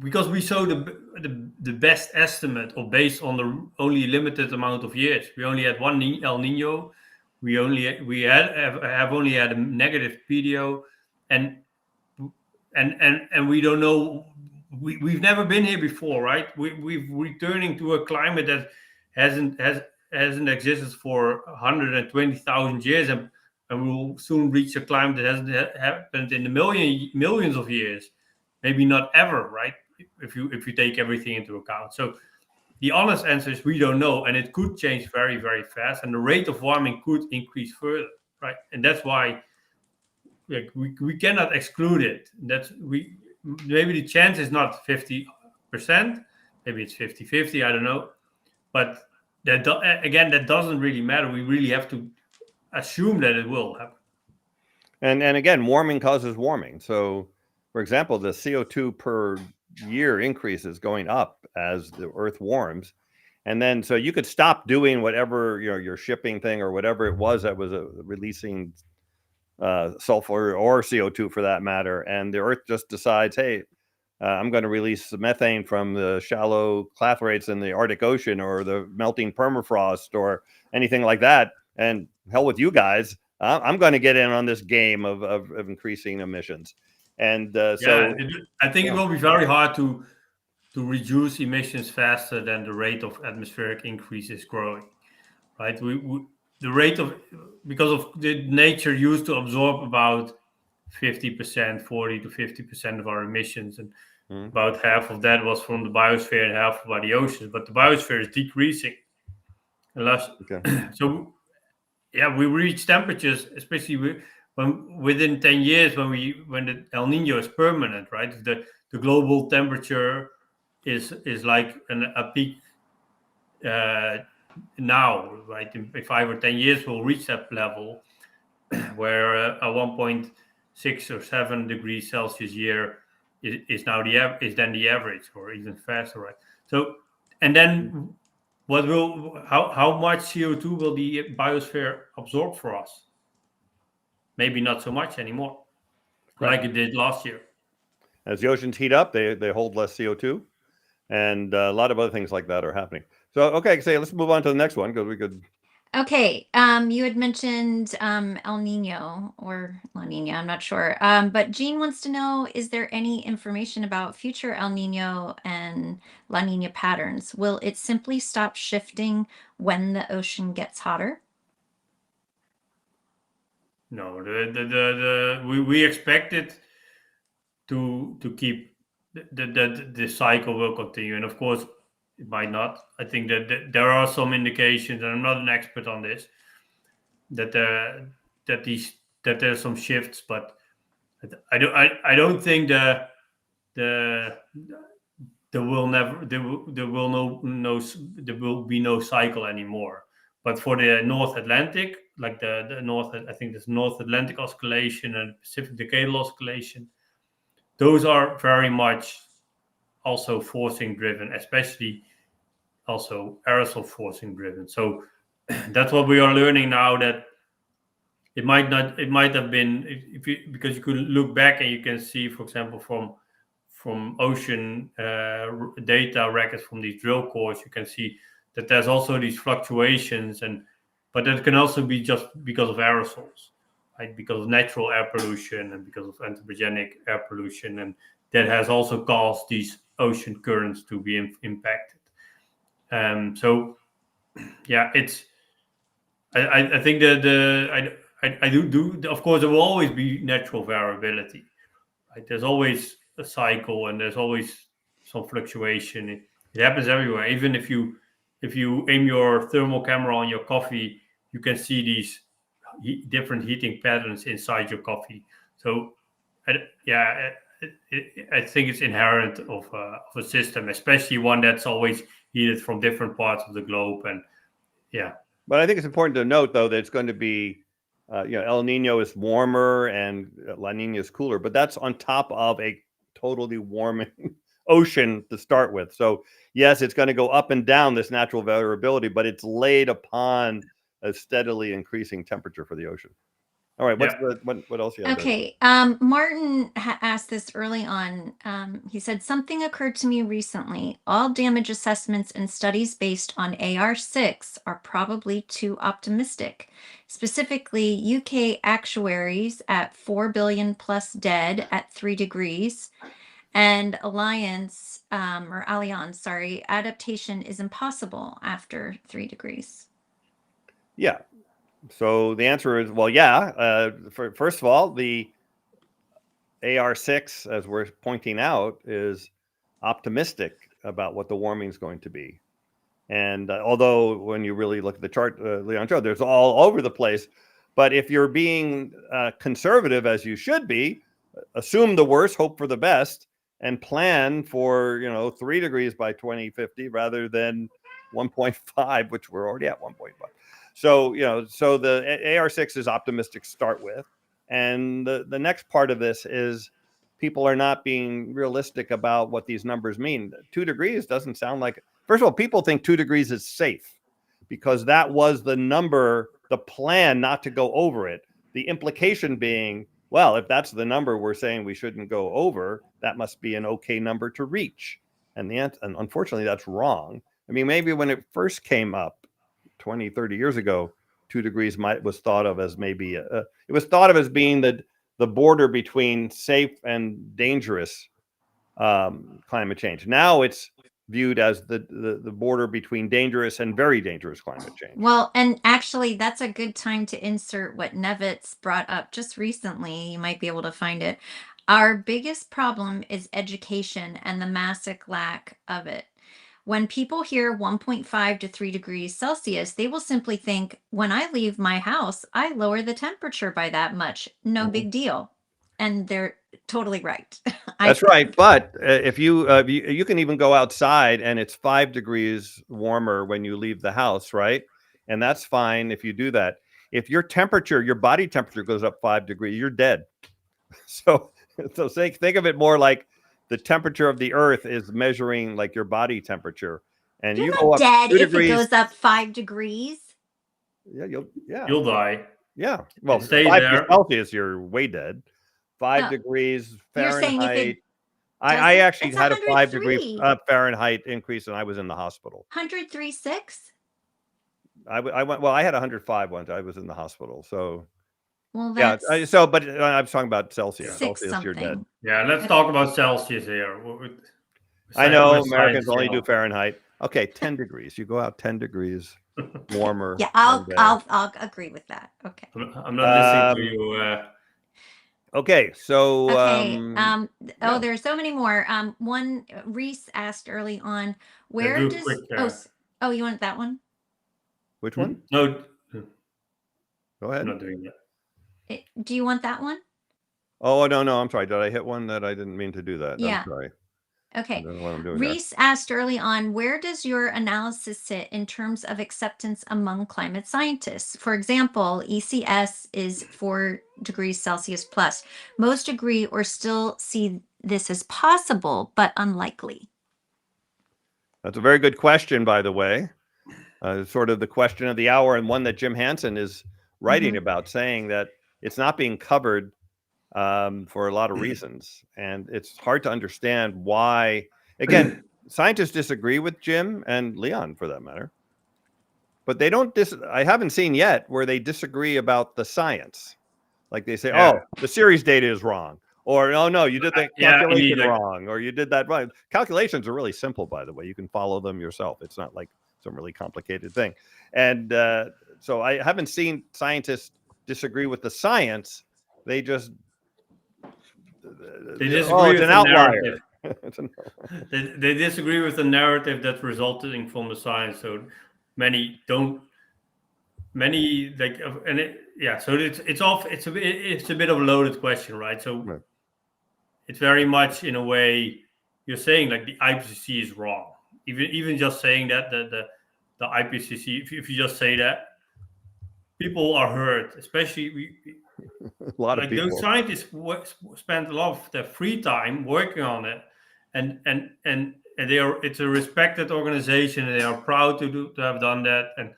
because we saw the best estimate, or based on the only limited amount of years. We only had one El Nino. We have only had a negative PDO, and and we don't know. We've never been here before, right? We've returning to a climate that hasn't existed for 120,000 years, and we'll soon reach a climate that hasn't happened in the millions of years, maybe not ever, right? If you take everything into account. So the honest answer is we don't know, and it could change very, very fast, and the rate of warming could increase further, right? And that's why, like, we cannot exclude it. That's maybe the chance is not 50%, maybe it's 50-50, I don't know. But again, that doesn't really matter. We really have to assume that it will happen. And again, warming causes warming. So, for example, the CO2 per year increase is going up as the Earth warms. And then, so you could stop doing whatever, your shipping thing or whatever it was that was releasing sulfur or CO2 for that matter. And the Earth just decides, hey, I'm going to release methane from the shallow clathrates in the Arctic Ocean or the melting permafrost or anything like that. And hell with you guys. I'm going to get in on this game of increasing emissions. And so I think it will be very hard to reduce emissions faster than the rate of atmospheric increase is growing, right? The rate of, because of the nature used to absorb about 50%, 40 to 50% of our emissions, and about half of that was from the biosphere and half by the oceans. But the biosphere is decreasing. So yeah, we reach temperatures, especially when within 10 years when the El Nino is permanent, right? The global temperature is like a peak now, right? In 5 or 10 years, we'll reach that level where a 1.6 or 7 degrees Celsius year is now then the average, or even faster, right? So, and then how much CO2 will the biosphere absorb for us? Maybe not so much anymore, like it did last year. As the oceans heat up, they hold less CO2, and a lot of other things like that are happening. So, okay, let's move on to the next one because we could. Okay, you had mentioned El Nino or La Nina, I'm not sure. But Jean wants to know, is there any information about future El Nino and La Nina patterns? Will it simply stop shifting when the ocean gets hotter? No, we expect it to keep the cycle will continue, and of course it might not. I think that there are some indications, and I'm not an expert on this, that there's some shifts, but I don't think there will be no cycle anymore. But for the North Atlantic, like the North, I think there's North Atlantic oscillation and Pacific Decadal oscillation, those are very much also forcing driven, especially also aerosol forcing driven. So that's what we are learning now, that it might have been, because you could look back and you can see, for example, from ocean data records from these drill cores, you can see that there's also these fluctuations, but that can also be just because of aerosols, right? Because of natural air pollution and because of anthropogenic air pollution, and that has also caused these ocean currents to be impacted. So yeah, it's I think that I do of course there will always be natural variability, right? There's always a cycle and there's always some fluctuation. It happens everywhere. Even if you aim your thermal camera on your coffee, you can see these different heating patterns inside your coffee. So I think it's inherent of a system, especially one that's always heated from different parts of the globe. And yeah. But I think it's important to note, though, that it's going to be, El Nino is warmer and La Nina is cooler, but that's on top of a totally warming ocean to start with. So yes, it's going to go up and down, this natural variability, but it's laid upon a steadily increasing temperature for the ocean. All right. What's Yeah. what else you have? Okay. Martin asked this early on. He said, something occurred to me recently. All damage assessments and studies based on AR6 are probably too optimistic. Specifically, UK actuaries at 4 billion plus dead at 3 degrees, and Allianz, sorry, adaptation is impossible after 3 degrees. Yeah. So the answer is, well, yeah. First of all, the AR6, as we're pointing out, is optimistic about what the warming is going to be. And although when you really look at the chart, Leon showed, there's all over the place. But if you're being conservative, as you should be, assume the worst, hope for the best, and plan for 3 degrees by 2050 rather than 1.5, which we're already at 1.5. So so the AR6 is optimistic to start with, and the next part of this is people are not being realistic about what these numbers mean. 2 degrees doesn't sound like. First of all, people think 2 degrees is safe because that was the number, the plan not to go over it. The implication being, well, if that's the number we're saying we shouldn't go over, that must be an okay number to reach. And unfortunately, that's wrong. I mean, maybe when it first came up 20, 30 years ago, 2 degrees was thought of as maybe, it was thought of as being the border between safe and dangerous climate change. Now it's viewed as the border between dangerous and very dangerous climate change. Well, and actually, that's a good time to insert what Nevitz brought up just recently. You might be able to find it. Our biggest problem is education and the massive lack of it. When people hear 1.5 to 3 degrees Celsius, they will simply think, when I leave my house, I lower the temperature by that much. No big deal. And they're totally right. That's right. But if you can even go outside and it's 5 degrees warmer when you leave the house, right? And that's fine if you do that. If your body temperature goes up 5 degrees, you're dead. So think of it more like the temperature of the earth is measuring like your body temperature. And You're you not go up dead 2 if degrees. it goes up 5 degrees. Yeah, You'll die. Yeah. Well, And stay 5 there. degrees Celsius, you're way dead. 5 degrees You're saying if Fahrenheit. it I actually it's had a 5-degree 103. Fahrenheit increase, and I was in the hospital. 103.6? I went. Well, I had 105 once. I was in the hospital. So Well, yeah. that's But I was talking about Celsius. 6 Celsius, you're dead. something. Yeah, let's talk about Celsius here. I know With Americans science, only yeah. do Fahrenheit. Okay, 10 degrees. You go out 10 degrees warmer. Yeah, one day. I'll agree with that. Okay. I'm not listening to you. Okay, so Okay. yeah. There's so many more. One Reese asked early on, where do a does quick, you want that one? Which one? No, Go ahead. I'm not doing that. Do you want that one? Oh no, I'm sorry. Did I hit one that I didn't mean to do that? Yeah. I'm sorry. Okay. I don't know what I'm doing Reese asked early on, where does your analysis sit in terms of acceptance among climate scientists? For example, ECS is 4 degrees Celsius plus. Most agree or still see this as possible, but unlikely. That's a very good question, by the way. Sort of the question of the hour, and one that Jim Hansen is writing about, saying that it's not being covered for a lot of reasons. And it's hard to understand why. Again, scientists disagree with Jim and Leon, for that matter. But they don't I haven't seen yet where they disagree about the science. Like they say, oh, the series data is wrong. Or, oh, no, you did the calculation wrong. Or you did that right. Calculations are really simple, by the way. You can follow them yourself. It's not like some really complicated thing. And so I haven't seen scientists disagree with the science. They just they disagree with an the outlier. They disagree with the narrative that's resulting from the science. So many like, and so it's a bit of a loaded question, right? So it's very much in a way you're saying like the IPCC is wrong. Even just saying that the IPCC, if you just say that, people are hurt, especially a lot of people. Those scientists spend a lot of their free time working on it, and it's a respected organization, and they are proud to have done that. And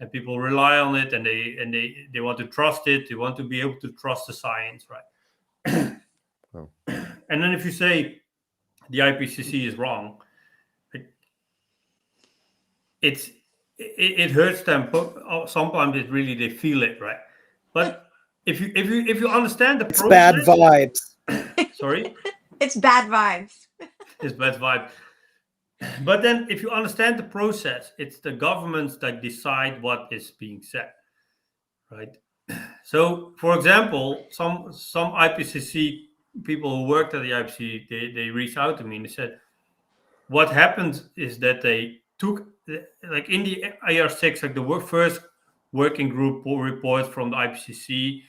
and people rely on it, and they want to trust it. They want to be able to trust the science, right? Oh. And then if you say the IPCC is wrong, it hurts them. Sometimes they feel it, right? But if you understand the It's process, bad vibes. sorry, It's bad vibes. it's bad vibe. But then if you understand the process, it's the governments that decide what is being said, right? So, for example, some IPCC people who worked at the IPCC, they reached out to me and they said, what happened is that they took, like in the AR6, like the first working group report from the IPCC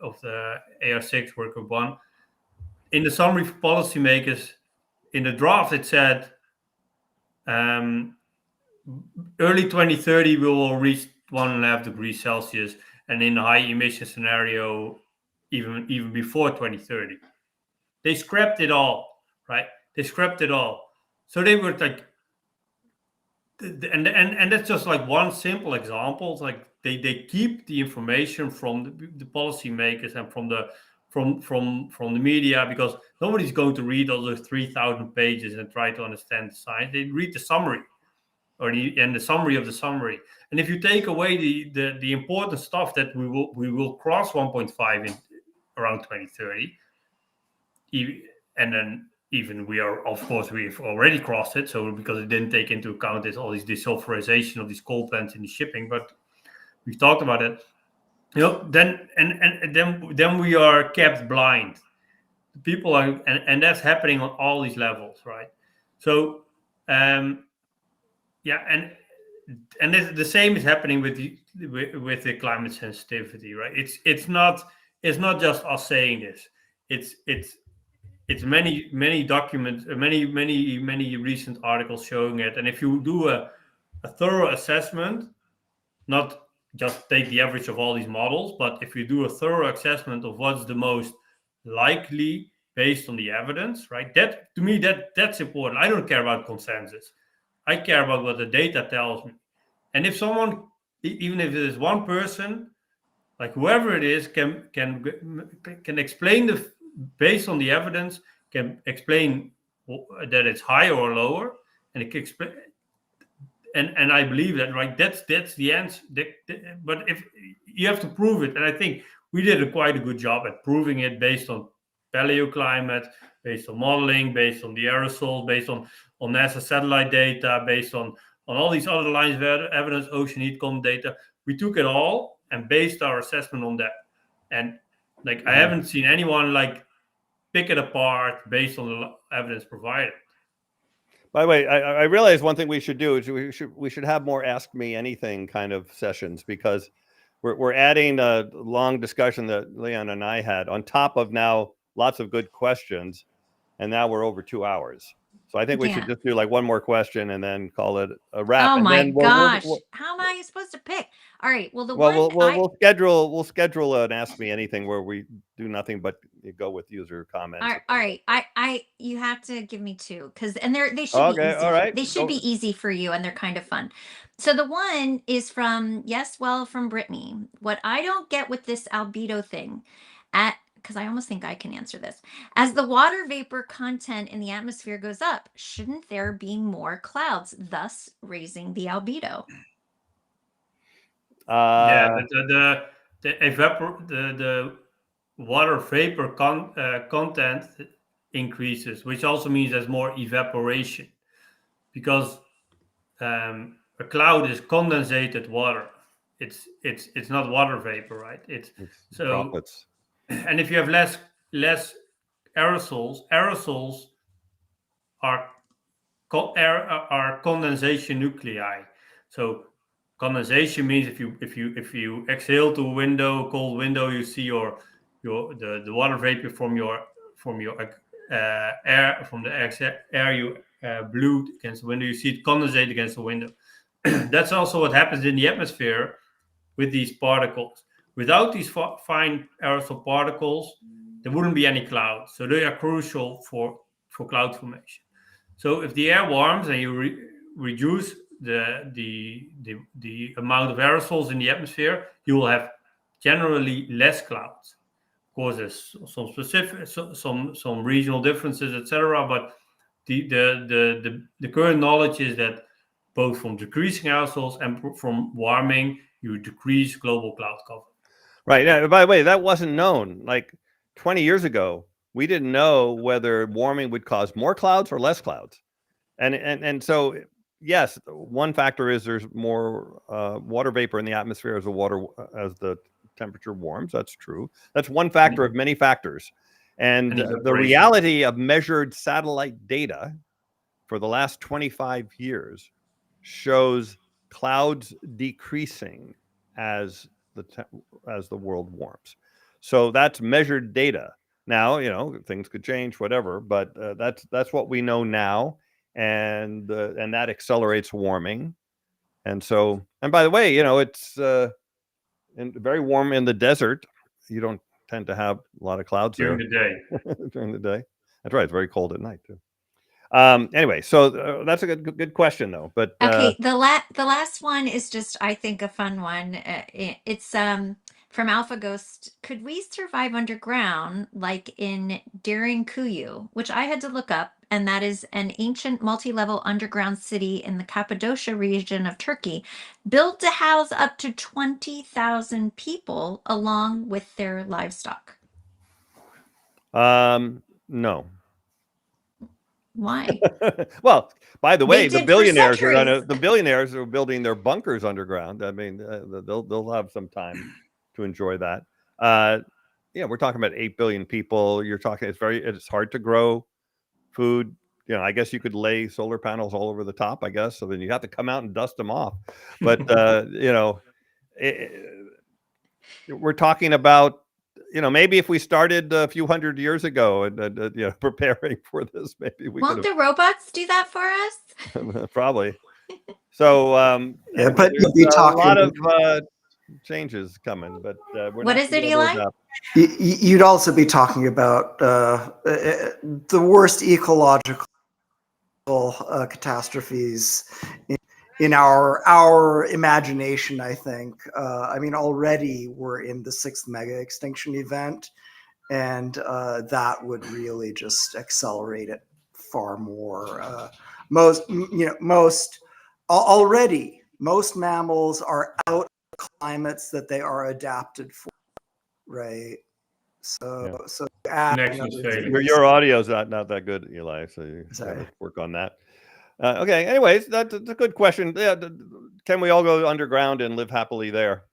of the AR6 work group 1, in the summary for policymakers, in the draft it said, early 2030 we will reach 1.5 degrees Celsius, and in the high emission scenario, even before 2030. They scrapped it all, right? They scrapped it all. So they were like, and that's just like one simple example. It's like they keep the information from the policymakers and from the media, because nobody's going to read all those 3,000 pages and try to understand the science. They read the summary, and the summary of the summary. And if you take away the important stuff that we will cross 1.5 in around 2030, and then even we've already crossed it. So because it didn't take into account all this desulfurization of these coal plants in the shipping, but we've talked about it. Then we are kept blind. People are, and that's happening on all these levels, right? So, and the same is happening with the climate sensitivity, right? It's not just us saying this. It's many documents, many recent articles showing it. And if you do a thorough assessment, not just take the average of all these models, but if you do a thorough assessment of what's the most likely based on the evidence, right? That, to me, that's important. I don't care about consensus. I care about what the data tells me. And if someone, even if it is one person, like whoever it is, can explain based on the evidence, can explain that it's higher or lower, and it can explain. And I believe that, right? That's the answer. But if you have to prove it, and I think we did quite a good job at proving it based on paleoclimate, based on modeling, based on the aerosols, based on NASA satellite data, based on all these other lines of evidence, ocean heat column data. We took it all and based our assessment on that. And like, I haven't seen anyone like pick it apart based on the evidence provided. By the way, I realize one thing we should do is we should have more Ask Me Anything kind of sessions, because we're adding a long discussion that Leon and I had on top of now lots of good questions, and now we're over 2 hours. So I think we should just do like one more question and then call it a wrap. Oh and my then gosh! How am I supposed to pick? All right. Well, we'll schedule an Ask Me Anything where we do nothing but go with user comments. All right. You have to give me two, because they should be easy. All right. They should be easy for you, and they're kind of fun. So the one is from from Brittany. What I don't get with this albedo thing, because I almost think I can answer this. As the water vapor content in the atmosphere goes up, shouldn't there be more clouds, thus raising the albedo? The water vapor content increases, which also means there's more evaporation, because a cloud is condensated water. It's not water vapor, right? It's so droplets. And if you have less aerosols are condensation nuclei. So condensation means if you exhale to a window, cold window, you see the water vapor from your air, from the air you blew against the window. You see it condensate against the window. That's also what happens in the atmosphere with these particles. Without these fine aerosol particles, there wouldn't be any clouds. So they are crucial for cloud formation. So if the air warms and you reduce the amount of aerosols in the atmosphere, you will have generally less clouds. Of course, there's some specific, some regional differences, etc. But the current knowledge is that both from decreasing aerosols and from warming, you decrease global cloud cover. Right. Now, by the way, that wasn't known. Like 20 years ago, we didn't know whether warming would cause more clouds or less clouds. And so, yes, one factor is there's more water vapor in the atmosphere as the temperature warms. That's true. That's one factor of many factors. And the reality of measured satellite data for the last 25 years shows clouds decreasing as the world warms. So that's measured data. Now, things could change, whatever, but that's what we know now, and that accelerates warming. And so, and by the way, it's very warm in the desert. You don't tend to have a lot of clouds during there the day. during the day. That's right. It's very cold at night too. Anyway, so that's a good question though. But okay, the last one is just, I think, a fun one. It's from Alpha Ghost. Could we survive underground like in Derinkuyu, which I had to look up, and that is an ancient multi-level underground city in the Cappadocia region of Turkey, built to house up to 20,000 people along with their livestock? No. Why? Well, by the way, the billionaires are building their bunkers underground. I mean, they'll have some time to enjoy that. We're talking about 8 billion people. You're talking, it's hard to grow food. I guess you could lay solar panels all over the top, I guess. So then you have to come out and dust them off. But, we're talking about, maybe if we started a few hundred years ago and preparing for this, maybe we won't the robots do that for us? probably. So but there's be a lot of changes coming, but what is it, Eli? You'd also be talking about the worst ecological catastrophes in our imagination, I think. Already we're in the 6th mega extinction event, and that would really just accelerate it far more. Most mammals are out of climates that they are adapted for, right? So your audio's not that good, Eli. So you gotta work on that. Okay. Anyways, that's a good question. Yeah, can we all go underground and live happily there?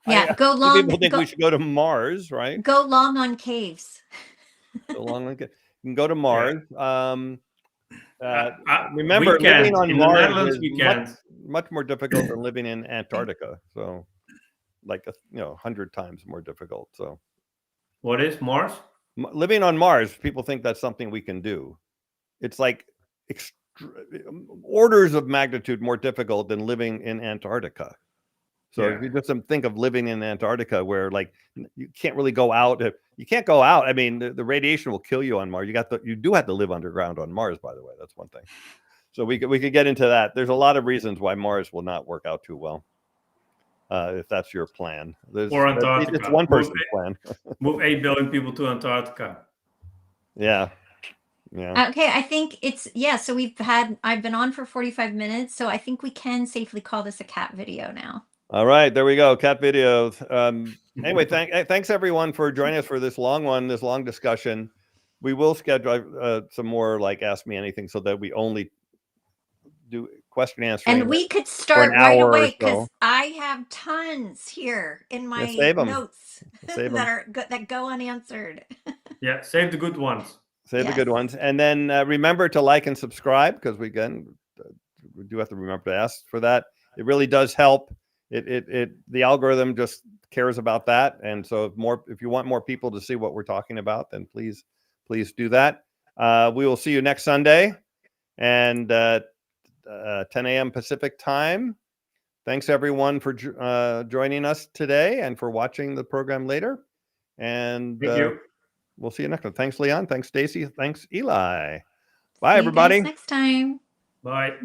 Yeah, go long. People think we should go to Mars, right? Go long on caves. Go long on caves. You can go to Mars. Yeah. Remember, living on in Mars the Netherlands, is much more difficult than living in Antarctica. So, like 100 times more difficult. So, what is Mars? Living on Mars, people think that's something we can do. It's like orders of magnitude more difficult than living in Antarctica. So if you just think of living in Antarctica, where like you can't really go out. You can't go out. I mean, the radiation will kill you on Mars. You do have to live underground on Mars, by the way. That's one thing. So we could get into that. There's a lot of reasons why Mars will not work out too well. If that's your plan. Or Antarctica. It's one person's plan. Move 8 billion people to Antarctica. Yeah. Yeah. Okay, I think so I've been on for 45 minutes, so I think we can safely call this a cat video now. All right, there we go. Cat videos. Anyway, thanks everyone for joining us for this long discussion. We will schedule some more like Ask Me Anything so that we only do question answering. And we could start right away because I have tons here in my notes that go unanswered. Yeah, save the good ones. Save the good ones. And then remember to like and subscribe, because we do have to remember to ask for that. It really does help. The algorithm just cares about that. And so if you want more people to see what we're talking about, then please do that. We will see you next Sunday and 10 a.m. Pacific time. Thanks everyone for joining us today and for watching the program later. And thank you. We'll see you next time. Thanks, Leon. Thanks, Stacy. Thanks, Eli. Bye, everybody. See you guys next time. Bye.